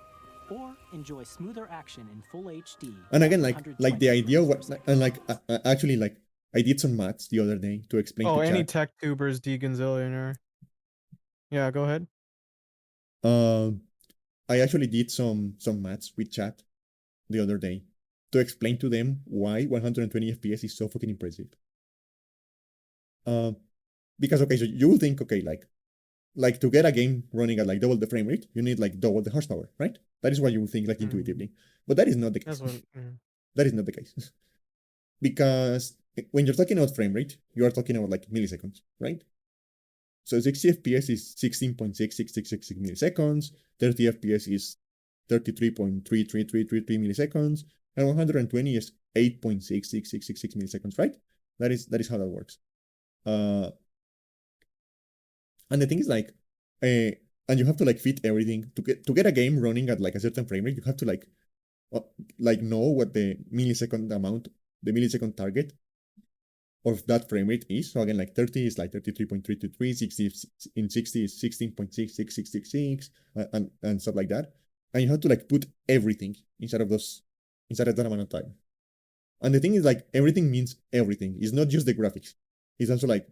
or enjoy smoother action in full HD. and at again, like the 120 idea of frames per what, second. and like actually like I did some maths the other day to explain Oh, to any chat. tech tubers degonzillionaire. Yeah, go ahead. Um, I actually did some maths with chat the other day to explain to them why 120 FPS is so fucking impressive. Um, because okay, so you will think okay, like to get a game running at like double the frame rate, you need like double the horsepower, right? That is what you will think like intuitively, but that is not the That's case. what. That is not the case because when you're talking about frame rate, you are talking about like milliseconds, right? So 60 FPS is 16.66666 milliseconds, 30 FPS is 33.33333 milliseconds, and 120 is 8.66666 milliseconds, right? That is how that works. And the thing is like, and you have to like fit everything to get a game running at like a certain frame rate. You have to like know what the millisecond target of that frame rate is. So again, like 30 is like 33.323, 60 in 60 is 16.66666, and stuff like that. And you have to like put everything inside of that amount of time. And the thing is like everything means everything. It's not just the graphics. It's also like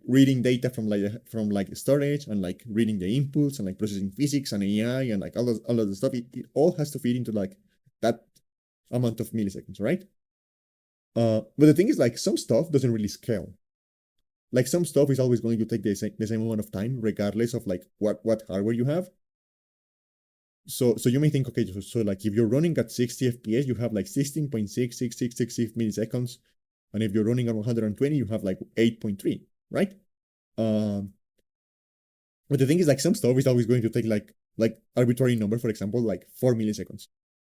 reading data from like storage and like reading the inputs and like processing physics and AI and like all of the stuff. It all has to fit into like that amount of milliseconds, right? But the thing is like some stuff doesn't really scale. Like some stuff is always going to take the same amount of time, regardless of like what hardware you have. So you may think, okay, so like if you're running at 60 FPS, you have like 16.66666 milliseconds, and if you're running at 120, you have like 8.3, right? Um, but the thing is, like some stuff is always going to take like arbitrary number, for example, like 4 milliseconds.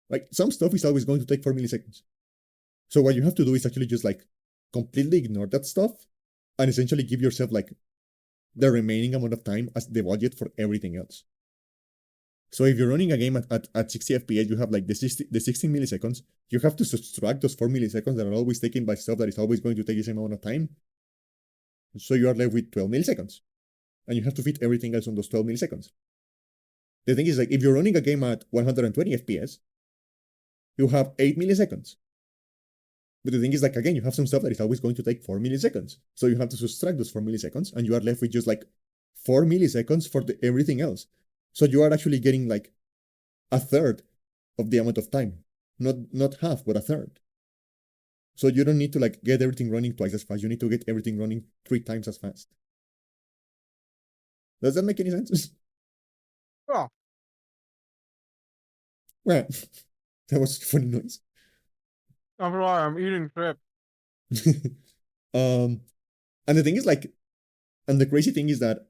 Like some stuff is always going to take 4 milliseconds. So what you have to do is actually just like completely ignore that stuff and essentially give yourself like the remaining amount of time as the budget for everything else. So if you're running a game at 60 FPS, you have like the 16 milliseconds. You have to subtract those 4 milliseconds that are always taken by stuff that is always going to take the same amount of time. So you are left with 12 milliseconds. And you have to fit everything else on those 12 milliseconds. The thing is, like, if you're running a game at 120 FPS, you have 8 milliseconds. But the thing is, like, again, you have some stuff that is always going to take 4 milliseconds. So you have to subtract those 4 milliseconds, and you are left with just like 4 milliseconds for everything else. So you are actually getting like a third of the amount of time. Not half, but a third. So you don't need to like get everything running twice as fast. You need to get everything running 3 times as fast. Does that make any sense? Oh, Well, that was a funny noise. I'm sorry. I'm eating crap. um, and the thing is like, and the crazy thing is that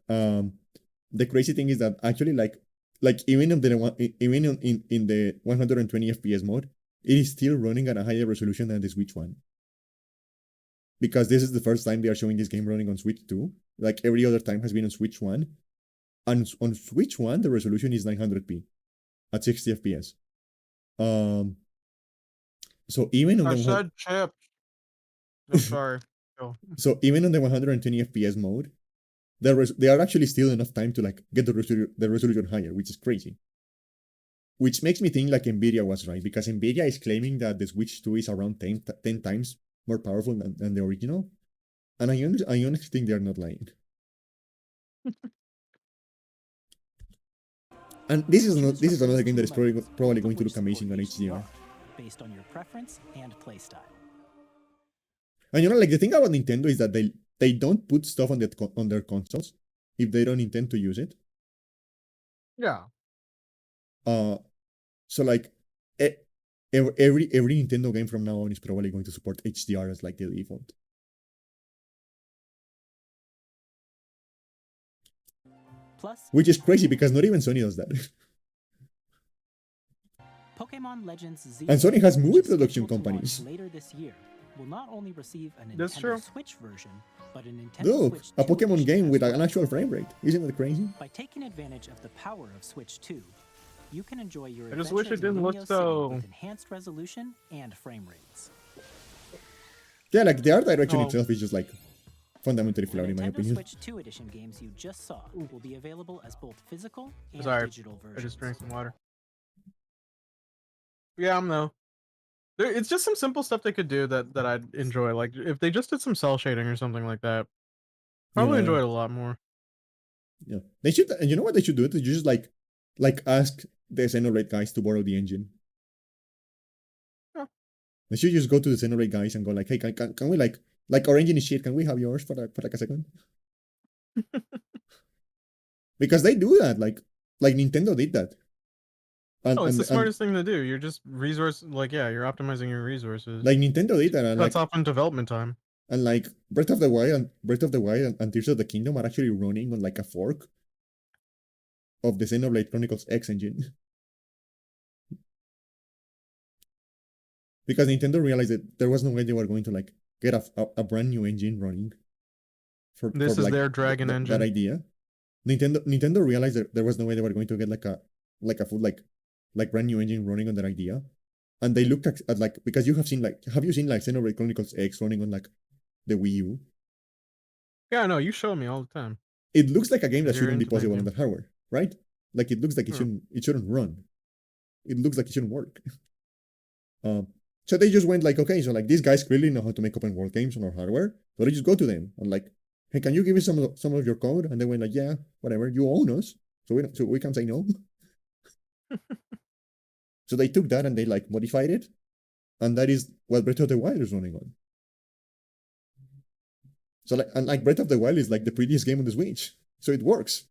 actually like even in the 120 FPS mode, it is still running at a higher resolution than the Switch One. Because this is the first time they are showing this game running on Switch 2. Like every other time has been on Switch 1. And on Switch 1, the resolution is 900p at 60 FPS. So even on I the said chips. I'm sorry. Oh. so even on the 120 FPS mode, there are actually still enough time to like get the resolution higher, which is crazy. Which makes me think like Nvidia was right, because Nvidia is claiming that the Switch 2 is around 10 times more powerful than the original. And I honestly think they're not lying. And this is another game that is probably going to look amazing on HDR. Based on your preference and playstyle. And like the thing about Nintendo is that they don't put stuff on their consoles if they don't intend to use it. Yeah. So like every Nintendo game from now on is probably going to support HDR as like the default. Plus, Which is crazy because not even Sony does that. Pokemon Legends Z, And Sony has which movie is production scheduled to launch companies. later this year, will not only receive a That's true. Nintendo Switch version, but a Nintendo Look, Switch a 2 Pokemon edition game as with well. an actual frame rate. Isn't that crazy? By taking advantage of the power of Switch 2, you can enjoy your I just adventure wish it in didn't look Lumio City so- with enhanced resolution and frame rates. Yeah, like the art direction Oh. itself is just like fundamentally The flawed in my Nintendo opinion. Switch 2 edition games you just saw will be available as both physical and Sorry, digital I versions. just drank some water. Yeah, I'm though. It's just some simple stuff they could do that I'd enjoy. Like if they just did some cell shading or something like that, probably Yeah. enjoy it a lot more. Yeah, they should. And you know what they should do? They just like ask the Xenoblade guys to borrow the engine. Yeah. They should just go to the Xenoblade guys and go like, hey, can we like our engine is shit? Can we have yours for like a second? Because they do that. Like Nintendo did that. And, Oh, it's the and smartest thing to do. You're just you're optimizing your resources. like Nintendo did that. And Cuts like off on development time. and like Breath of the Wild and Tears of the Kingdom are actually running on like a fork of the Xenoblade Chronicles X engine. Because Nintendo realized that there was no way they were going to like get a brand new engine running This is like, their Dragon engine. that idea. Nintendo realized that there was no way they were going to get like a full like brand new engine running on that idea. And they looked at like, because you have seen like, have you seen like Xenoblade Chronicles X running on like the Wii U? Yeah, no, you show me all the time. It looks like a game that You're shouldn't be into that possible on game. that hardware, right? Like it looks like Sure. it shouldn't run. It looks like it shouldn't work. So they just went like, okay, so like these guys clearly know how to make open world games on our hardware. So they just go to them and like, hey, can you give us some of your code? And they went like, yeah, whatever, you own us, so we can't say no. So they took that and they like modified it, and that is what Breath of the Wild is running on. So like Breath of the Wild is like the prettiest game on the Switch, so it works.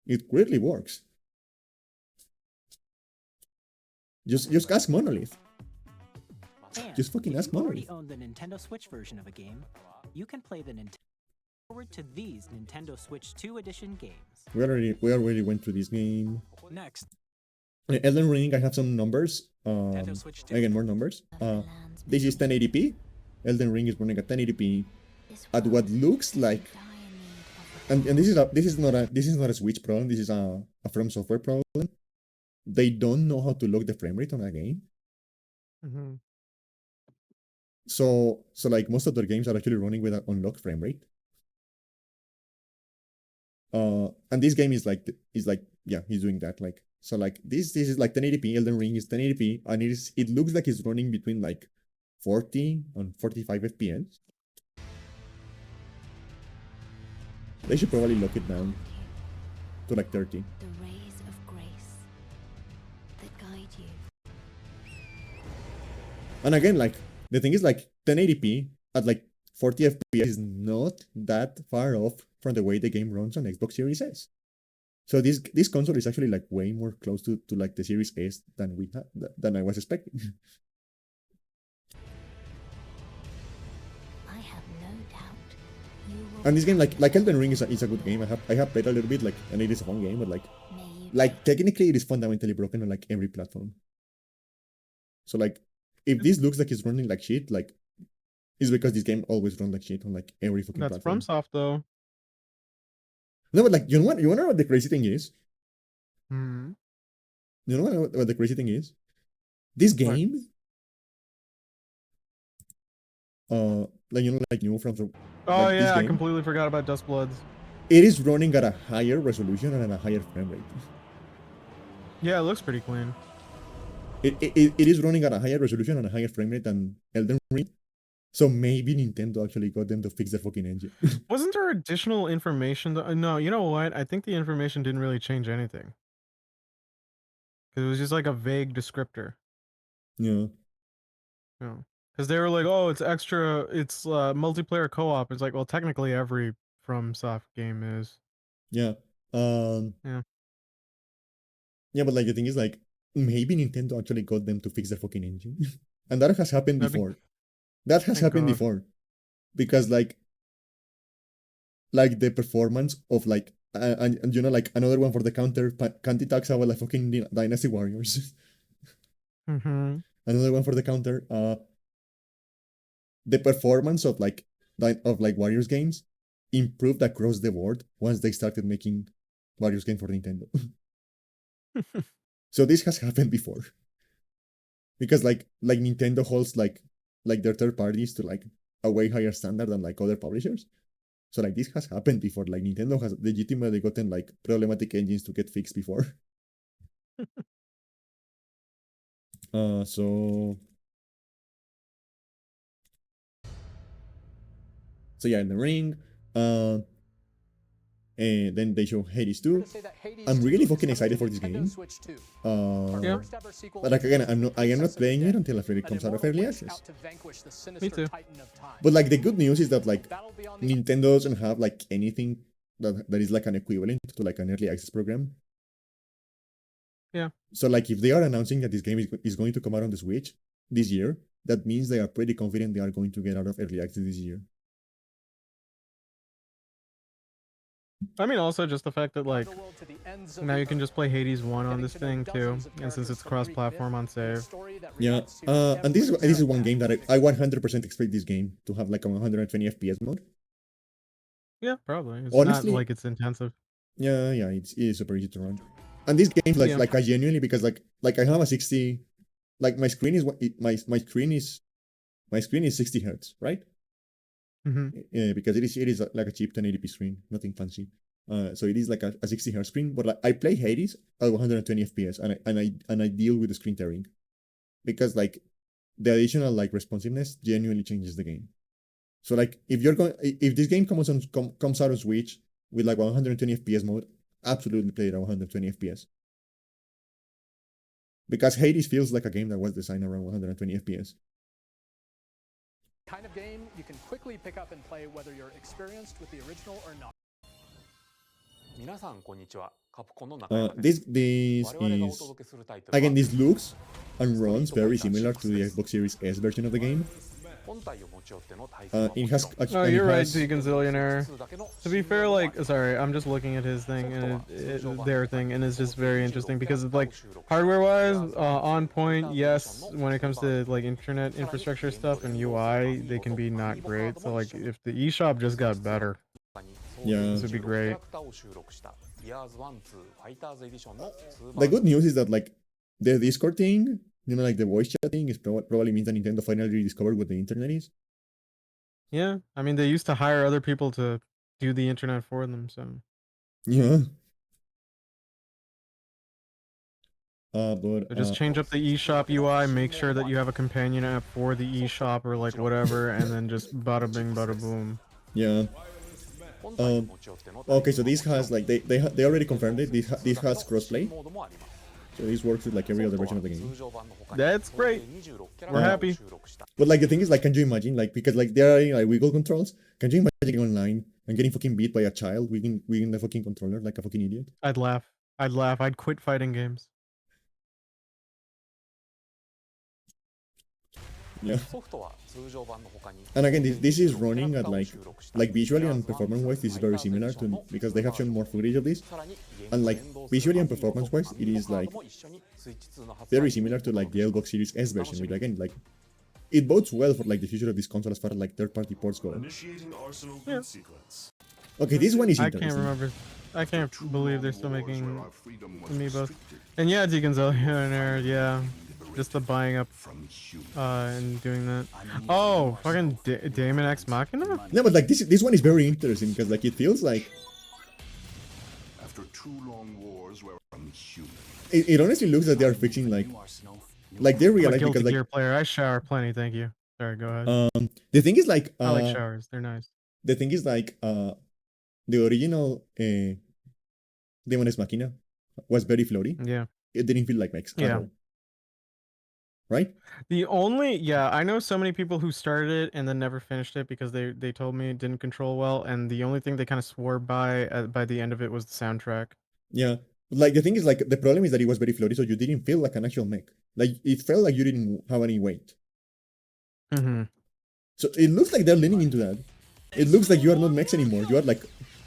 It greatly works. Just ask Monolith. And Just fucking if ask you already Monolith. own the Nintendo Switch version of a game, you can play the Nintendo forward to these Nintendo Switch 2 edition games. We already went through this game. Next, Elden Ring, I have some numbers. Nintendo Switch 2. Again, more numbers. This is 1080p. Elden Ring is running at 1080p at what looks like, and this is not a Switch problem. This is a From Software problem. They don't know how to lock the frame rate on a game. Mm-hmm. So like most of their games are actually running with an unlocked frame rate. And this game is like yeah, he's doing that. Like, so like this is like 1080p. Elden Ring is 1080p, and it looks like it's running between like 40 and 45 FPS. They should probably lock it down to like 30. The rays of grace that guide you. And again, like the thing is like 1080p at like 40 FPS is not that far off from the way the game runs on Xbox Series S. So this console is actually like way more close to like the Series S than I was expecting. I have no doubt you will. And this game, like Elden Ring, is a good game. I have played a little bit, like, and it is a fun game, but May you like technically it is fundamentally broken on like every platform. So like if this looks like it's running like shit, like it's because this game always runs like shit on like every fucking That's platform. FromSoft though. No, but like you know what the crazy thing is? Hmm. You know what the crazy thing is? This What? game, like like new from Oh like this yeah, I game, completely forgot about Dust Bloods. it is running at a higher resolution and at a higher frame rate. Yeah, it looks pretty clean. It is running at a higher resolution and a higher frame rate than Elden Ring. So maybe Nintendo actually got them to fix their fucking engine. Wasn't there additional information? No, you know what? I think the information didn't really change anything. Because it was just like a vague descriptor. Yeah. You know? Because they were like, oh, it's extra, it's multiplayer co-op. It's like, well, technically every FromSoft game is. Yeah. Yeah. Yeah, but like the thing is like maybe Nintendo actually got them to fix their fucking engine. And that has happened That'd be- before. That has Thank happened God. before. Because like the performance of like and you know, like another one for the counter. Candy talks about like fucking Dynasty Warriors. Mm-hmm. Another one for the counter. The performance of like Warriors games improved across the board once they started making Warriors games for Nintendo. So this has happened before, because like Nintendo holds like their third parties to like a way higher standard than like other publishers. So like this has happened before. Like Nintendo has legitimately gotten like problematic engines to get fixed before. So yeah, in the ring. And then they show Hades 2. I'm really fucking excited for this game. Yeah. But like again, I am not playing it until after it comes out of early access. Me too. But like the good news is that like Nintendo doesn't have like anything that is like an equivalent to like an early access program. Yeah. So like if they are announcing that this game is going to come out on the Switch this year, that means they are pretty confident they are going to get out of early access this year. I mean, also just the fact that like now you can just play Hades 1 on this thing too, and since it's cross-platform on save. Yeah, and this is one game that I 100% expect this game to have like a 120 FPS mode. Yeah, probably. It's Honestly, not like it's intensive. Yeah, it is super easy to run. And this game like I genuinely, because like I have a 60, like my screen is my screen is 60 hertz, right? Mm-hmm. Because it is like a cheap 1080p screen, nothing fancy. So it is like a 60 hertz screen, but like, I play Hades at 120 FPS, and I deal with the screen tearing, because like the additional like responsiveness genuinely changes the game. So like if this game comes out on Switch with like 120 FPS mode, absolutely play it at 120 FPS. Because Hades feels like a game that was designed around 120 FPS. Kind of game you can quickly pick up and play whether you're experienced with the original or not. This is again, this looks and runs very similar to the Xbox Series S version of the game. It has. Oh, you're right, Deacon Zillionaire. To be fair, like, sorry, I'm just looking at his thing and their thing, and it's just very interesting because it's like hardware-wise, on point. Yes, when it comes to like internet infrastructure stuff and UI, they can be not great. So like, if the eShop just got better, this would be great. The good news is that like the Discord thing, you know, like the voice chatting is probably means that Nintendo finally rediscovered what the internet is. Yeah, I mean, they used to hire other people to do the internet for them, so. Yeah. But just change up the eShop UI, make sure that you have a companion app for the eShop or like whatever, and then just bada bing, bada boom. Yeah. Okay, so this has like they already confirmed it. This has crossplay. So this works with like every other version of the game. That's great. We're happy. But like the thing is, like, can you imagine, like, because like there are like wiggle controls? Can you imagine getting online and getting fucking beat by a child wigging the fucking controller like a fucking idiot? I'd laugh. I'd quit fighting games. Yeah. And again, this is running at like visually and performance wise, this is very similar to, because they have shown more footage of this, and like visually and performance wise, it is like very similar to like the Xbox Series S version, which again, like, it bodes well for like the future of this console as far as like third-party ports go. Yeah. Okay, this one is interesting. I can't remember. I can't believe they're still making amiibos. And yeah, Deacon Zillionaire, yeah. Just the buying up and doing that. Oh, fucking Damon X Machina? No, but like this one is very interesting because like it feels like after 2 long wars where it honestly looks like they are fixing like they realize, because like Gear player, I shower plenty, thank you. Sorry, go ahead. The thing is like I like showers, they're nice. The thing is like the original Demon X Machina was very floaty. Yeah. It didn't feel like Max at all. Right? I know so many people who started it and then never finished it because they told me it didn't control well, and the only thing they kind of swore by the end of it was the soundtrack. Yeah. Like the thing is, like, the problem is that it was very floaty, so you didn't feel like an actual mech. Like it felt like you didn't have any weight. Mm-hmm. So it looks like they're leaning into that. It looks like you are not mechs anymore. You are like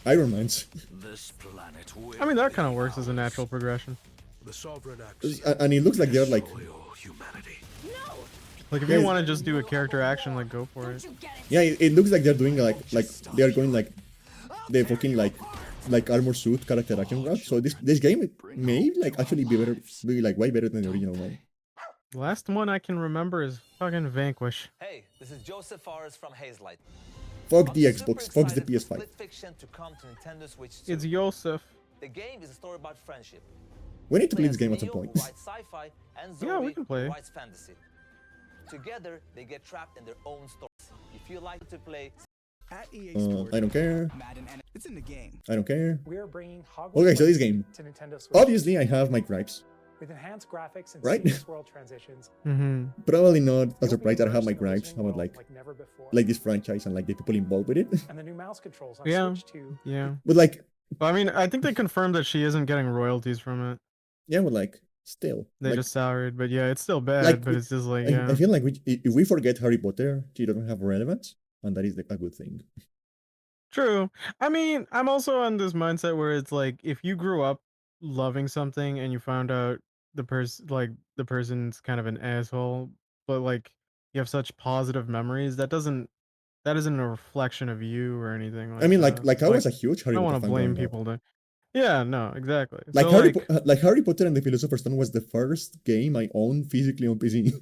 Iron Man's. This planet will I mean, that be kind of works as a ours. natural progression. The sovereign And it looks like they're like, destroy all humanity. Like, if Yeah, you it's- want to just do a character action, like, go for it. yeah, it looks like they're doing like they are going like the fucking like armor suit character action route. So this game may like actually be better, be like way better than the original one. The last one I can remember is fucking Vanquish. Hey, this is Joseph Forrest from Hazelight. Fuck I'm the super Xbox, fuck the excited for PS5. Split Fiction to come to Nintendo Switch 2. It's Yosef. The game is a story about friendship. We need to play Play this as game at some Neo, point. who writes sci-fi, and Yeah, we Zoe, can play. who writes fantasy. Together, they get trapped in their own stories. If you like to play At EA Sports, I don't care. Madden, and it's in the game. I don't care. We are bringing Hogwarts Okay, so this Legacy game. to Nintendo Switch Obviously, I have my gripes. with enhanced graphics and Right? seamless world transitions. Mm-hmm. Probably not a You'll be surprise that I have immersed my in the gripes original about world like never before. like this franchise and like the people involved with it. And the new mouse controls on Yeah. Switch 2. Yeah. But like, But I mean, I think they confirmed that she isn't getting royalties from it. yeah, but like still, They like, just salaried, but yeah, it's still bad. like, But it's just like, I, yeah. I feel like if we forget Harry Potter, she doesn't have relevance, and that is a good thing. True. I mean, I'm also on this mindset where it's like, if you grew up loving something and you found out the person's kind of an asshole, but like you have such positive memories, that isn't a reflection of you or anything like I mean, that. like I Like, was a huge I Harry don't Potter want to fan blame growing up. people to. Yeah, no, exactly. Like So like Harry Potter and the Philosopher's Stone was the first game I owned physically on PC.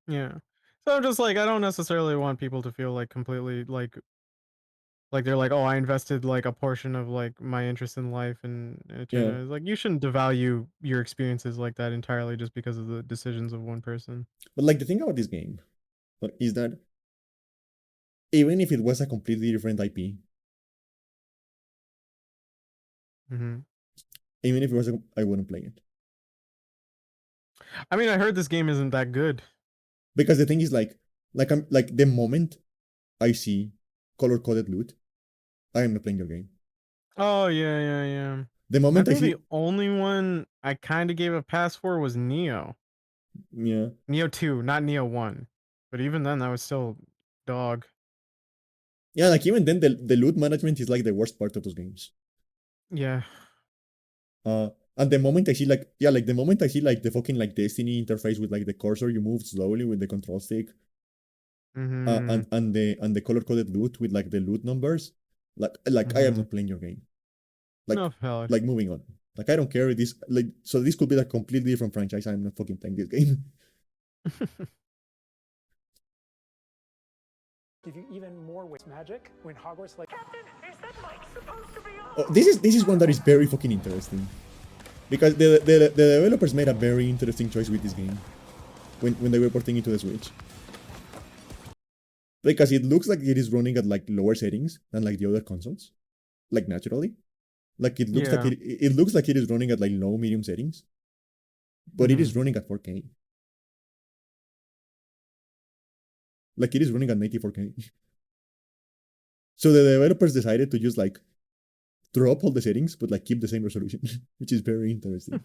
yeah. So I'm just like, I don't necessarily want people to feel like completely like they're like, oh, I invested like a portion of like my interest in life and it Yeah. is like you shouldn't devalue your experiences like that entirely just because of the decisions of one person. But like the thing about this game is that even if it was a completely different IP, Hmm. even if it was, I wouldn't play it I mean, I heard this game isn't that good. because the thing is like I'm like the moment I see color coded loot, I am not playing your game. Oh yeah. The I moment I, think see, the only one I kind of gave a pass for was Neo. yeah, Neo 2, not Neo 1. But even then, that was still dog. yeah, like even then the loot management is like the worst part of those games. Yeah. And the moment I see like the moment I see like the fucking like Destiny interface with like the cursor, you move slowly with the control stick, Hmm. and the color coded loot with like the loot numbers, like I am not playing your game. Like No, valid. like moving on. Like I don't care. This like so this could be like completely different franchise. I'm not fucking playing this game. Give you even more ways magic when Hogwarts Legacy. Oh, this is one that is very fucking interesting, because the developers made a very interesting choice with this game when they were porting it to the Switch, because it looks like it is running at like lower settings than like the other consoles, like naturally, like it looks like it looks like it is running at like low medium settings, but it is running at 4K. Like it is running at 94K. So the developers decided to just like drop all the settings, but like keep the same resolution, which is very interesting.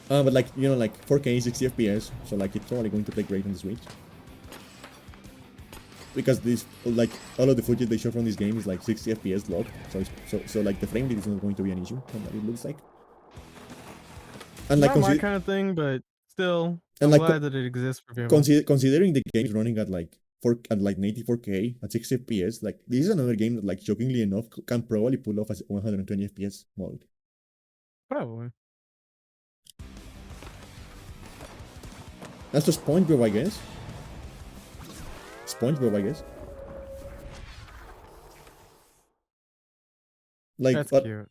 But like, you know, like 4K 60 FPS, so like it's probably going to play great on the Switch. Because this, like, all of the footage they show from this game is like 60 FPS locked, so like the frame rate is not going to be an issue from what it looks like. And like Not my kind of thing, but still, and I'm like glad that it exists for people. considering the game is running at like 94K at 60 FPS, like this is another game that, like, shockingly enough, can probably pull off a 120 FPS mode. Probably. That's just SpongeBob, I guess. SpongeBob, I guess. Like, That's but, cute.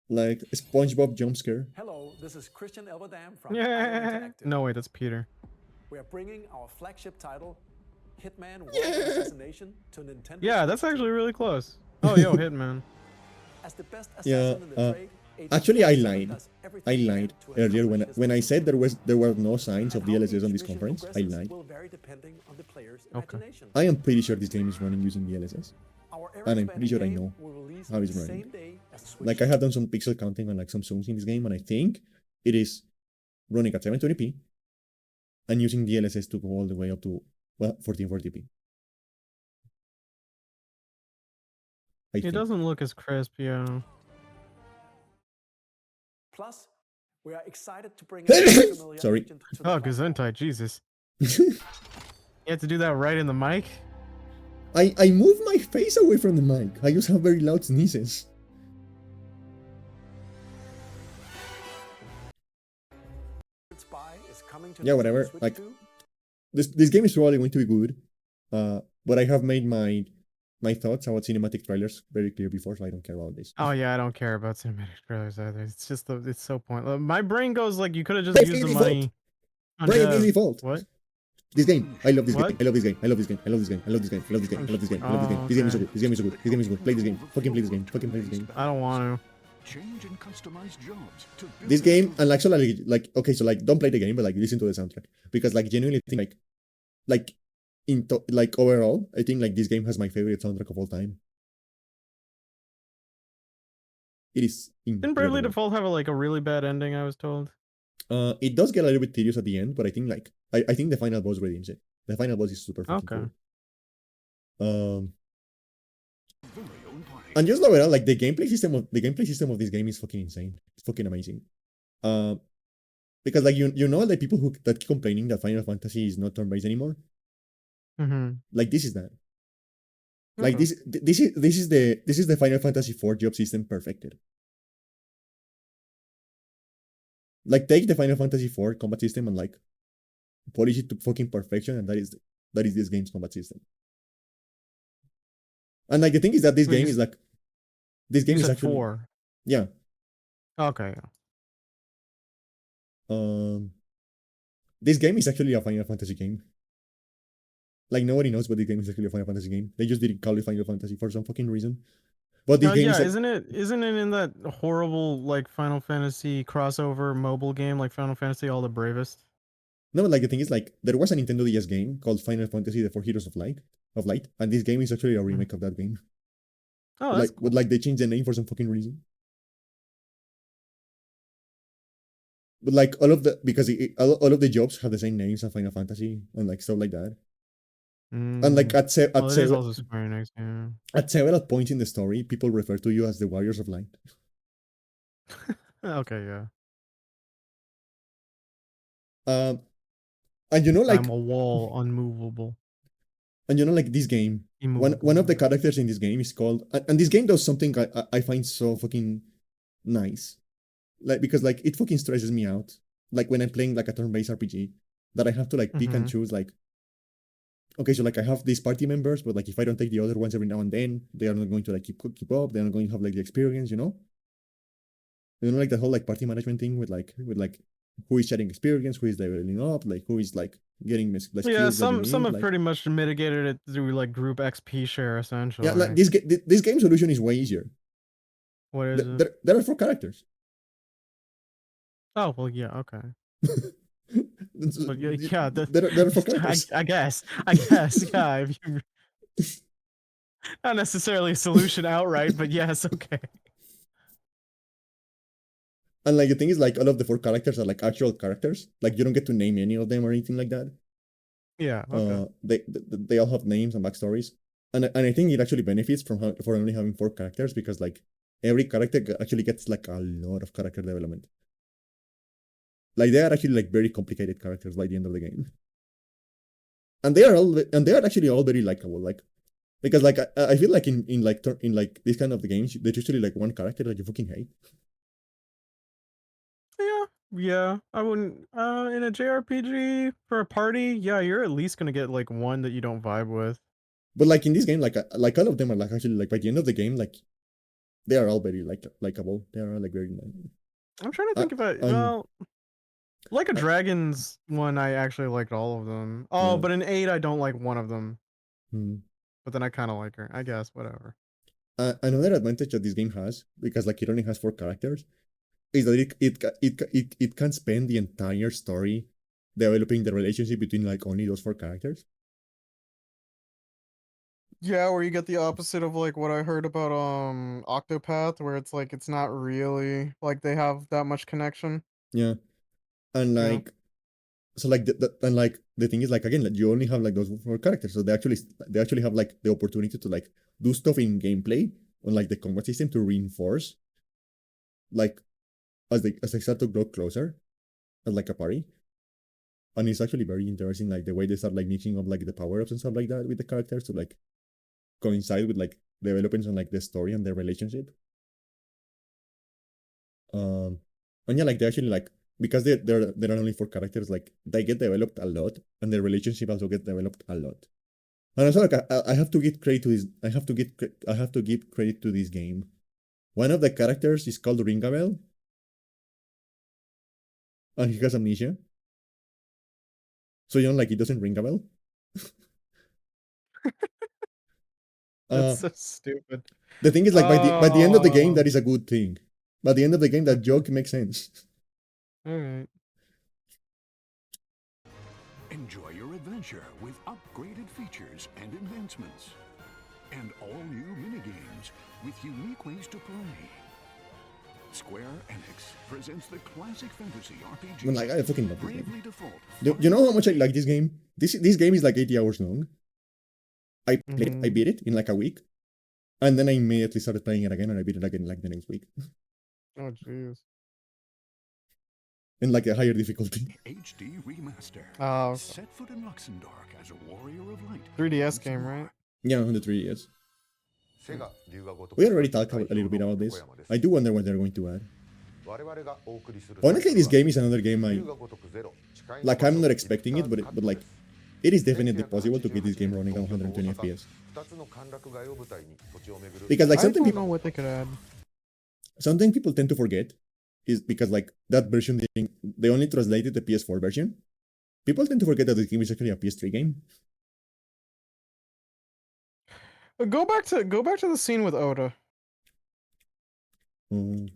like SpongeBob jump scare. Hello, this is Christian Elverdam from Yeah. Interactive. No, wait, that's Peter. We are bringing our flagship title, Hitman World Assassination, to Nintendo. Yeah, that's actually really close. Oh, yo, Hitman. As the best Yeah, assassin in the trade, actually, I Agent lied. does everything I he can lied to earlier accomplish when his I said there were no signs And of how DLSS on each this mission conference. I progresses lied. will vary depending on the player's Okay. imagination. I am pretty sure this game is running using DLSS. Our And I'm pretty sure I game know will release how it's the running. same day as the Switch Like, I have done some pixel counting and like some zooms in this game, and I think it is running at 720p and using DLSS to go all the way up to 1440p. It doesn't look as crisp, yeah. Plus, we are excited to bring a familiar Sorry. agent to the Oh, platform. Gesundheit, Jesus. You have to do that right in the mic? I move my face away from the mic. I just have very loud sneezes. Spy is coming to Yeah, whatever. Switch Like, 2. this game is probably going to be good. But I have made my thoughts about cinematic trailers very clear before, so I don't care about this. Oh yeah, I don't care about cinematic trailers either. It's just it's so pointless. My brain goes like, you could have just Brave used the is money on Brave dev. is default. What? This game. I love this What? game. I love this game. I love this game. I love this game. I love this game. I love this game. I love this game. I love this game. Oh, This game is so okay. good. This game is so good. This game is so good. Play this game. Fucking play this game. Fucking play this game. I don't want Change and customize jobs to build This game, and actually, like, okay, so like, don't play the game, but like, listen to the soundtrack, because like, genuinely think like, like overall, I think like this game has my favorite soundtrack of all time. It is Didn't Bravely incredible. Default have like a really bad ending, I was told? It does get a little bit tedious at the end, but I think like, I think the final boss redeems it. The final boss is super fucking Okay. cool. very own party. And just overall, like the gameplay system of this game is fucking insane. It's fucking amazing. Because like you know the people that keep complaining that Final Fantasy is not turn-based anymore. Mm-hmm. Like this is that. Like Okay. this is the Final Fantasy IV job system perfected. Like take the Final Fantasy IV combat system and like polish it to fucking perfection, and that is this game's combat system. And like the thing is that this Wait, game you is like this game You is said actually 4. yeah. Okay. This game is actually a Final Fantasy game. Like nobody knows what this game is actually a Final Fantasy game. They just didn't call it Final Fantasy for some fucking reason. But this game Yeah, is like, isn't it in that horrible like Final Fantasy crossover mobile game like Final Fantasy All the Bravest? no, but like the thing is like there was a Nintendo DS game called Final Fantasy: The Four Heroes of Light, and this game is actually a remake of that game. Oh, But that's like, cool. but like they changed the name for some fucking reason. But like all of the because all of the jobs have the same names as Final Fantasy and like stuff like that. And like Well, it is also Square Enix, yeah. at several points in the story, people refer to you as the Warriors of Light. Okay, yeah. And you know, like, I'm a wall, unmovable. and you know, like this game, Immovable. one of the characters in this game is called, and this game does something I find so fucking nice, like because like it fucking stresses me out, like when I'm playing like a turn-based RPG, that I have to like pick and choose like, okay, so like I have these party members, but like if I don't take the other ones every now and then, they are not going to like keep up. They're not going to have like the experience, you know. You know, like the whole like party management thing with like who is sharing experience, who is leveling up, like who is like getting the Yeah, skills that you some need, have like, pretty much mitigated it through like group XP share essentially. yeah, like this game solution is way easier. What is it? There are 4 characters. Oh well, yeah, okay. But yeah, there are 4 characters. I guess, yeah. If you, not necessarily a solution outright, but yes, okay. And like the thing is, like all of the 4 characters are like actual characters. Like you don't get to name any of them or anything like that. Yeah. Okay. They all have names and backstories, and I think it actually benefits from for only having 4 characters, because like every character actually gets like a lot of character development. Like they are actually like very complicated characters by the end of the game, and they are actually all very likable. Like because like I feel like in like this kind of the games, there's usually like one character that you fucking hate. Yeah, I wouldn't. In a JRPG for a party, yeah, you're at least gonna get like one that you don't vibe with. But like in this game, like all of them are like actually like by the end of the game, like they are all very likable. They are all like very. I'm trying to think about well, like a Dragons one, I actually liked all of them. Oh, Yeah. but in 8, I don't like one of them. Hmm. But then I kind of like her. I guess whatever. Another advantage that this game has, because like it only has 4 characters, is that it can spend the entire story developing the relationship between like only those 4 characters. Yeah, where you get the opposite of like what I heard about Octopath, where it's like it's not really like they have that much connection. Yeah, and Yeah. like so like and like the thing is like again like you only have like those 4 characters, so they actually have like the opportunity to like do stuff in gameplay on like the combat system to reinforce like as they start to grow closer as like a party. And it's actually very interesting like the way they start like mixing up like the power-ups and stuff like that with the characters to like coincide with like developments on like the story and their relationship. And yeah, like they actually like because there are only 4 characters, like they get developed a lot, and their relationship also gets developed a lot. And also, like I have to give credit to this. I have to give credit to this game. One of the characters is called Ringabel, and he has amnesia. So like it doesn't ring a bell. That's so stupid. The thing is, like by the end of the game, that is a good thing. By the end of the game, that joke makes sense. Alright. Enjoy your adventure with upgraded features and enhancements. And all new minigames with unique ways to play. Square Enix presents the classic fantasy RPG. Like I fucking love this game. Bravely Default. You know how much I like this game? This game is like 80 hours long. I beat it in like a week. And then I immediately started playing it again, and I beat it again like the next week. Oh jeez. In like a higher difficulty. HD remaster. Oh. Set foot in Luxembourg as a warrior of light. 3DS game, right? Yeah, on the 3DS. We already talked a little bit about this. I do wonder what they're going to add. Honestly, this game is another game I'm not expecting it, but like it is definitely possible to get this game running at 120 FPS. Because like something people know what they could add. Something people tend to forget is because like that version they only translated the PS4 version. People tend to forget that this game is actually a PS3 game. Go back to the scene with Oda. I don't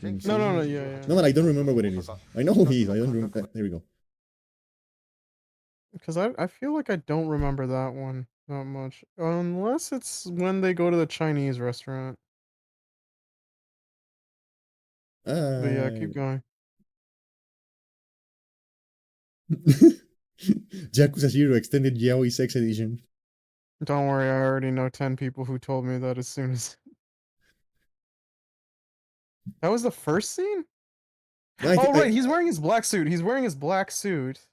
think so. No, yeah. No, I don't remember what it is. I know who he is. I don't remember. There we go. Because I feel like I don't remember that one that much. Unless it's when they go to the Chinese restaurant. But yeah, keep going. Yakuza 0 Extended Yaoi Sex Edition. Don't worry, I already know 10 people who told me that as soon as... That was the first scene? Yeah, right, he's wearing his black suit.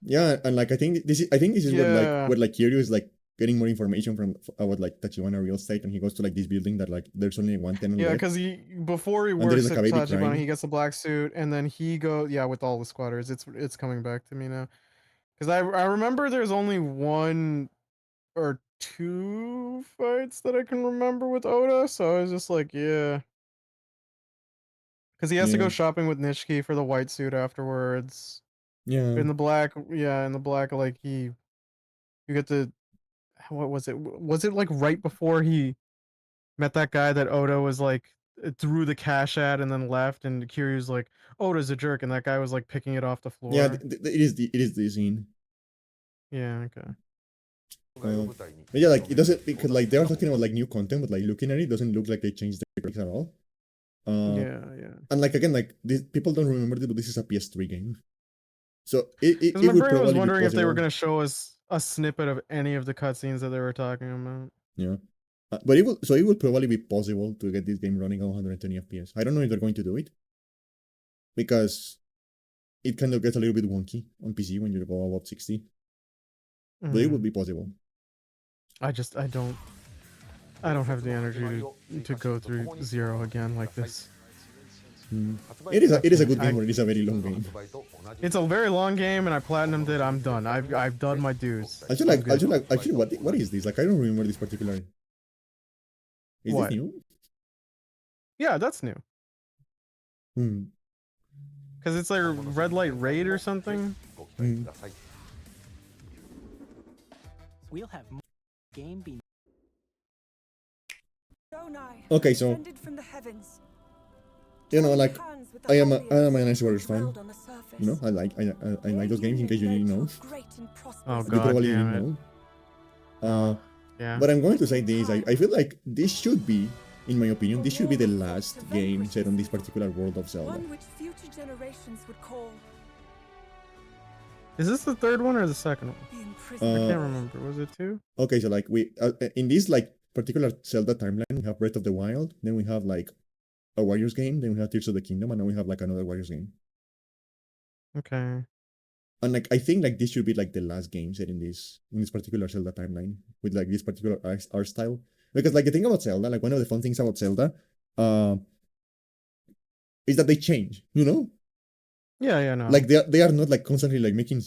Yeah, and like I think this is where Kiryu is like getting more information from about like Tachibana real estate, and he goes to like this building that like there's only one tenant. Yeah, because before he works at Tachibana, he gets a black suit, and then he goes with all the squatters. It's coming back to me now. Because I remember there's only 1 or 2 fights that I can remember with Oda, so I was just like, yeah. Because he has to go shopping with Nishiki for the white suit afterwards. Yeah. In the black, like you get to, what was it? Was it like right before he met that guy that Oda was like, threw the cash at and then left, and Kiryu's like, Oda's a jerk, and that guy was like picking it off the floor. Yeah, it is the scene. Yeah, okay. But yeah, like it doesn't, because like they are talking about like new content, but like looking at it doesn't look like they changed the graphics at all. Yeah. And like again, like people don't remember this, but this is a PS3 game. So it my would brain probably was be wondering if they were possible. going to show us a snippet of any of the cutscenes that they were talking about. Yeah. But it will probably be possible to get this game running at 120 FPS. I don't know if they're going to do it, because it kind of gets a little bit wonky on PC when you go above 60. But it would be possible. I don't have the energy to go through 0 again like this. It is a good game, but it is a very long game. It's a very long game, and I platinumed it. I'm done. I've done my dues. Actually, what is this? Like, I don't remember this particular. Is What? this new? Yeah, that's new. Because it's like a red light raid or something. We'll have more game be. Okay, so you know, like I am an Ice Warriors fan. You know, I like those games. In case you didn't know, Oh you god, probably damn didn't it. know. Yeah. But I'm going to say this. I feel like this should be in my opinion, this should be the last game set on this particular world of Zelda. One which future generations would call Is this the third one or the second one? the I imprisonment. can't remember. Was it 2? Okay, so like we in this like particular Zelda timeline, we have Breath of the Wild, then we have like a Warriors game, then we have Tears of the Kingdom, and now we have like another Warriors game. Okay. And like I think like this should be like the last game set in this particular Zelda timeline with like this particular art style. Because like the thing about Zelda, like one of the fun things about Zelda, is that they change, you know? Yeah, no. Like they are not like constantly like making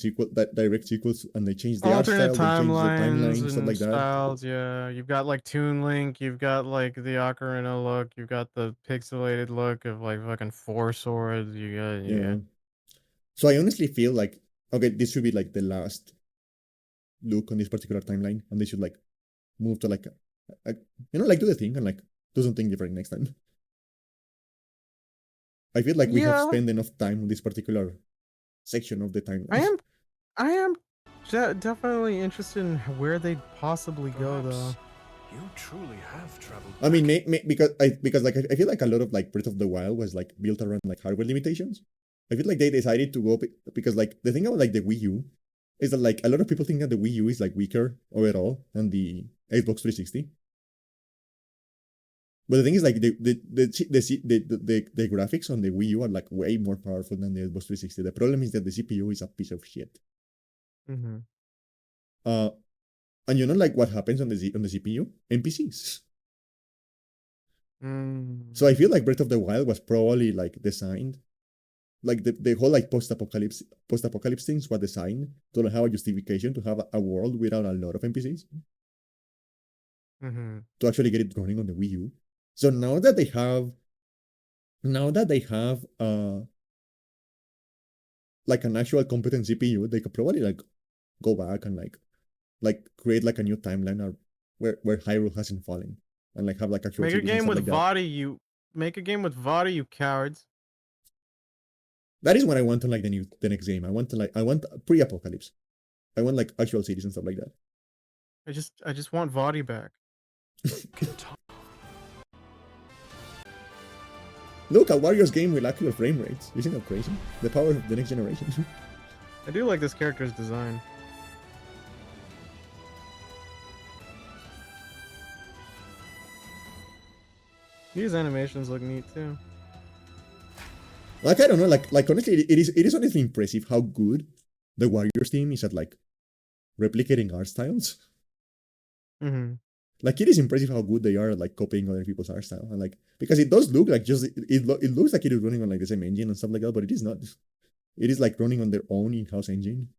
direct sequels, and they change the art alternate style, they change the timelines timeline, stuff and like that. styles. Yeah, you've got like Toon Link, you've got like the Ocarina look, you've got the pixelated look of like fucking Four Swords. You got Yeah. So I honestly feel like okay, this should be like the last look on this particular timeline, and they should like move to like like do the thing and like do something different next time. I feel like we have spent enough time on this particular section of the timeline. I am definitely interested in where they'd possibly go though. You truly have traveled. I mean, because like I feel like a lot of like Breath of the Wild was like built around like hardware limitations. I feel like they decided to go because like the thing about like the Wii U is that like a lot of people think that the Wii U is like weaker overall than the Xbox 360. But the thing is like the graphics on the Wii U are like way more powerful than the Xbox 360. The problem is that the CPU is a piece of shit. Mm-hmm. And you know like what happens on the CPU? NPCs. So I feel like Breath of the Wild was probably like designed, like the whole like post-apocalypse things were designed to have a justification to have a world without a lot of NPCs. Mm-hmm. To actually get it running on the Wii U. So now that they have like an actual competent CPU, they could probably like go back and like create like a new timeline or where Hyrule hasn't fallen, and like have like actual Make a game with like Vaati, you cowards. That is what I want on like the next game. I want pre-apocalypse. I want like actual cities and stuff like that. I just want Vaati back. Look, a Warriors game with accurate frame rates. Isn't that crazy? The power of the next generation. I do like this character's design. These animations look neat too. Like I don't know, like honestly, it is honestly impressive how good the Warriors team is at like replicating art styles. Mm-hmm. Like it is impressive how good they are at like copying other people's art style, and like because it does look like just it looks like it is running on like the same engine and stuff like that, but it is not. It is like running on their own in-house engine.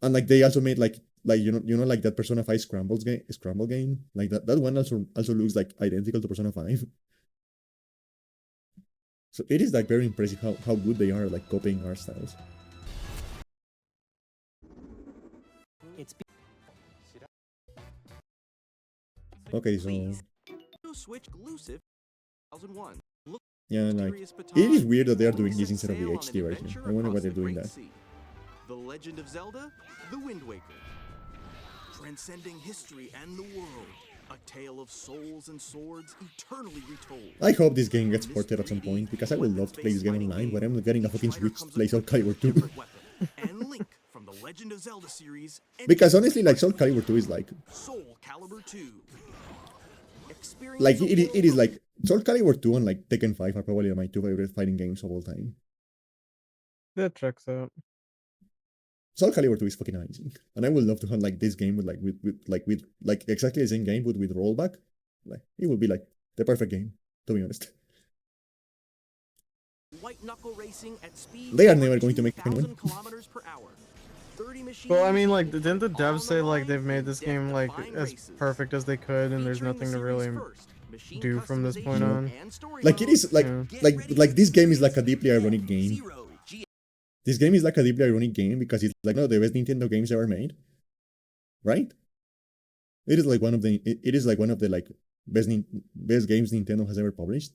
And like they also made like you know like that Persona 5 Scramble game, like that one also looks like identical to Persona 5. So it is like very impressive how good they are at like copying art styles. Okay, so Switch exclusive 2001. yeah, like it is weird that they are doing this instead of the HD version. I wonder why they're doing that. The Legend of Zelda: The Wind Waker. Transcending history and the world. A tale of souls and swords eternally retold. I hope this game gets ported at some point because I would love to play this game online, but I'm not getting a fucking Switch to play Soul Calibur 2. And Link from the Legend of Zelda series. Because honestly, like Soul Calibur 2 is like Soul Calibur 2. Like it is like Soul Calibur 2 and like Tekken 5 are probably my two favorite fighting games of all time. That checks out. Soul Calibur 2 is fucking amazing, and I would love to have like this game with exactly the same game with rollback. Like it would be like the perfect game, to be honest. White knuckle racing at speed. They are never going to make anyone. Kilometers per hour. 30 machines. Well, I mean, like, didn't the devs say like they've made this game like as perfect as they could, and there's nothing to really do from this point on? Like it is like this game is like a deeply ironic game. This game is like a deeply ironic game because it's like one of the best Nintendo games ever made, right? It is like one of the like best games Nintendo has ever published,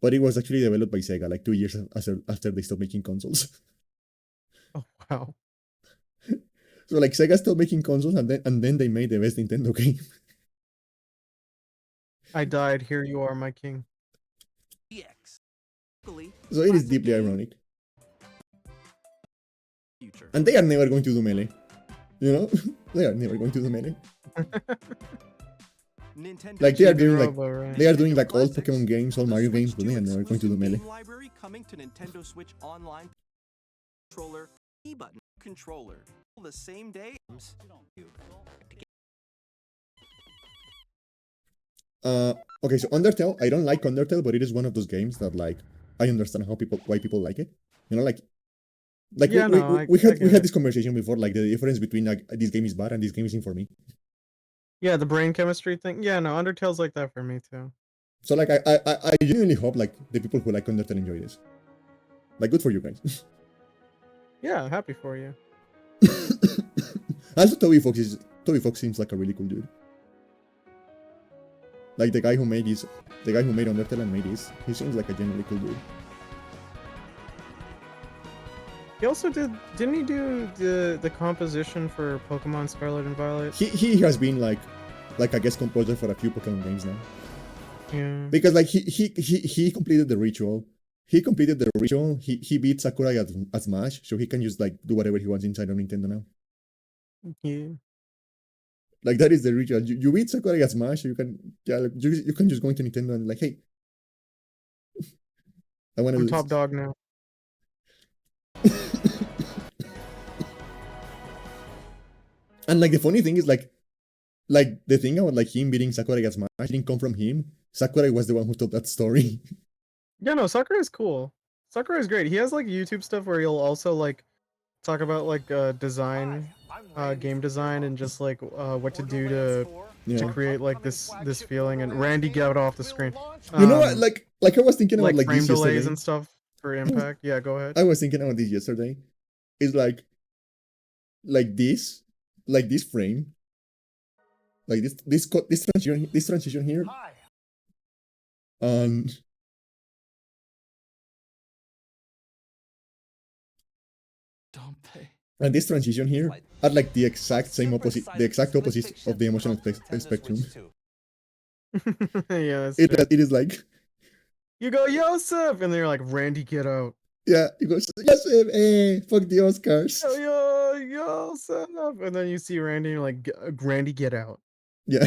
but it was actually developed by Sega like 2 years after they stopped making consoles. Oh wow! So like, Sega stopped making consoles, and then they made the best Nintendo game. I died. Here you are, my king. EX. Luckily, So it is classic deeply game, ironic. future. And they are never going to do melee. You know? They are never going to do melee. Nintendo Like they are Chibi doing like Robo, right? they are doing Nintendo like all Classics, Pokemon games, all the Mario Switch games, but 2 they are never going to do exclusive melee. game library coming to Nintendo Switch Online controller, E-button controller, the same day. Okay, so Undertale, I don't like Undertale, but it is one of those games that like I understand why people like it. You know, like Yeah, no, we I had get it. this conversation before, like the difference between like this game is bad and this game isn't for me. Yeah, the brain chemistry thing. Yeah, no, Undertale's like that for me too. So like I genuinely hope like the people who like Undertale enjoy this. Like good for you guys. Yeah, happy for you. Also, Toby Fox seems like a really cool dude. Like the guy who made Undertale and made this, he seems like a genuinely cool dude. He also didn't he do the composition for Pokemon Scarlet and Violet? He has been like a guest composer for a few Pokemon games now. Yeah. Because like he completed the ritual. He completed the ritual. He beat Sakurai at Smash, so he can just like do whatever he wants inside of Nintendo now. Yeah. Like that is the ritual. You beat Sakurai at Smash, you can you can just go into Nintendo and like, hey, I want to I'm do top this. dog now. And like the funny thing is like the thing about like him beating Sakurai at Smash didn't come from him. Sakurai was the one who told that story. Yeah, no, Sakurai's cool. Sakurai's great. He has like YouTube stuff where he'll also like talk about like design, game design, and just like what to do to create like this feeling. And Randy, get off the screen. You know what? Like I was thinking about like like frame this delays yesterday. and stuff for impact. Yeah, go ahead. I was thinking about this yesterday. It's like this frame, like this transition here, and and this transition here are like the exact opposite of the emotional spectrum. Yeah, It is like you go Yosef, and then you're like Randy, get out. Yeah, he goes, yes, fuck the Oscars. Yo, Yosef, and then you see Randy, and you're like, Randy, get out. Yeah.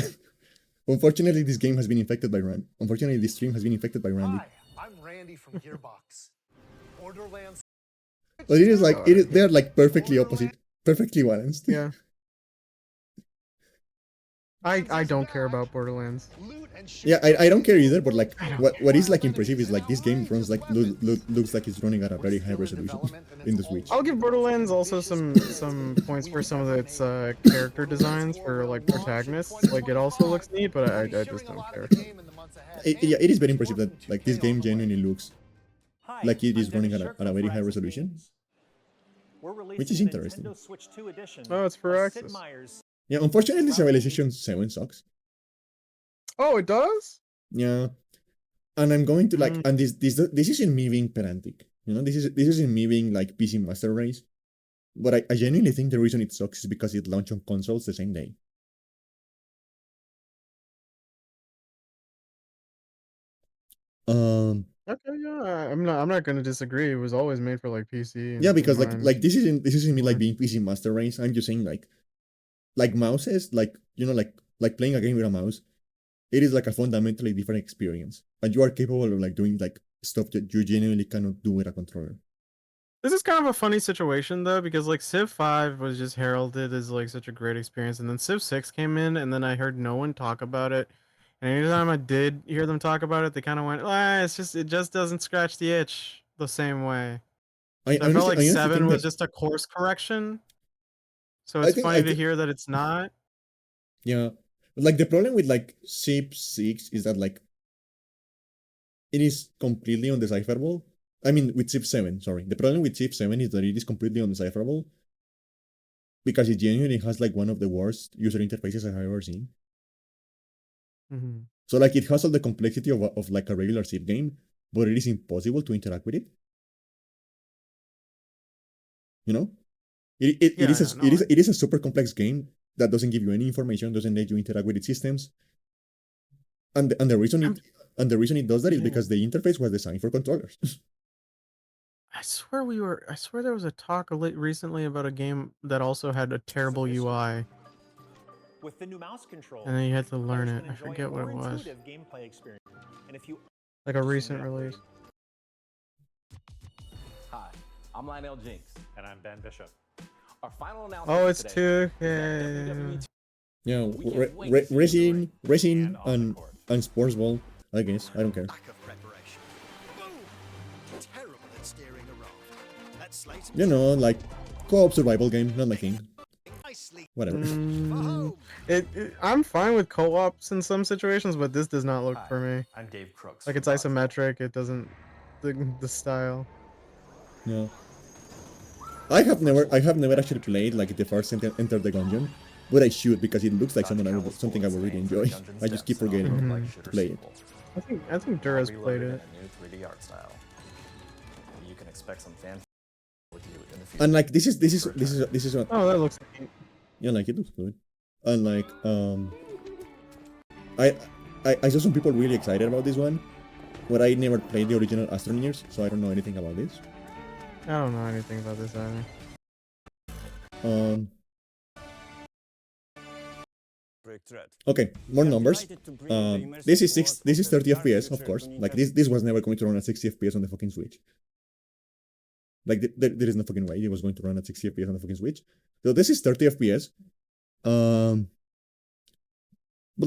Unfortunately, this game has been infected by Randy. Unfortunately, this stream has been infected by Randy. Hi, I'm Randy from Gearbox. Borderlands. But it is like they're like perfectly opposite, perfectly balanced. Yeah. I don't care about Borderlands. Yeah, I don't care either, but like what is like impressive is like this game runs like looks like it's running at a very high resolution in the Switch. I'll give Borderlands also some points for some of its character designs for like protagonists. Like it also looks neat, but I just don't care. Yeah, it is very impressive that like this game genuinely looks like it is running at a very high resolution, which is interesting. Oh, it's for Access. Yeah, unfortunately, Civilization 7 sucks. Oh, it does? Yeah, and I'm going to like, and this isn't me being pedantic, you know, this isn't me being like PC Master Race, but I genuinely think the reason it sucks is because it launched on consoles the same day. Okay, yeah, I'm not gonna disagree. It was always made for like PC. Yeah, because like this isn't me like being PC Master Race. I'm just saying like mouses, like you know, like playing a game with a mouse. It is like a fundamentally different experience, and you are capable of like doing like stuff that you genuinely cannot do with a controller. This is kind of a funny situation though, because like Civ 5 was just heralded as like such a great experience, and then Civ 6 came in, and then I heard no one talk about it. And anytime I did hear them talk about it, they kind of went, it just doesn't scratch the itch the same way. So I felt like 7 was just a course correction. So it's funny to hear that it's not. Yeah, like the problem with like Civ 6 is that like it is completely undecipherable. I mean, with Civ 7, sorry. The problem with Civ 7 is that it is completely undecipherable because it genuinely has like one of the worst user interfaces I've ever seen. So like it has all the complexity of like a regular Civ game, but it is impossible to interact with it. You know, it is a super complex game that doesn't give you any information, doesn't let you interact with its systems. And the reason it does that is because the interface was designed for controllers. I swear there was a talk recently about a game that also had a terrible UI, With the new mouse control, and then you had to learn players it. can I enjoy forget a what it more was. intuitive gameplay experience. And if you Like a recent release. Hi, I'm Lionel Jinx. And I'm Ben Bishop. Our final announcement Oh, it's today 2K. Yeah, racing and sports ball. I guess I don't care. Lack of preparation. Boom! Terrible at steering a raft. That slice You know, like co-op survival game, not my thing. nicely. Whatever. I'm fine with co-ops in some situations, but this does not look for me. I'm Dave Crooks. Like it's isometric. It doesn't the style. No. I have never actually played like the first Enter the Gungeon, but I should because it looks like something I would really enjoy. I just keep forgetting to play it. I think Dura's played it. New 3D art style. You can expect some fan with you in the future. And like this is what. Oh, that looks neat. Yeah, like it looks good. And like I saw some people really excited about this one, but I never played the original Astroneers, so I don't know anything about this. I don't know anything about this either. Okay, more numbers. This is 30 FPS, of course. Like this was never going to run at 60 FPS on the fucking Switch. Like there is no fucking way it was going to run at 60 FPS on the fucking Switch. So this is 30 FPS. But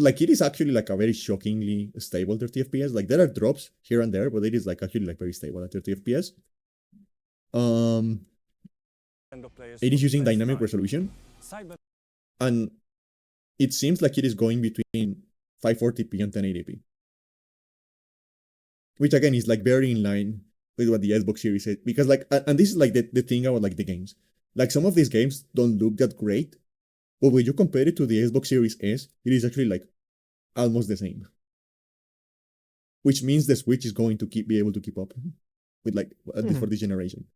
like it is actually like a very shockingly stable 30 FPS. Like there are drops here and there, but it is like actually like very stable at 30 FPS. It is using dynamic resolution, and it seems like it is going between 540p and 1080p, which again is like very in line with what the Xbox Series is. Because like, and this is like the thing about like the games. Like some of these games don't look that great, but when you compare it to the Xbox Series S, it is actually like almost the same. Which means the Switch is going to be able to keep up with like at least for this generation.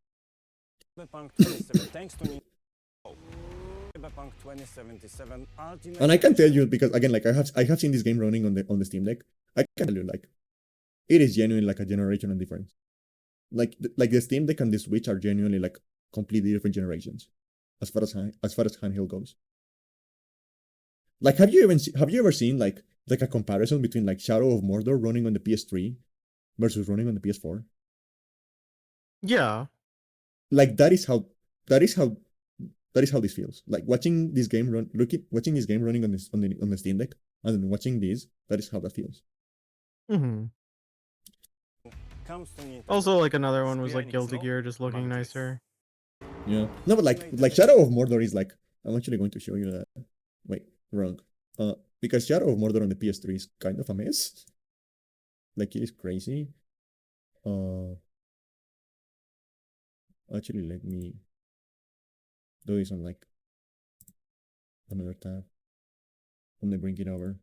And I can tell you because again, like I have seen this game running on the Steam Deck. I can tell you like it is genuinely like a generational difference. Like the Steam Deck and the Switch are genuinely like completely different generations as far as handheld goes. Like have you ever seen like a comparison between like Shadow of Mordor running on the PS3 versus running on the PS4? Yeah. Like that is how this feels. Like watching this game watching this game running on the Steam Deck and then watching this, that is how that feels. Also, like another one was like Guilty Gear just looking nicer. Yeah. No, but like Shadow of Mordor is like, I'm actually going to show you that. Wait, wrong. Because Shadow of Mordor on the PS3 is kind of a mess. Like it is crazy. Actually, let me do this on like another tab. Let me bring it over.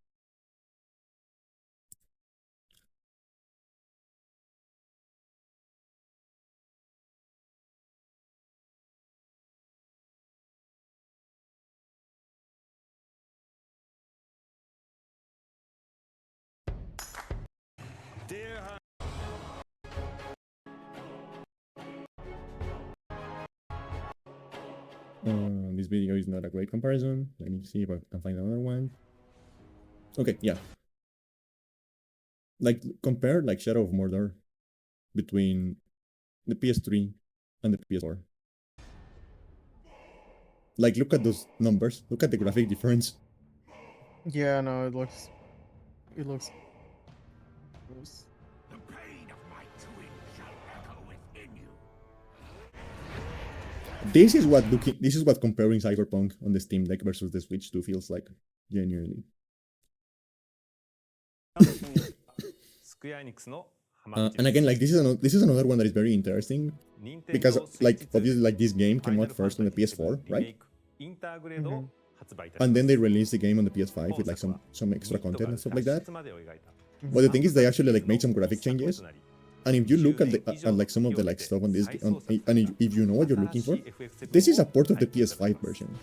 This video is not a great comparison. Let me see if I can find another one. Okay, yeah. Like compare like Shadow of Mordor between the PS3 and the PS4. Like look at those numbers. Look at the graphic difference. Yeah, no, it looks. The pain of my twin shall echo within you. This is what comparing Cyberpunk on the Steam Deck versus the Switch 2 feels like, genuinely. And again, like this is another one that is very interesting because like obviously like this game came out first on the PS4, right? And then they released the game on the PS5 with like some extra content and stuff like that. But the thing is, they actually like made some graphic changes. And if you look at like some of the like stuff on this, and if you know what you're looking for, this is a port of the PS5 version.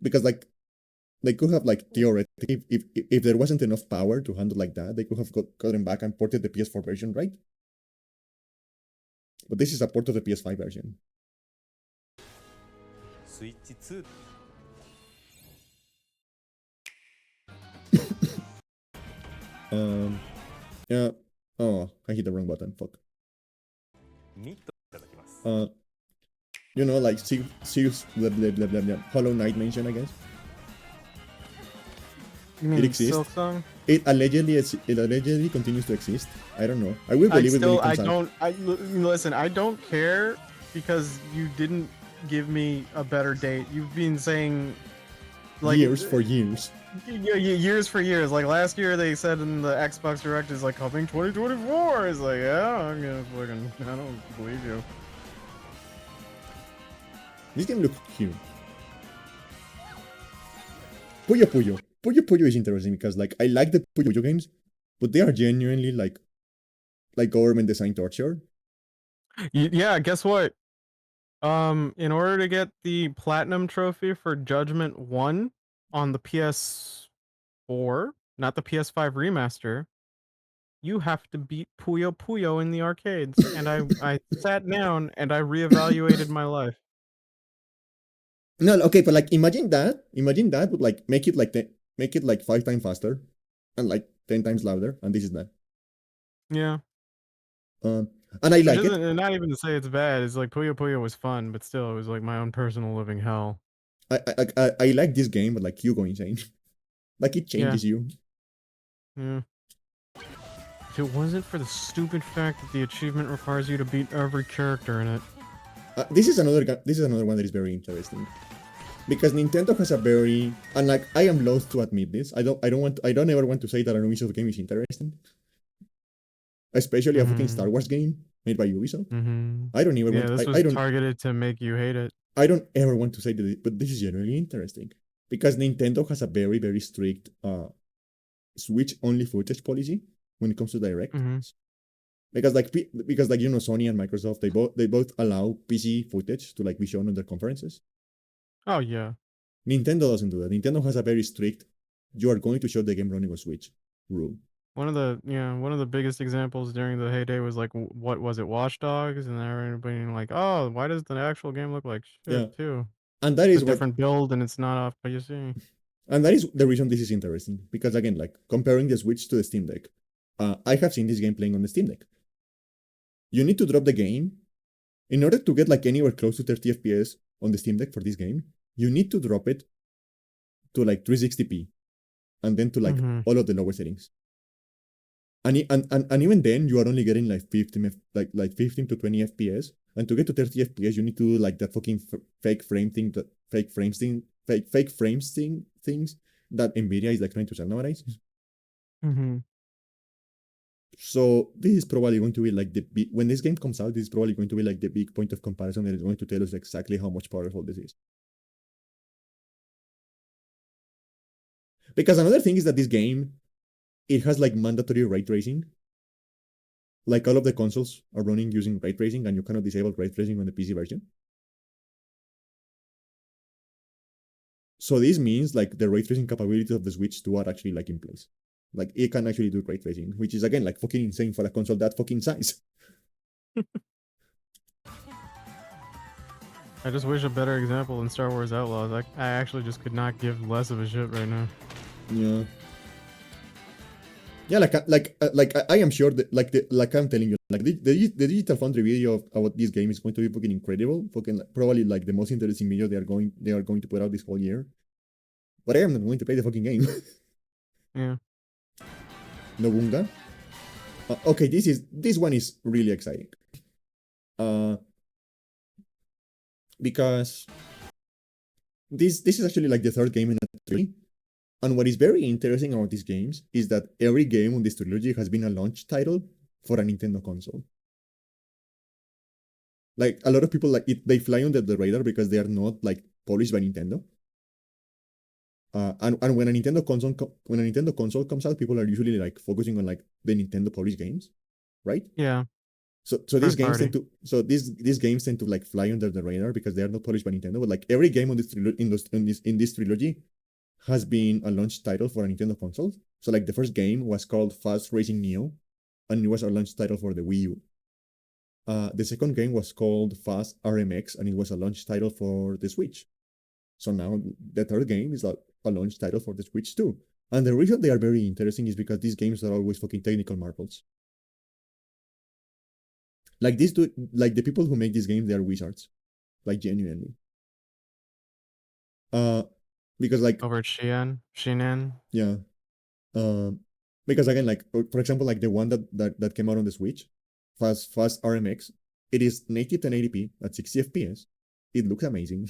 Because like they could have like theoretically, if there wasn't enough power to handle like that, they could have gotten back and ported the PS4 version, right? But this is a port of the PS5 version. Switch 2. Yeah. Oh, I hit the wrong button. Fuck. You know, like Sirius blah blah blah blah blah. Hollow Knight mention, I guess. You mean It exists. Silksong? It allegedly continues to exist. I don't know. I will believe it when it comes out. Listen, I don't care because you didn't give me a better date. You've been saying like Years for years. Years for years. Like last year they said in the Xbox Direct is like coming 2024. It's like, yeah, I'm gonna fucking, I don't believe you. This game looks cute. Puyo Puyo. Puyo Puyo is interesting because like I like the Puyo Puyo games, but they are genuinely like government design torture. Yeah, guess what? In order to get the platinum trophy for Judgment 1 on the PS4, not the PS5 remaster, you have to beat Puyo Puyo in the arcades. And I sat down and I reevaluated my life. No, okay, but like imagine that would like make it like 5 times faster and like 10 times louder, and this is that. Yeah. And I like it. And not even to say it's bad. It's like Puyo Puyo was fun, but still, it was like my own personal living hell. I like this game, but like you go insane. Like it changes you. Yeah. If it wasn't for the stupid fact that the achievement requires you to beat every character in it. This is another one that is very interesting, because Nintendo has a very, and like I am loath to admit this. I don't ever want to say that an Ubisoft game is interesting, especially a fucking Star Wars game made by Ubisoft. I don't even want. This was targeted to make you hate it. I don't ever want to say that, but this is generally interesting because Nintendo has a very very strict Switch only footage policy when it comes to direct. Because you know, Sony and Microsoft, they both allow PC footage to like be shown on their conferences. Oh yeah. Nintendo doesn't do that. Nintendo has a very strict you are going to show the game running on Switch rule. One of the biggest examples during the heyday was like, what was it, Watch Dogs, and everybody being like, oh, why does the actual game look like shit too? And that is a different build, and it's not off PC. And that is the reason this is interesting, because again, like comparing the Switch to the Steam Deck, I have seen this game playing on the Steam Deck. You need to drop the game in order to get like anywhere close to 30 FPS on the Steam Deck for this game. You need to drop it to like 360p, and then to like all of the lower settings. And even then, you are only getting like 15 to 20 FPS. And to get to 30 FPS, you need to do like that fucking fake frames things that Nvidia is like trying to sell nowadays. So this is probably going to be like when this game comes out, this is probably going to be like the big point of comparison that is going to tell us exactly how much powerful this is. Because another thing is that this game, it has like mandatory ray tracing. Like all of the consoles are running using ray tracing, and you cannot disable ray tracing on the PC version. So this means like the ray tracing capabilities of the Switch 2 are actually like in place. Like it can actually do ray tracing, which is again like fucking insane for a console that fucking size. I just wish a better example than Star Wars Outlaws. I actually just could not give less of a shit right now. Yeah. Yeah, like I am sure that like I'm telling you, like the Digital Foundry video about this game is going to be fucking incredible. Fucking probably like the most interesting video they are going to put out this whole year. But I am not going to play the fucking game. Yeah. Nobunga. Okay, this one is really exciting. Because this is actually like the third game in a trilogy. And what is very interesting about these games is that every game on this trilogy has been a launch title for a Nintendo console. Like a lot of people like it, they fly under the radar because they are not like published by Nintendo. And when a Nintendo console comes out, people are usually like focusing on like the Nintendo published games, right? Yeah. So these games tend to like fly under the radar because they are not published by Nintendo. But like every game on this in this trilogy has been a launch title for a Nintendo console. So like the first game was called Fast Racing Neo, and it was a launch title for the Wii U. The second game was called Fast RMX, and it was a launch title for the Switch. So now the third game is a launch title for the Switch too. And the reason they are very interesting is because these games are always fucking technical marvels. Like like the people who make these games, they are wizards, like genuinely. Because like over at Shein. yeah, because again, like for example, like the one that came out on the Switch, Fast RMX, it is native 1080p at 60 FPS. It looks amazing.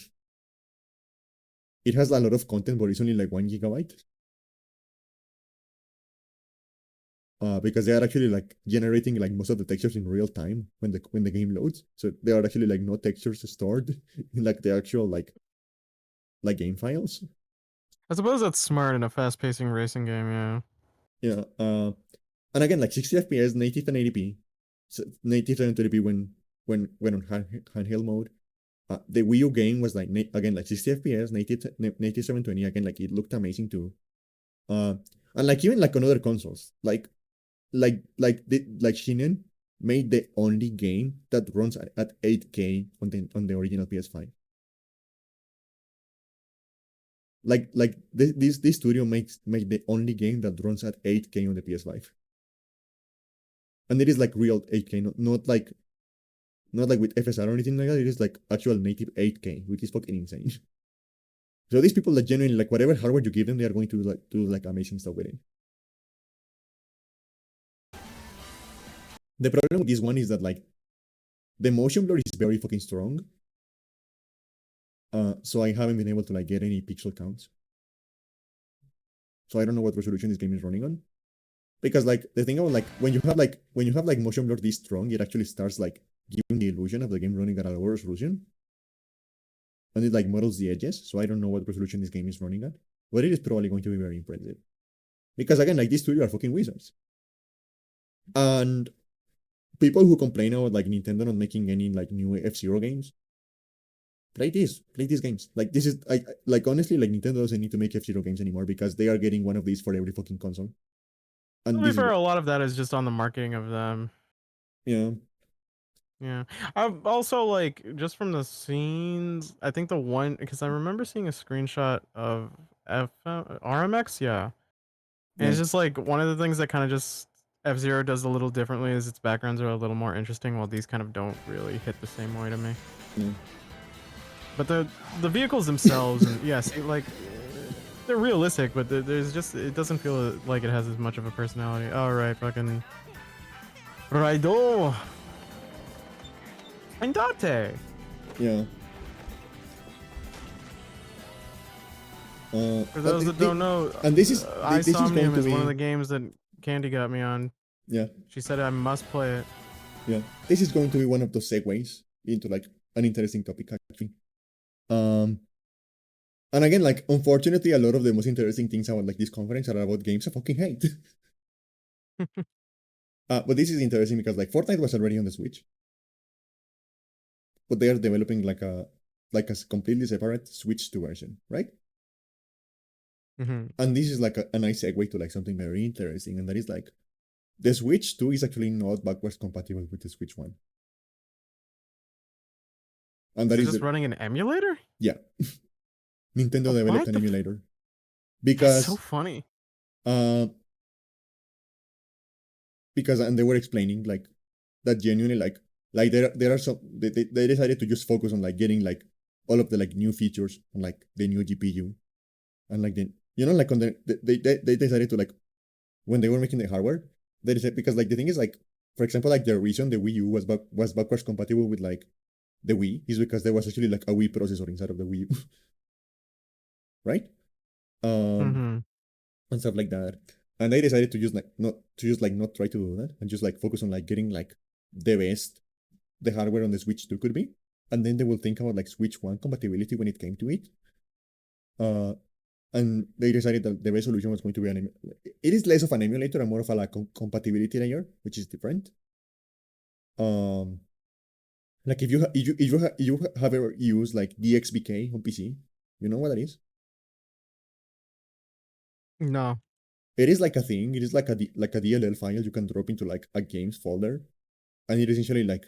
It has a lot of content, but it's only like 1 GB. Because they are actually like generating like most of the textures in real time when the game loads. So there are actually like no textures stored in like the actual like game files. I suppose that's smart in a fast-pacing racing game, yeah. Yeah. And again, like 60 FPS, native 1080p, so native 1080p when on handheld mode. The Wii U game was like again like 60 FPS, native 720. Again, like it looked amazing too. And like even like on other consoles, like Shinen made the only game that runs at 8K on the original PS5. This studio made the only game that runs at 8K on the PS5. And it is like real 8K, not like with FSR or anything like that. It is like actual native 8K, which is fucking insane. So these people that genuinely like whatever hardware you give them, they are going to like do like amazing stuff with it. The problem with this one is that like the motion blur is very fucking strong. So I haven't been able to like get any pixel counts. So I don't know what resolution this game is running on. Because like the thing about like when you have like motion blur this strong, it actually starts like giving the illusion of the game running at a lower resolution. And it like models the edges. So I don't know what resolution this game is running at. But it is probably going to be very impressive. Because again, like these studios are fucking wizards. And people who complain about like Nintendo not making any like new F-Zero games, play these games. Like this is like honestly, like Nintendo doesn't need to make F-Zero games anymore because they are getting one of these for every fucking console. And To be fair, a lot of that is just on the marketing of them. Yeah. Yeah. I've also like just from the scenes, I think the one because I remember seeing a screenshot of RMX, yeah. And it's just like one of the things that kind of just F-Zero does a little differently is its backgrounds are a little more interesting, while these kind of don't really hit the same way to me. But the vehicles themselves, and yeah, see, like they're realistic, but there's just it doesn't feel like it has as much of a personality. All right, fucking Raido. Andate. Yeah. For those that don't know, and this is Insomnium is one of the games that Candy got me on. Yeah. She said I must play it. Yeah. This is going to be one of those segues into like an interesting topic actually. And again, like unfortunately, a lot of the most interesting things about like this conference are about games I fucking hate. But this is interesting because like Fortnite was already on the Switch, but they are developing like a completely separate Switch 2 version, right? And this is like a nice segue to like something very interesting, and that is like the Switch 2 is actually not backwards compatible with the Switch 1. And that is just running an emulator? Yeah. Nintendo developed an emulator. Because that's so funny. Because and they were explaining like that genuinely like there are some they decided to just focus on like getting like all of the like new features on like the new GPU. And like the like on they decided to like when they were making the hardware, they decided because like the thing is like for example like the reason the Wii U was backwards compatible with like the Wii is because there was actually like a Wii processor inside of the Wii U. Right? And stuff like that. And they decided to just not try to do that and just like focus on like getting like the best the hardware on the Switch 2 could be. And then they will think about like Switch 1 compatibility when it came to it. And they decided that the best solution was going to be it is less of an emulator and more of a like compatibility layer, which is different. Like if you have ever used like DXBK on PC, you know what that is? No. It is like a thing. It is like a DLL file you can drop into like a games folder, and it essentially like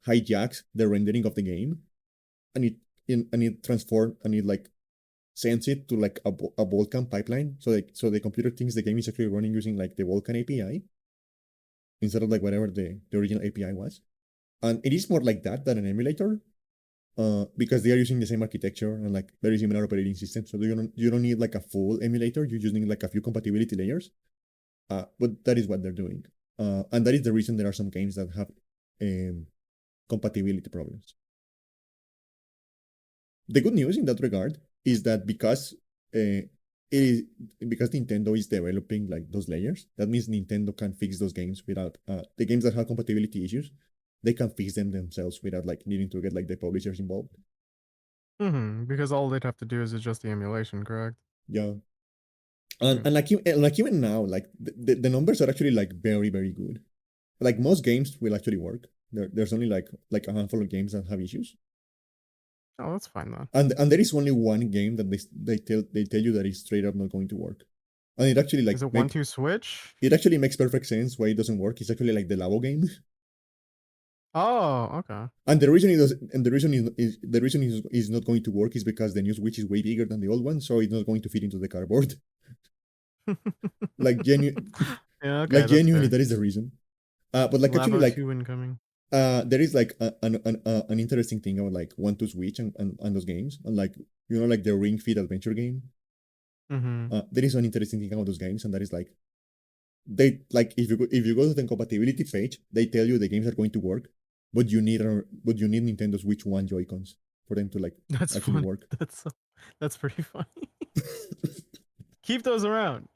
hijacks the rendering of the game, and it transform and it like sends it to like a Vulkan pipeline. So the computer thinks the game is actually running using like the Vulkan API instead of like whatever the original API was. And it is more like that than an emulator, because they are using the same architecture and like very similar operating system. So you don't need like a full emulator. You just need like a few compatibility layers. But that is what they're doing. And that is the reason there are some games that have compatibility problems. The good news in that regard is that because Nintendo is developing like those layers, that means Nintendo can fix those games without the games that have compatibility issues. They can fix them themselves without like needing to get like the publishers involved. Because all they'd have to do is adjust the emulation, correct? Yeah. And like even now, like the numbers are actually like very, very good. Like most games will actually work. There's only like a handful of games that have issues. Oh, that's fine though. And there is only one game that they tell you that is straight up not going to work. And it actually like is it 1-2 switch? It actually makes perfect sense why it doesn't work. It's actually like the Labo game. Oh, okay. And the reason is not going to work is because the new Switch is way bigger than the old one, so it's not going to fit into the cardboard. Like yeah, okay, genuinely, that is the reason. But like Labo actually, like 2 incoming. There is like an interesting thing about like 1-2 Switch and those games, and like like the Ring Fit adventure game. There is an interesting thing about those games, and that is like they like if you go to the compatibility page, they tell you the games are going to work, but you need Nintendo Switch 1 Joy-Cons for them to like actually work. That's pretty funny. Keep those around.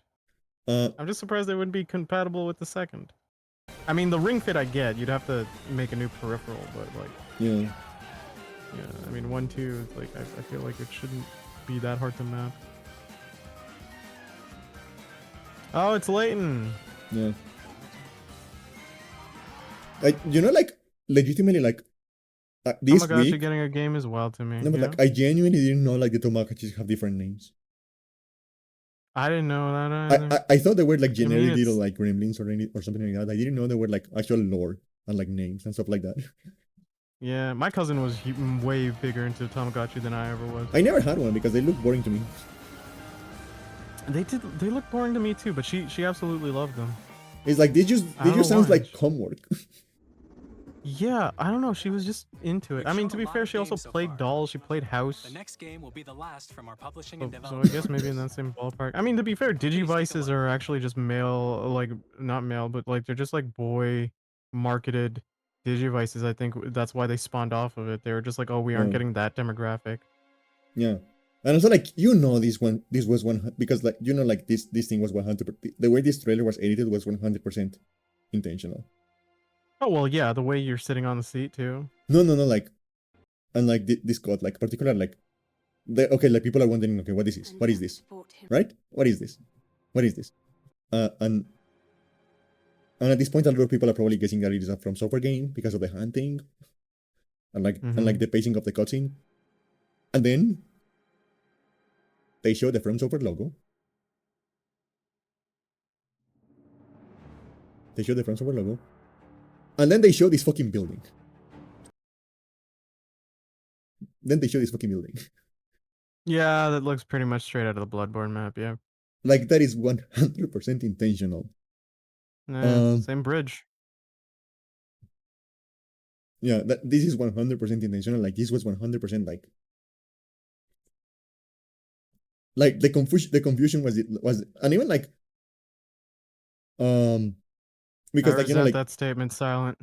I'm just surprised they wouldn't be compatible with the second. I mean, the Ring Fit I get. You'd have to make a new peripheral, but like... Yeah. Yeah, I mean, 1-2, like, I feel like it shouldn't be that hard to map. Oh, it's Leighton! Yeah. Like, like, legitimately, like, this oh my gosh, week... you're getting a game is wild to me. No, but like, I genuinely didn't know, like, the Tomakachis have different names. I didn't know that either. I thought they were like generic little like gremlins or something like that. I didn't know they were like actual lore and like names and stuff like that. Yeah, my cousin was way bigger into Tamagotchi than I ever was. I never had one because they look boring to me. They look boring to me too, but she absolutely loved them. It's like they just sounds like homework. Yeah, I don't know. She was just into it. I mean, to be fair, she also played dolls. She played house. The next game will be the last from our publishing and So development. I guess maybe in that same ballpark. I mean, to be fair, Digivices are actually just male, like not male, but like they're just like boy marketed Digivices. I think that's why they spawned off of it. They were just like, oh, we aren't getting that demographic. Yeah, and also like this was one because like like this thing was 100%. The way this trailer was edited was 100% intentional. Oh, well, yeah, the way you're sitting on the seat, too. No, like, and like this code, like, particular, like, okay, like, people are wondering, okay, what is this? What is this? Right? What is this? What is this? And at this point, a lot of people are probably guessing that it is a From Software game because of the hunting, and like the pacing of the cutscene. And then, they show the From Software logo. And then they show this fucking building. Yeah, that looks pretty much straight out of the Bloodborne map, yeah. Like, that is 100% intentional. Same bridge. Yeah, this is 100% intentional. Like, this was 100% like the confusion was, and even like, because like like that statement silent.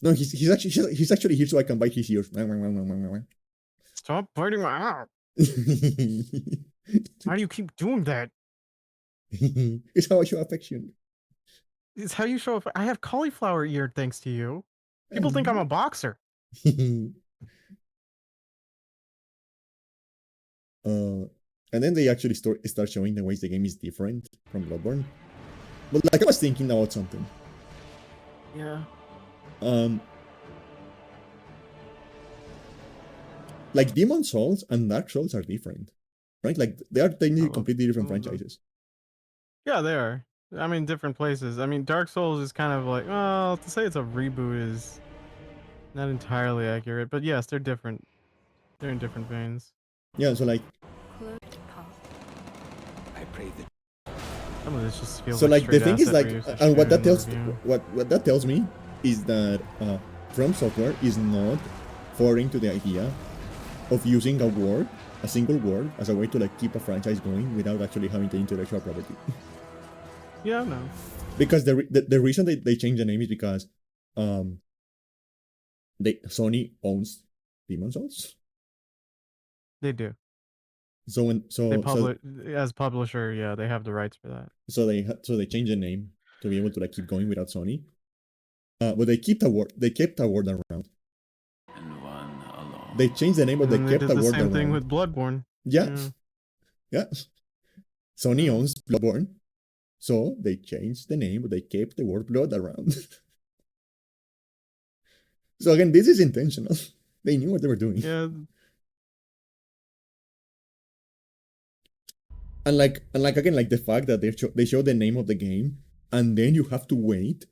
No, he's actually here so I can bite his ears. Stop biting my arm. Why do you keep doing that? It's how I show affection. It's how you show up. I have cauliflower ear thanks to you. People think I'm a boxer. And then they actually start showing the ways the game is different from Bloodborne. But like I was thinking about something. Yeah. Like Demon Souls and Dark Souls are different, right? Like they are technically completely different franchises. Yeah, they are. I mean, different places. I mean, Dark Souls is kind of like, well, to say it's a reboot is not entirely accurate, but yes, they're different. They're in different veins. Yeah, so like, I pray that Some of this just feels so like like the straight thing is asset like, reuse. and what that in the tells, review. what that tells me is that From Software is not foreign to the idea of using a single word, as a way to like keep a franchise going without actually having the intellectual property. Yeah, no. Because the reason they changed the name is because Sony owns Demon Souls. They do. So when They so publish as publisher, yeah, they have the rights for that. so they changed the name to be able to like keep going without Sony. But they kept a word. They kept a word around. And one alone. They changed the name, but And they then they kept did a the word same thing around. with Bloodborne. Yeah, yeah. Sony Yeah. owns Bloodborne, so they changed the name, but they kept the word blood around. So again, this is intentional. They knew what they were doing. Yeah. And like again, like the fact that they show the name of the game, and then you have to wait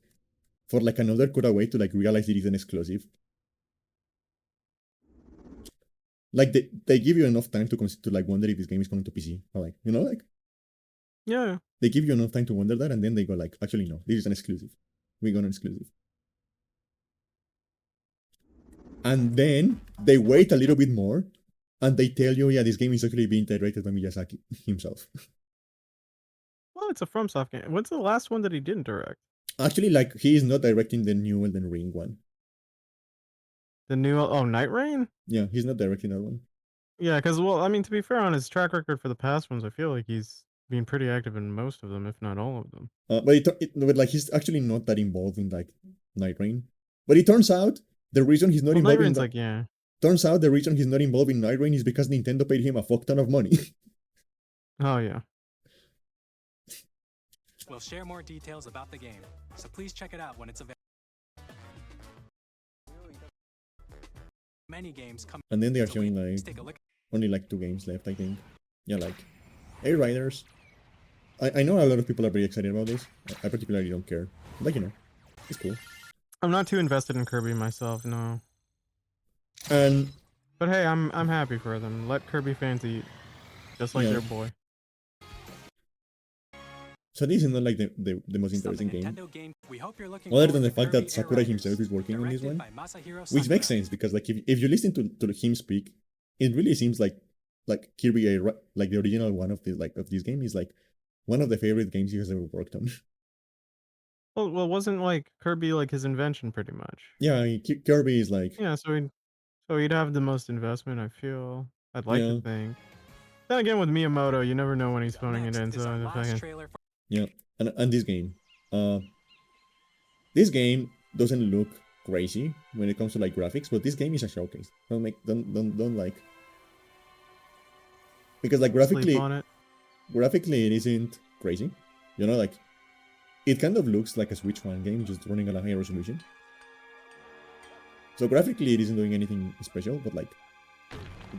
for like another cutaway to like realize it is an exclusive. Like they give you enough time to like wonder if this game is coming to PC. Or like, you know, like Yeah. they give you enough time to wonder that, and then they go like, actually no, this is an exclusive. We got an exclusive. And then they wait a little bit more, and they tell you, yeah, this game is actually being directed by Miyazaki himself. Well, it's a FromSoft game. What's the last one that he didn't direct? Actually, like he is not directing the new Elden Ring one. The new Night Rain? Yeah, he's not directing that one. Yeah, because well, I mean, to be fair, on his track record for the past ones, I feel like he's been pretty active in most of them, if not all of them. But like he's actually not that involved in like Night Rain. But it turns out the reason he's not Well, involved Night in Rain's like, yeah. turns out the reason he's not involved in Night Rain is because Nintendo paid him a fuck ton of money. Oh yeah. We'll share more details about the game, so please check it out when it's available. Many games come. And then they are showing like Let's take a look. only like 2 games left, I think. Yeah, like Air Riders. I know a lot of people are very excited about this. I particularly don't care. But you know, it's cool. I'm not too invested in Kirby myself, no. And but hey, I'm happy for them. Let Kirby fans eat, just like their boy. So this is not like the most interesting game. Other than the fact that Sakurai himself is working on this one. Which makes sense because like if you listen to him speak, it really seems like Kirby, like the original one of this game is like one of the favorite games he has ever worked on. Well, wasn't like Kirby like his invention pretty much? Yeah, Kirby is like so he'd have the most investment. I feel. I'd like to think. Then again, with Miyamoto, you never know when he's phoning it in. So yeah, and this game doesn't look crazy when it comes to like graphics, but this game is a showcase. Don't like, because like graphically it isn't crazy. You know, like it kind of looks like a Switch 1 game just running at a higher resolution. So graphically it isn't doing anything special, but like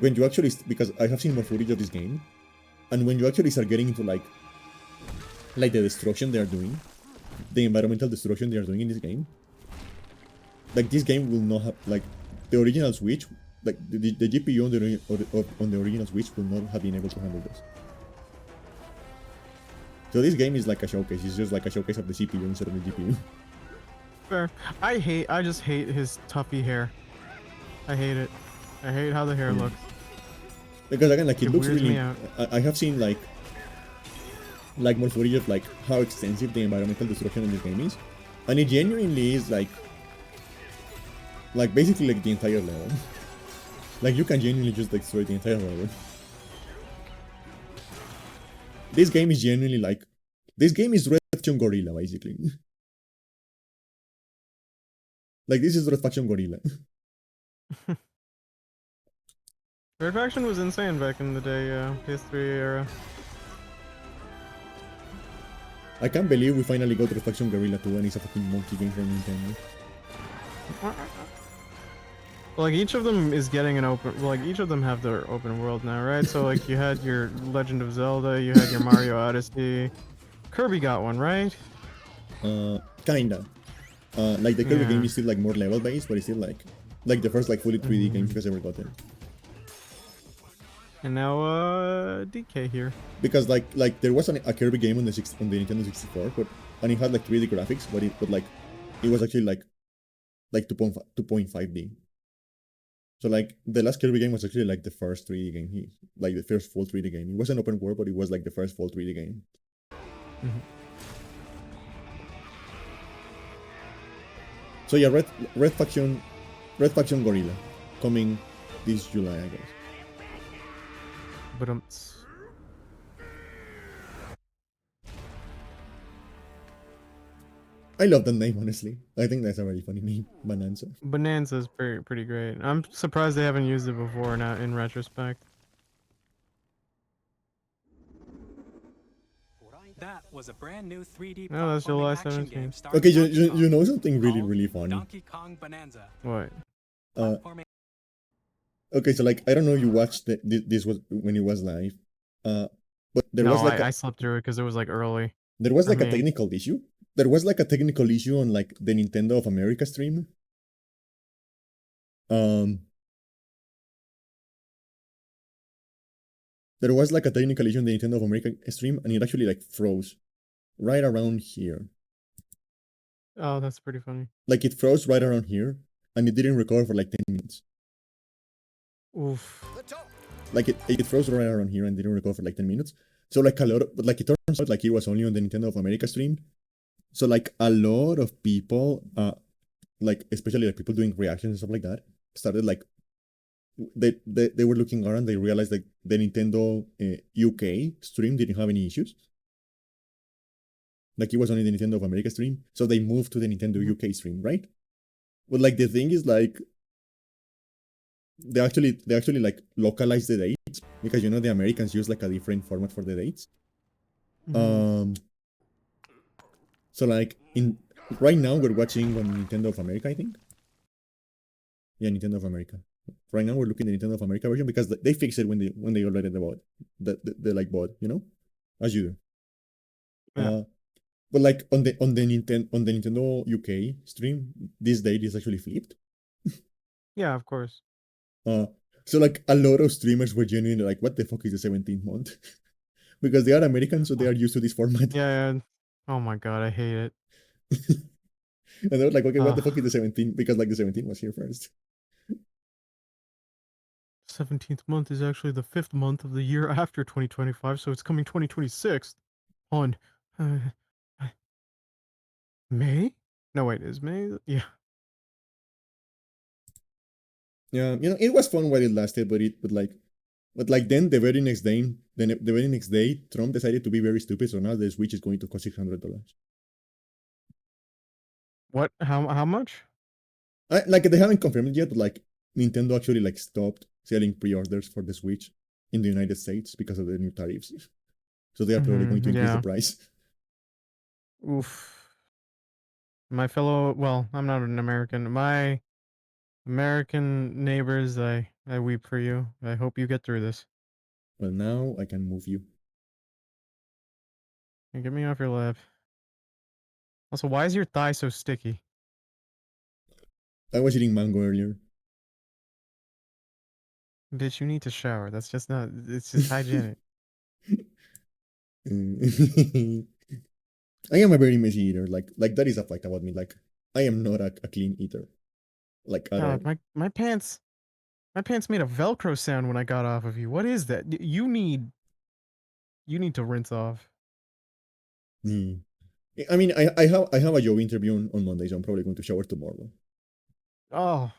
when you actually, because I have seen more footage of this game, and when you actually start getting into like the destruction they are doing, the environmental destruction they are doing in this game, like this game will not have like the original Switch, like the GPU on the original Switch will not have been able to handle this. So this game is like a showcase. It's just like a showcase of the CPU instead of the GPU. Fair. I just hate his tuffy hair. I hate it. I hate how the hair looks. Because again, like it looks weirds really. me out. I have seen like more footage of like how extensive the environmental destruction in this game is, and it genuinely is like basically like the entire level. Like you can genuinely just like destroy the entire level. This game is genuinely like, this game is Red Faction Gorilla basically. Like this is Red Faction Gorilla. Red Faction was insane back in the day, PS3 era. I can't believe we finally got Red Faction Gorilla 2 and it's a fucking monkey game from Nintendo. Like each of them is getting an open, like each of them have their open world now, right? So like you had your Legend of Zelda, you had your Mario Odyssey, Kirby got one, right? Kinda. Like the Kirby game Yeah. is still like more level based, but it's still like the first like fully 3D game you guys ever gotten. And now DK here. Because like there was a Kirby game on the Nintendo 64, and it had like 3D graphics, but it was actually like 2.5D. So like the last Kirby game was actually like the first 3D game, like the first full 3D game. It wasn't open world, but it was like the first full 3D game. So yeah, Red Faction Gorilla coming this July, I guess. But I love that name, honestly. I think that's a very funny name, Bonanza. Bonanza's pretty great. I'm surprised they haven't used it before now in retrospect. That was a brand new 3D No, that's July action game 17th. Okay, you know something really funny. Donkey Kong Bonanza. What? Okay, so like I don't know if you watched this was when it was live, but there was like I slept through it because it was like early. There was like a technical issue. There was like a technical issue on like the Nintendo of America stream. There was like a technical issue on the Nintendo of America stream, and it actually like froze right around here. Oh, that's pretty funny. Like it froze right around here, and it didn't recover for like 10 minutes. Oof. Like it froze right around here and didn't recover for like 10 minutes. So like a lot of, but like it turns out like it was only on the Nintendo of America stream. So like a lot of people, like especially like people doing reactions and stuff like that, started like they were looking around. They realized like the Nintendo UK stream didn't have any issues. Like it was only the Nintendo of America stream, so they moved to the Nintendo UK stream, right? But like the thing is like they actually like localized the dates because the Americans use like a different format for the dates. So like right now we're watching on Nintendo of America, I think. Yeah, Nintendo of America. Right now we're looking at the Nintendo of America version because they fixed it when they uploaded the bot, the like bot, as you do. Yeah. But like on the Nintendo UK stream, this date is actually flipped. Yeah, of course. So like a lot of streamers were genuinely like, what the fuck is the 17th month? Because they are Americans, so they are used to this format. Yeah. Oh my god, I hate it. And they were like, okay, what the fuck is the 17th? Because like the 17th was here first. 17th month is actually the 5th month of the year after 2025, so it's coming 2026 on May? No, wait, is May? Yeah. Yeah, it was fun while it lasted, but then the very next day, Trump decided to be very stupid, so now the Switch is going to cost $600. What? How much? Like they haven't confirmed it yet, but like Nintendo actually like stopped selling pre-orders for the Switch in the United States because of the new tariffs. So they are probably going to increase the price. Oof. Well, I'm not an American. My American neighbors, I weep for you. I hope you get through this. Well, now I can move you. Hey, get me off your lap. Also, why is your thigh so sticky? I was eating mango earlier. Bitch, you need to shower. That's just not. It's just hygienic. I am a very messy eater. Like that is a fact about me. Like I am not a clean eater. Like at all. My pants made a Velcro sound when I got off of you. What is that? You need to rinse off. I mean, I have a job interview on Monday, so I'm probably going to shower tomorrow. Oh,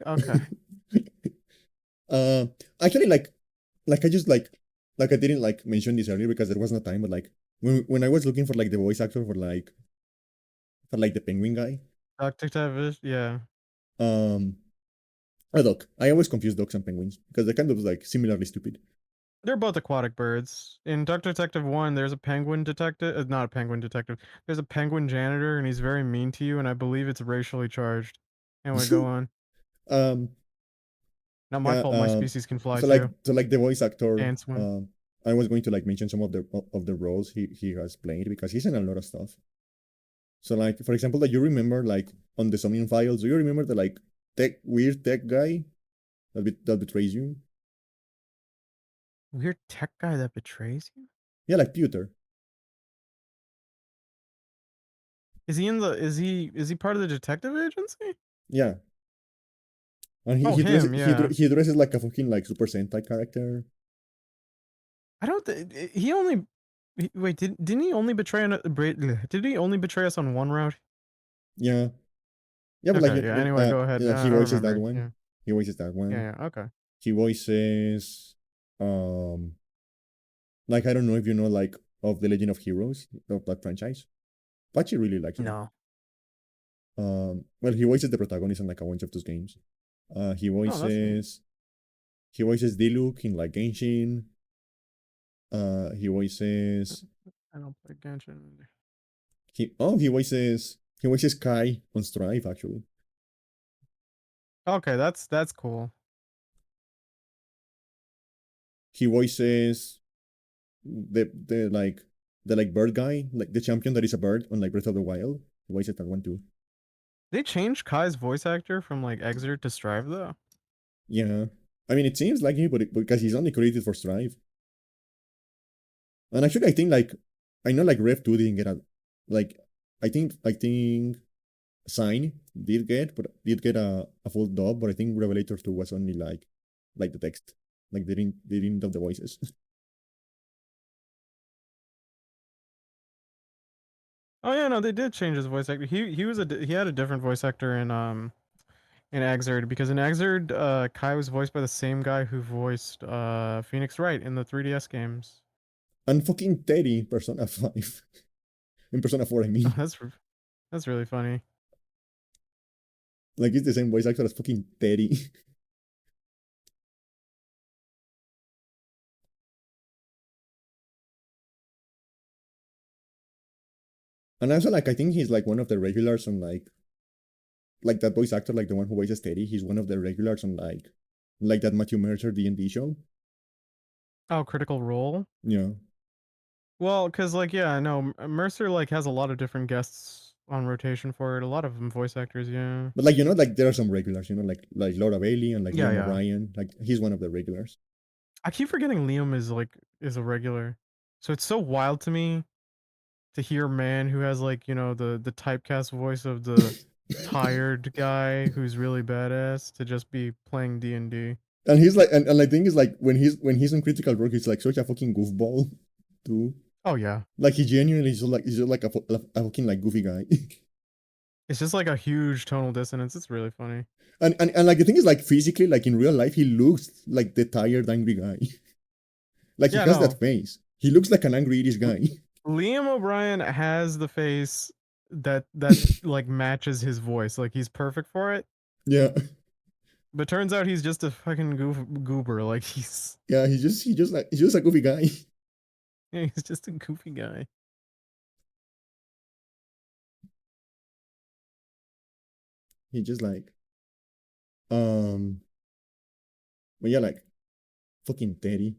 okay. Actually, like I just like I didn't like mention this earlier because there was no time, but like when I was looking for like the voice actor for like the penguin guy. Dr. Tavish, yeah. A duck. I always confuse ducks and penguins because they're kind of like similarly stupid. They're both aquatic birds. In Dr. Detective 1, there's a penguin detective. Not a penguin detective. There's a penguin janitor, and he's very mean to you, and I believe it's racially charged. Anyway, go on. Not my fault my species can fly so too. like the voice actor And swim. I was going to like mention some of the roles he has played because he's in a lot of stuff. So like for example, that you remember like on the Somnium Files, do you remember the like weird tech guy that betrays you? Weird tech guy that betrays you? Yeah, like Pewter. Is he in the is he part of the detective agency? Yeah. And Oh, him, yeah. he dresses like a fucking like Super Sentai character. I don't he only wait, didn't he only did he only betray us on one route? Yeah. Yeah, but like Okay, yeah, anyway, go ahead. he I voices that remember. one. Yeah. He voices that one. Yeah, okay. He voices um like I don't know if you know like of the Legend of Heroes of that franchise. But you really like him. No. Well he voices the protagonist in like a bunch of those games. He Oh, that's neat. voices Diluc in like Genshin. He voices I don't play Genshin. he voices Kai on Strive actually. Okay, that's cool. He voices the like bird guy, like the champion that is a bird on like Breath of the Wild. He voices that one too. They changed Kai's voice actor from like Exert to Strive though. Yeah. I mean it seems like he, but because he's only created for Strive. And actually I think like I know like Rev 2 didn't get a like I think Sign did get a full dub, but I think Revelator 2 was only like the text. Like they didn't dub the voices. Oh yeah, no, they did change his voice actor. He had a different voice actor in Exerd because in Exerd, Kai was voiced by the same guy who voiced Phoenix Wright in the 3DS games. And fucking Teddy in Persona 5. In Persona 4, I Oh, mean. that's really funny. Like it's the same voice actor as fucking Teddy. And also like I think he's like one of the regulars on like that voice actor, like the one who voices Teddy, he's one of the regulars on like that Matthew Mercer D&D show. Oh, Critical Role. Yeah. Well, cause like yeah, no, Mercer like has a lot of different guests on rotation for it. A lot of them voice actors, yeah. But like like there are some regulars, like Laura Bailey and like Yeah, Liam yeah. O'Brien. Like he's one of the regulars. I keep forgetting Liam is a regular. So it's so wild to me to hear a man who has like, the typecast voice of the tired guy who's really badass to just be playing D&D. And he's like and I think it's like when he's on Critical Role, he's like such a fucking goofball too. Oh yeah. Like he genuinely is he's just like a fucking like goofy guy. It's just like a huge tonal dissonance. It's really funny. And like the thing is like physically, like in real life, he looks like the tired angry guy. Like he Yeah, has no. that face. He looks like an angry Irish guy. Liam O'Brien has the face that like matches his voice. Like he's perfect for it. Yeah. But turns out he's just a fucking goober. Like Yeah, he's just a goofy guy. yeah, he's just a goofy guy. He just like but yeah, like fucking Teddy.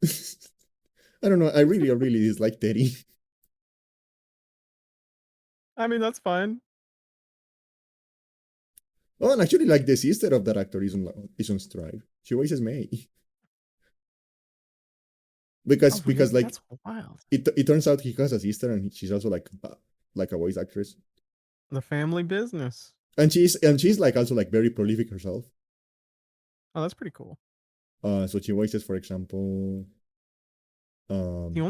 I don't know. I really dislike Teddy. I mean, that's fine. Oh, and actually, like the sister of that actor is on Strive. She voices May. Because like that's wild. it turns out he has a sister and she's also like a voice actress. The family business. And she's like also like very prolific herself. Oh, that's pretty cool. So she voices, for example, The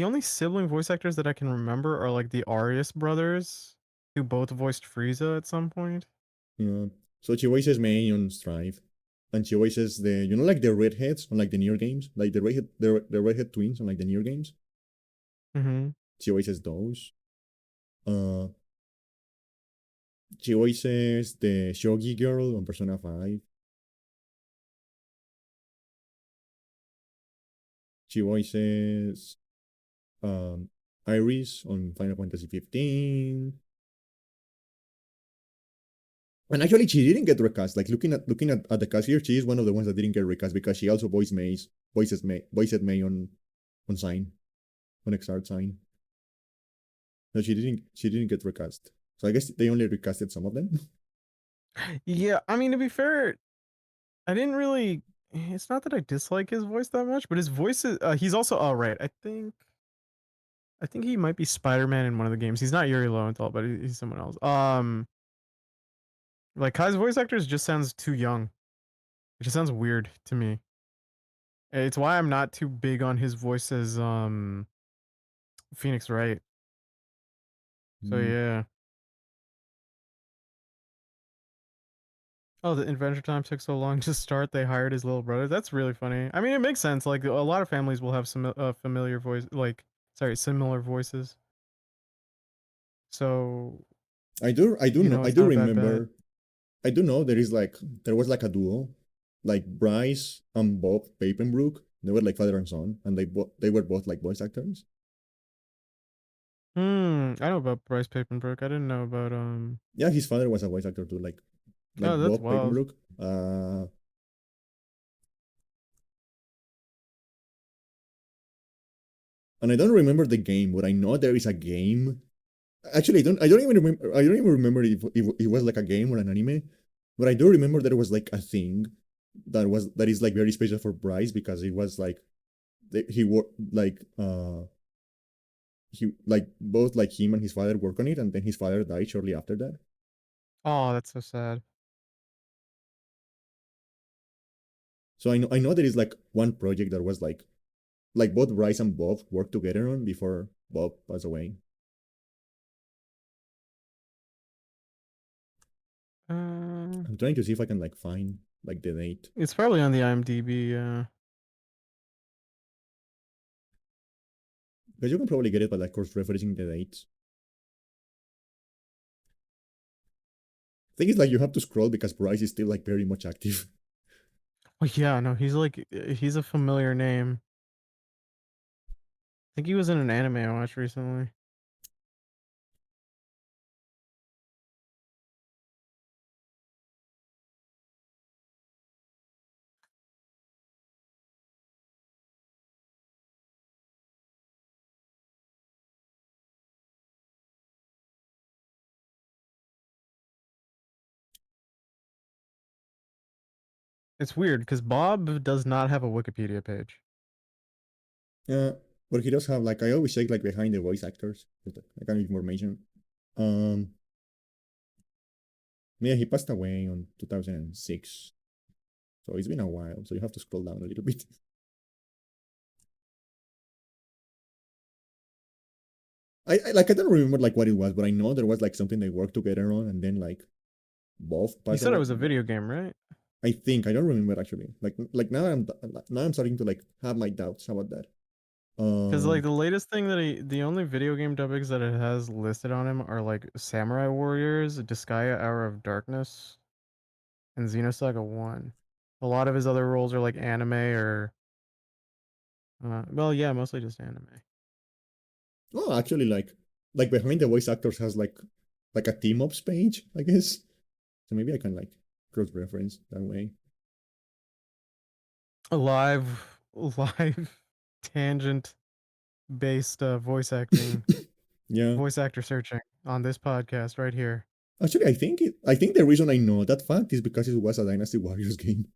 only sibling voice actors that I can remember are like the Arias brothers, who both voiced Frieza at some point. yeah. So she voices May on Strive, and she voices like the redheads on like the near games, like the redhead twins on like the near games. Mm-hmm. She voices those. Uh, she voices the Shogi girl on Persona 5. She voices Iris on Final Fantasy 15. And actually, she didn't get recast. Like looking at the cast here, she is one of the ones that didn't get recast because she also voiced May on Sign, on Xrd Sign. No, she didn't get recast. So I guess they only recasted some of them. Yeah, I mean, to be fair, I didn't really. It's not that I dislike his voice that much, but his voice is. He's also. Oh, right. I think he might be Spider-Man in one of the games. He's not Yuri Lowenthal, but he's someone else. Like Kai's voice actors just sounds too young. It just sounds weird to me. It's why I'm not too big on his voice as Phoenix Wright. So Mm. yeah. Oh, the Adventure Time took so long to start. They hired his little brother. That's really funny. I mean, it makes sense. Like a lot of families will have some familiar voice, like similar voices. So I do know, I it's do not that bad. remember, I do know there was like a duo, like Bryce and Bob Papenbrook. They were like father and son, and they were both like voice actors. I know about Bryce Papenbrook. I didn't know about Yeah, his father was a voice actor too, Oh, like that's Bob wild. Papenbrook. And I don't remember the game, but I know there is a game. Actually, I don't even remember. I don't even remember if it was like a game or an anime, but I do remember there was like a thing that is like very special for Bryce because it was like he worked he like both like him and his father work on it, and then his father died shortly after that. Oh, that's so sad. So I know there is like one project that was like both Bryce and Bob worked together on before Bob passed away. Uh, I'm trying to see if I can like find like the date. it's probably on the IMDb. Because you can probably get it by like cross referencing the dates. I think it's like you have to scroll because Bryce is still like very much active. Oh yeah, no, he's a familiar name. I think he was in an anime I watched recently. It's weird because Bob does not have a Wikipedia page. Yeah, but he does have like I always check like behind the voice actors, like kind of information. Um, yeah, he passed away on 2006, so it's been a while. So you have to scroll down a little bit. I don't remember like what it was, but I know there was like something they worked together on, and then like both You passed said it away. was a video game, right? I think I don't remember actually. Like now I'm starting to like have my doubts about that. Because like Um, the latest thing the only video game dubbings that it has listed on him are like Samurai Warriors, Disgaea Hour of Darkness, and Xenosaga 1. A lot of his other roles are like anime or well, yeah, mostly just anime. oh, actually, like behind the voice actors has like a team ups page, I guess. So maybe I can like cross reference that way. A live tangent based Yeah. voice actor searching on this podcast right here. Actually, I think the reason I know that fact is because it was a Dynasty Warriors game.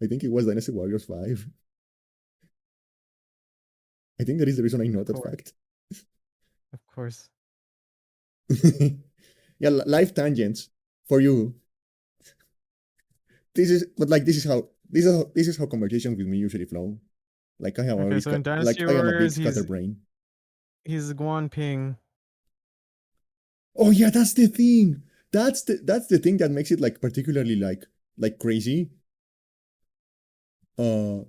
I think it was Dynasty Warriors 5. I think that is the reason I know Of that course, fact. of course. Yeah, life tangents for you. This is how conversations with me usually flow. Like I have a Okay, very so in like Dynasty I am a big Warriors, scatterbrain. he's Guan Ping. Oh yeah, that's the thing. That's the thing that makes it like particularly like crazy. Uh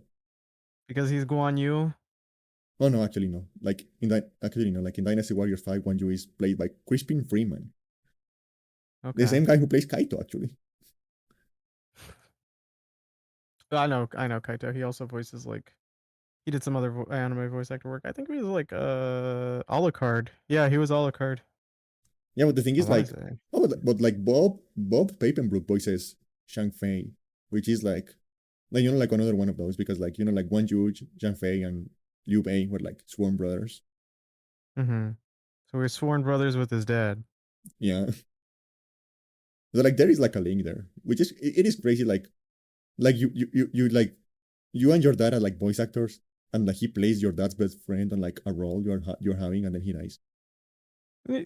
Because he's Guan Yu. oh no, actually no. Like in that actually no, like in Dynasty Warriors 5, Yu is played by Crispin Freeman. The Okay. same guy who plays Kaito actually. I know Kaito. He also voices like he did some other anime voice actor work. I think he was like Alucard. Yeah, he was Alucard. Yeah, but the thing I is want like, to say. oh, but like Bob Papenbrook voices Shang Fei, which is like like another one of those because like like Wan Yu, Shang Fei, and Liu Bei were like sworn brothers. Mm-hmm. So we're sworn brothers with his dad. Yeah, so like there is like a link there, which is it is crazy. Like you like you and your dad are like voice actors, and like he plays your dad's best friend on like a role you're having, and then he dies.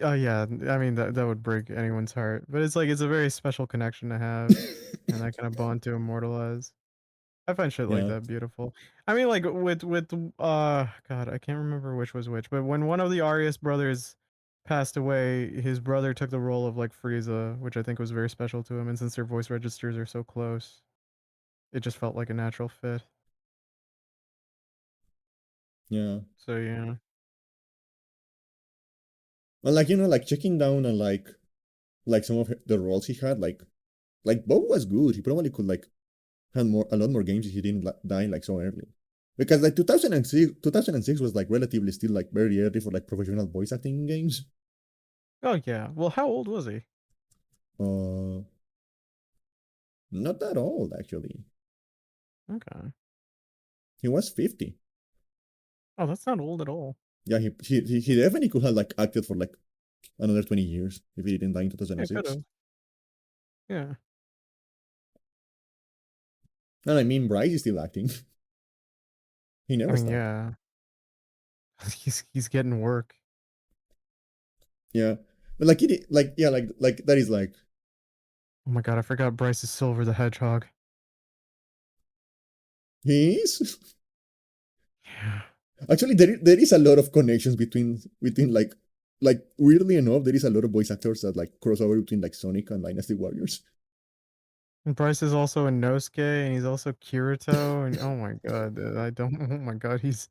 Oh yeah, I mean that would break anyone's heart, but it's like it's a very special connection to have, and that kind of bond to immortalize. I find shit like Yeah. that beautiful. I mean, like with God, I can't remember which was which, but when one of the Arias brothers passed away, his brother took the role of like Frieza, which I think was very special to him. And since their voice registers are so close, it just felt like a natural fit. Yeah. So yeah, And like like checking down on like some of the roles he had, like Bob was good. He probably could like had a lot more games if he didn't die like so early. Because like 2006 was like relatively still like very early for like professional voice acting games. oh yeah. Well, how old was he? Uh, Not that old actually. Okay. He was 50. Oh, that's not old at all. Yeah, he definitely could have like acted for like another 20 years if he didn't die in Yeah, could 2006. have. Yeah. And I mean, Bryce is still acting. He I never mean, stopped. yeah. He's getting work. Yeah, but like like yeah, like that is like Oh my god, I forgot Bryce is Silver the Hedgehog. he is. Yeah. Actually, there is a lot of connections between like weirdly enough, there is a lot of voice actors that like cross over between like Sonic and Dynasty Warriors. And Bryce is also in Nosuke, and he's also Kirito, and oh my god, dude, I don't. Oh my god, he's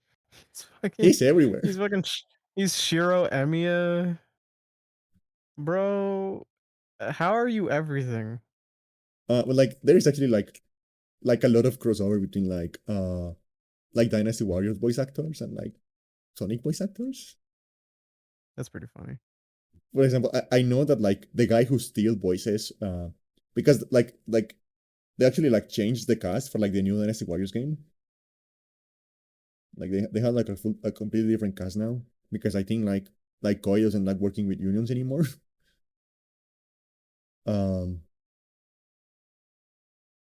fucking, He's everywhere. he's fucking, he's Shiro Emiya, bro. How are you everything? But like there is actually like a lot of crossover between like Dynasty Warriors voice actors and like Sonic voice actors. That's pretty funny. For example, I know that like the guy who still voices because like they actually like changed the cast for like the new Dynasty Warriors game. Like they have like a completely different cast now because I think like Koi doesn't like working with unions anymore. um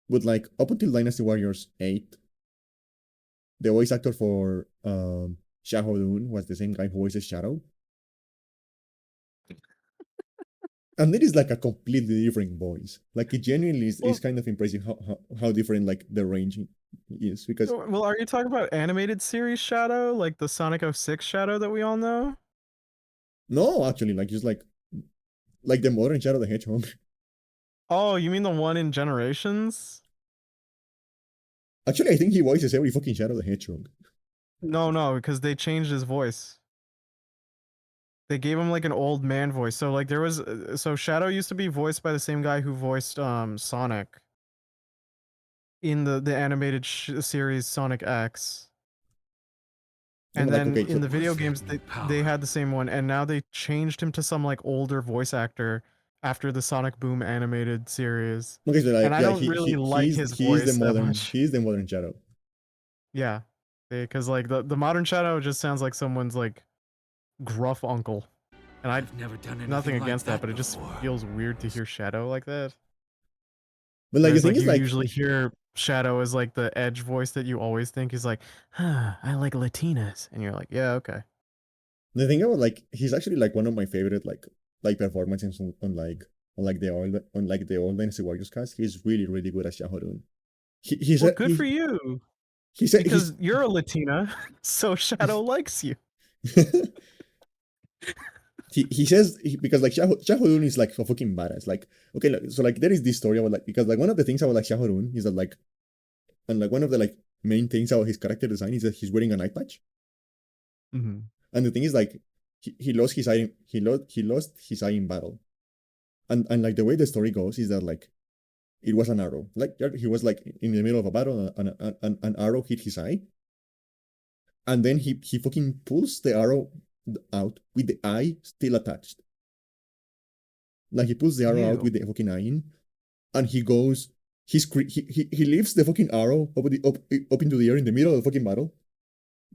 but like up until Dynasty Warriors 8, the voice actor for Shahodun was the same guy who voices Shadow. And it is like a completely different voice. Like it genuinely is Well, kind of impressive how different like the range is because well, are you talking about animated series Shadow, like the Sonic 06 Shadow that we all know? no, actually, like just like the modern Shadow the Hedgehog. Oh, you mean the one in Generations? Actually, I think he voices every fucking Shadow the Hedgehog. No, no, because they changed his voice. They gave him like an old man voice. So like there was so Shadow used to be voiced by the same guy who voiced Sonic in the animated series Sonic X. Yeah, And but like then okay, in so the video games they had the same one, and now they changed him to some like older voice actor after the Sonic Boom animated series. okay, so And like I yeah, don't really like his voice that much. he's the modern Shadow. Yeah. Because like the modern Shadow just sounds like someone's like gruff uncle. And I've never done anything nothing like against that, that but it just before. feels weird to hear Shadow like that. But like the Whereas thing like is you like usually hear Shadow as like the edge voice that you always think is like, I like Latinas. And you're like, yeah, okay. the thing about like he's actually like one of my favorite like performances on like the old Dynasty Warriors cast. He's really good as Shahodun. He Well, said good for you. he said Because you're a Latina, so Shadow likes you. he says because like Shahodun is like a fucking badass. Like okay, so like there is this story about like because like one of the things about like Shahodun is that like and like one of the like main things about his character design is that he's wearing an eye patch. Mm-hmm. And the thing is like he lost his eye he lost his eye in battle. And like the way the story goes is that like it was an arrow. Like he was like in the middle of a battle and an arrow hit his eye. And then he fucking pulls the arrow out with the eye still attached. Like he pulls the arrow out Ew. with the fucking eye in, and he goes. He lifts the fucking arrow up into the air in the middle of the fucking battle.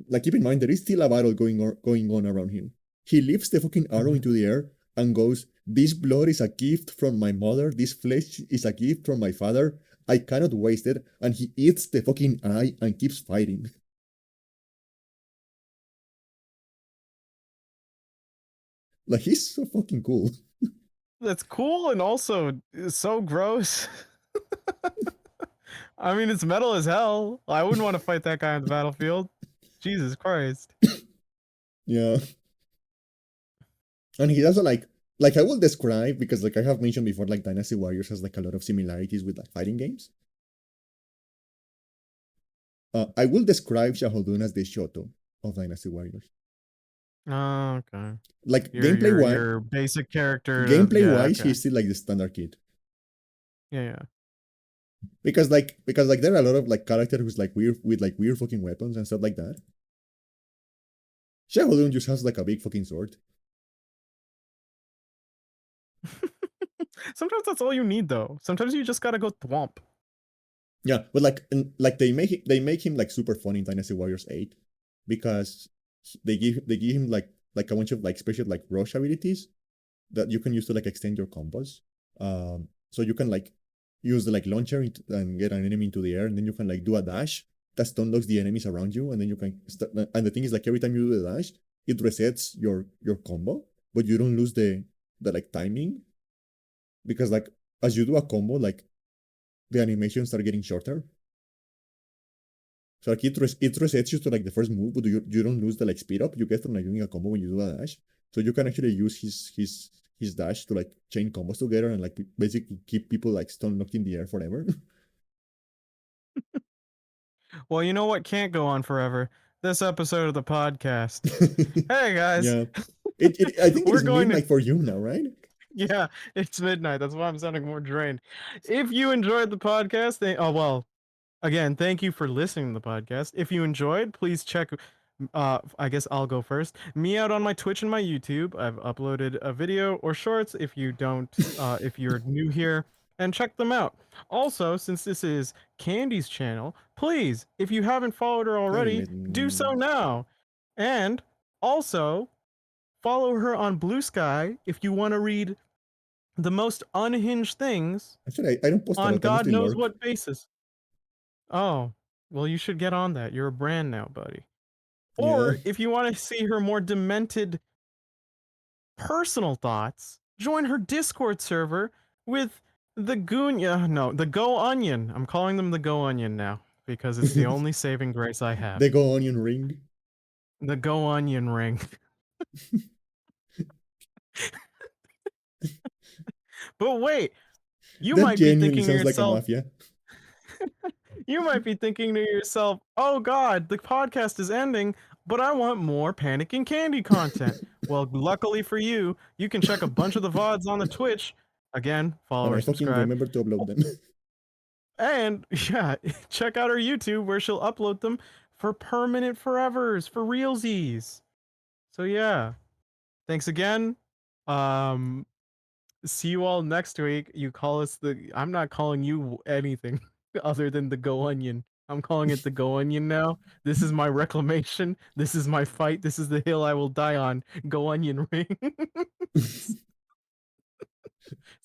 Like keep in mind there is still a battle going on around him. He lifts the fucking arrow into the air and goes, "This blood is a gift from my mother. This flesh is a gift from my father. I cannot waste it." And he eats the fucking eye and keeps fighting. Like he's so fucking cool. That's cool and also so gross. I mean, it's metal as hell. I wouldn't want to fight that guy on the battlefield. Jesus Christ. Yeah. And he also like I will describe, because like I have mentioned before, like Dynasty Warriors has like a lot of similarities with like fighting games. I will describe Shahudun as the Shoto of Dynasty Warriors. Oh, okay. Like Your basic character. gameplay Yeah, wise, okay. he's still like the standard kid. Yeah. Because there are a lot of like characters who's like weird with like weird fucking weapons and stuff like that. Shahudun just has like a big fucking sword. Sometimes that's all you need, though. Sometimes you just gotta go thwomp. Yeah, but like they make him like super fun in Dynasty Warriors 8 because they give him like a bunch of like special like rush abilities that you can use to like extend your combos. So you can like use the like launcher and get an enemy into the air, and then you can like do a dash that stun locks the enemies around you, and then you can start. And the thing is, like every time you do the dash, it resets your combo, but you don't lose the like timing, because like as you do a combo, like the animations start getting shorter. So like it resets you to like the first move, but you don't lose the like speed up you get from like doing a combo when you do a dash. So you can actually use his dash to like chain combos together and like basically keep people like stun locked in the air forever. Well, you know what can't go on forever? This episode of the podcast. Hey guys. Yeah. I think it We're is going to midnight for you now, right? Yeah, it's midnight. That's why I'm sounding more drained. If you enjoyed the podcast, again, thank you for listening to the podcast. If you enjoyed, please check I guess I'll go first. Me out on my Twitch and my YouTube. I've uploaded a video or shorts if you don't if you're new here, and check them out. Also, since this is Candy's channel, please, if you haven't followed her already, do so now. And also, follow her on Blue Sky if you want to read the most unhinged things Actually, I don't post a on lot. I God mostly knows lurk. what basis. Oh, well, you should get on that. You're a brand now, buddy. Yeah. Or if you want to see her more demented personal thoughts, join her Discord server with the the Go Onion. I'm calling them the Go Onion now because it's the only saving grace I have. The Go Onion Ring. The Go Onion ring. But wait, you That might be genuinely thinking to sounds like a yourself, mafia. you might be thinking to yourself, oh God, the podcast is ending, but I want more Panic and Candy content. Well, luckily for you, you can check a bunch of the VODs on the Twitch. Again, follow And or I fucking subscribe. remember to upload them. And yeah, check out her YouTube where she'll upload them for permanent forevers, for realsies. So yeah, thanks again. Um, See you all next week. You call us I'm not calling you anything other than the Go Onion. I'm calling it the Go Onion now. This is my reclamation. This is my fight. This is the hill I will die on. Go Onion ring. It's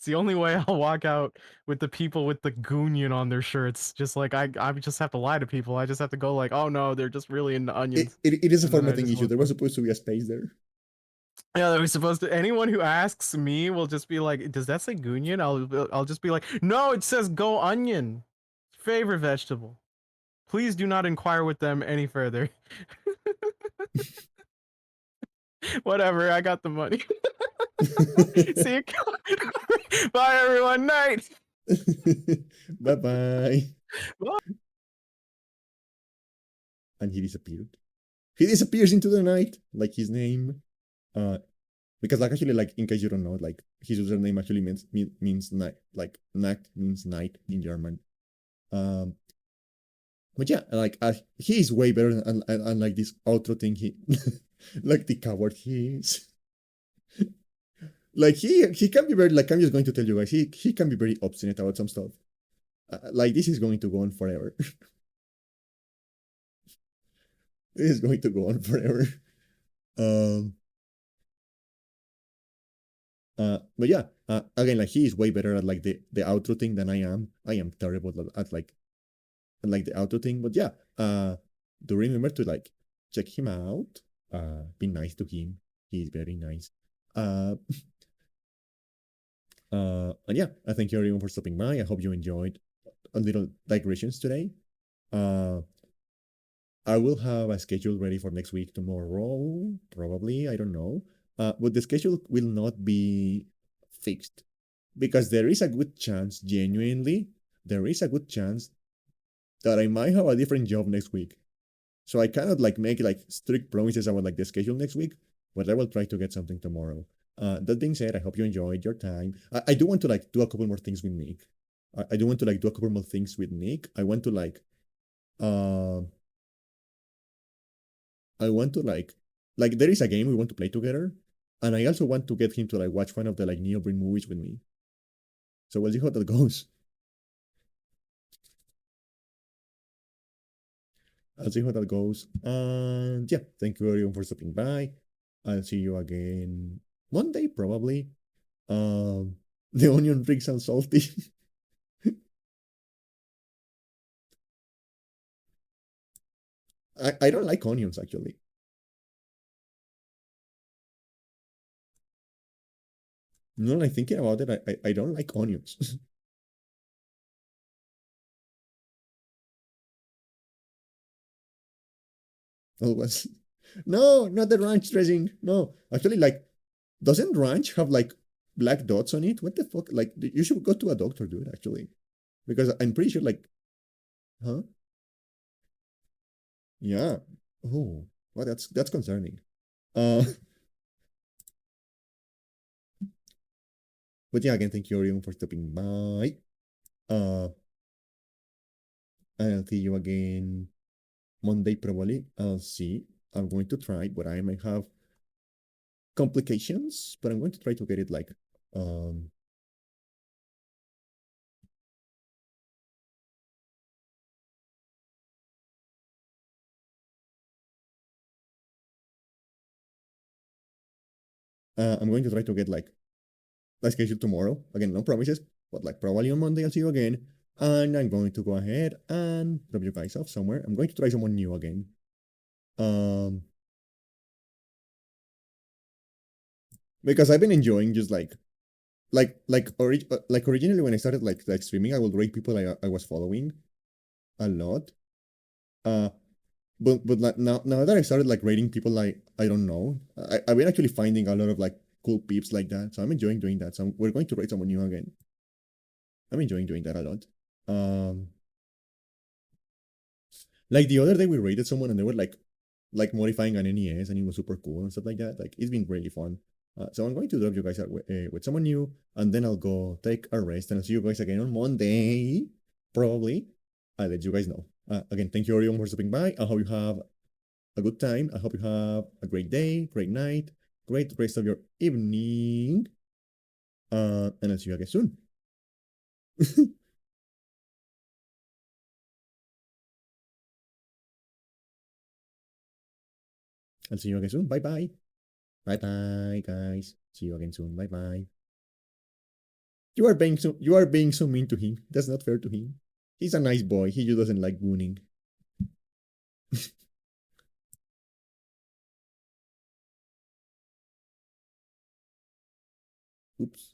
the only way I'll walk out with the people with the Goonion on their shirts. Just like I just have to lie to people. I just have to go like, oh no, they're just really into onions. It is a And then I formatting just issue. look There was like, supposed to be a space there. yeah, that was supposed to. Anyone who asks me will just be like, "Does that say Goonion?" I'll just be like, "No, it says Go Onion, favorite vegetable." Please do not inquire with them any further. Whatever, I got the money. See you. Bye, everyone. Night. Bye bye. Bye. And he disappeared. He disappears into the night, like his name. Because like actually, like in case you don't know, like his username actually means night, like Nacht means night in German. But yeah, like he is way better, and like this outro thing, he like the coward he is. Like he can be very like I'm just going to tell you guys he can be very obstinate about some stuff. Like this is going to go on forever. This is going to go on forever. Um. But yeah. Again, like he is way better at like the outro thing than I am. I am terrible at like the outro thing. But yeah. Do remember to like check him out. Be nice to him. He's very nice. Uh. And yeah, I thank you everyone for stopping by. I hope you enjoyed a little digressions today. Uh, I will have a schedule ready for next week tomorrow, probably. I don't know. But the schedule will not be fixed because there is a good chance, genuinely, there is a good chance that I might have a different job next week. So I cannot like make like strict promises about like the schedule next week, but I will try to get something tomorrow. That being said, I hope you enjoyed your time. I do want to like do a couple more things with Nick. I do want to like do a couple more things with Nick. Uh, I want to like there is a game we want to play together, and I also want to get him to like watch one of the like Neobrine movies with me. So we'll see how that goes. I'll see how that goes. And yeah, thank you everyone for stopping by. I'll see you again Monday, probably. The onion ring sounds salty. I don't like onions actually. No, like thinking about it, I don't like onions. Oh, was no, not the ranch dressing. No, actually, like, doesn't ranch have like black dots on it? What the fuck? Like, you should go to a doctor, dude. Actually, because I'm pretty sure, like, huh? Yeah. Oh, well, that's concerning. Uh, but yeah, again, thank you everyone for stopping by. Uh, I'll see you again Monday probably. I'll see. I'm going to try, but I might have complications, but I'm going to try to get it like um I'm going to try to get like a schedule tomorrow. Again, no promises, but like probably on Monday I'll see you again. And I'm going to go ahead and drop you guys off somewhere. I'm going to try someone new again. Because I've been enjoying just like originally when I started like streaming, I would rate people I was following a lot. Uh, but like now that I started like rating people like I don't know, I've been actually finding a lot of like cool peeps like that. So I'm enjoying doing that. So we're going to rate someone new again. I'm enjoying doing that a lot. Um, like the other day we rated someone and they were like modifying an NES and it was super cool and stuff like that. Like it's been really fun. So I'm going to drop you guys out with someone new, and then I'll go take a rest and I'll see you guys again on Monday. Probably. I'll let you guys know. Again, thank you everyone for stopping by. I hope you have a good time. I hope you have a great day, great night, great rest of your evening. And I'll see you again soon. I'll see you again soon. Bye bye. Bye bye, guys. See you again soon. Bye bye. You are being so mean to him. That's not fair to him. He's a nice boy. He just doesn't like gooning. Oops.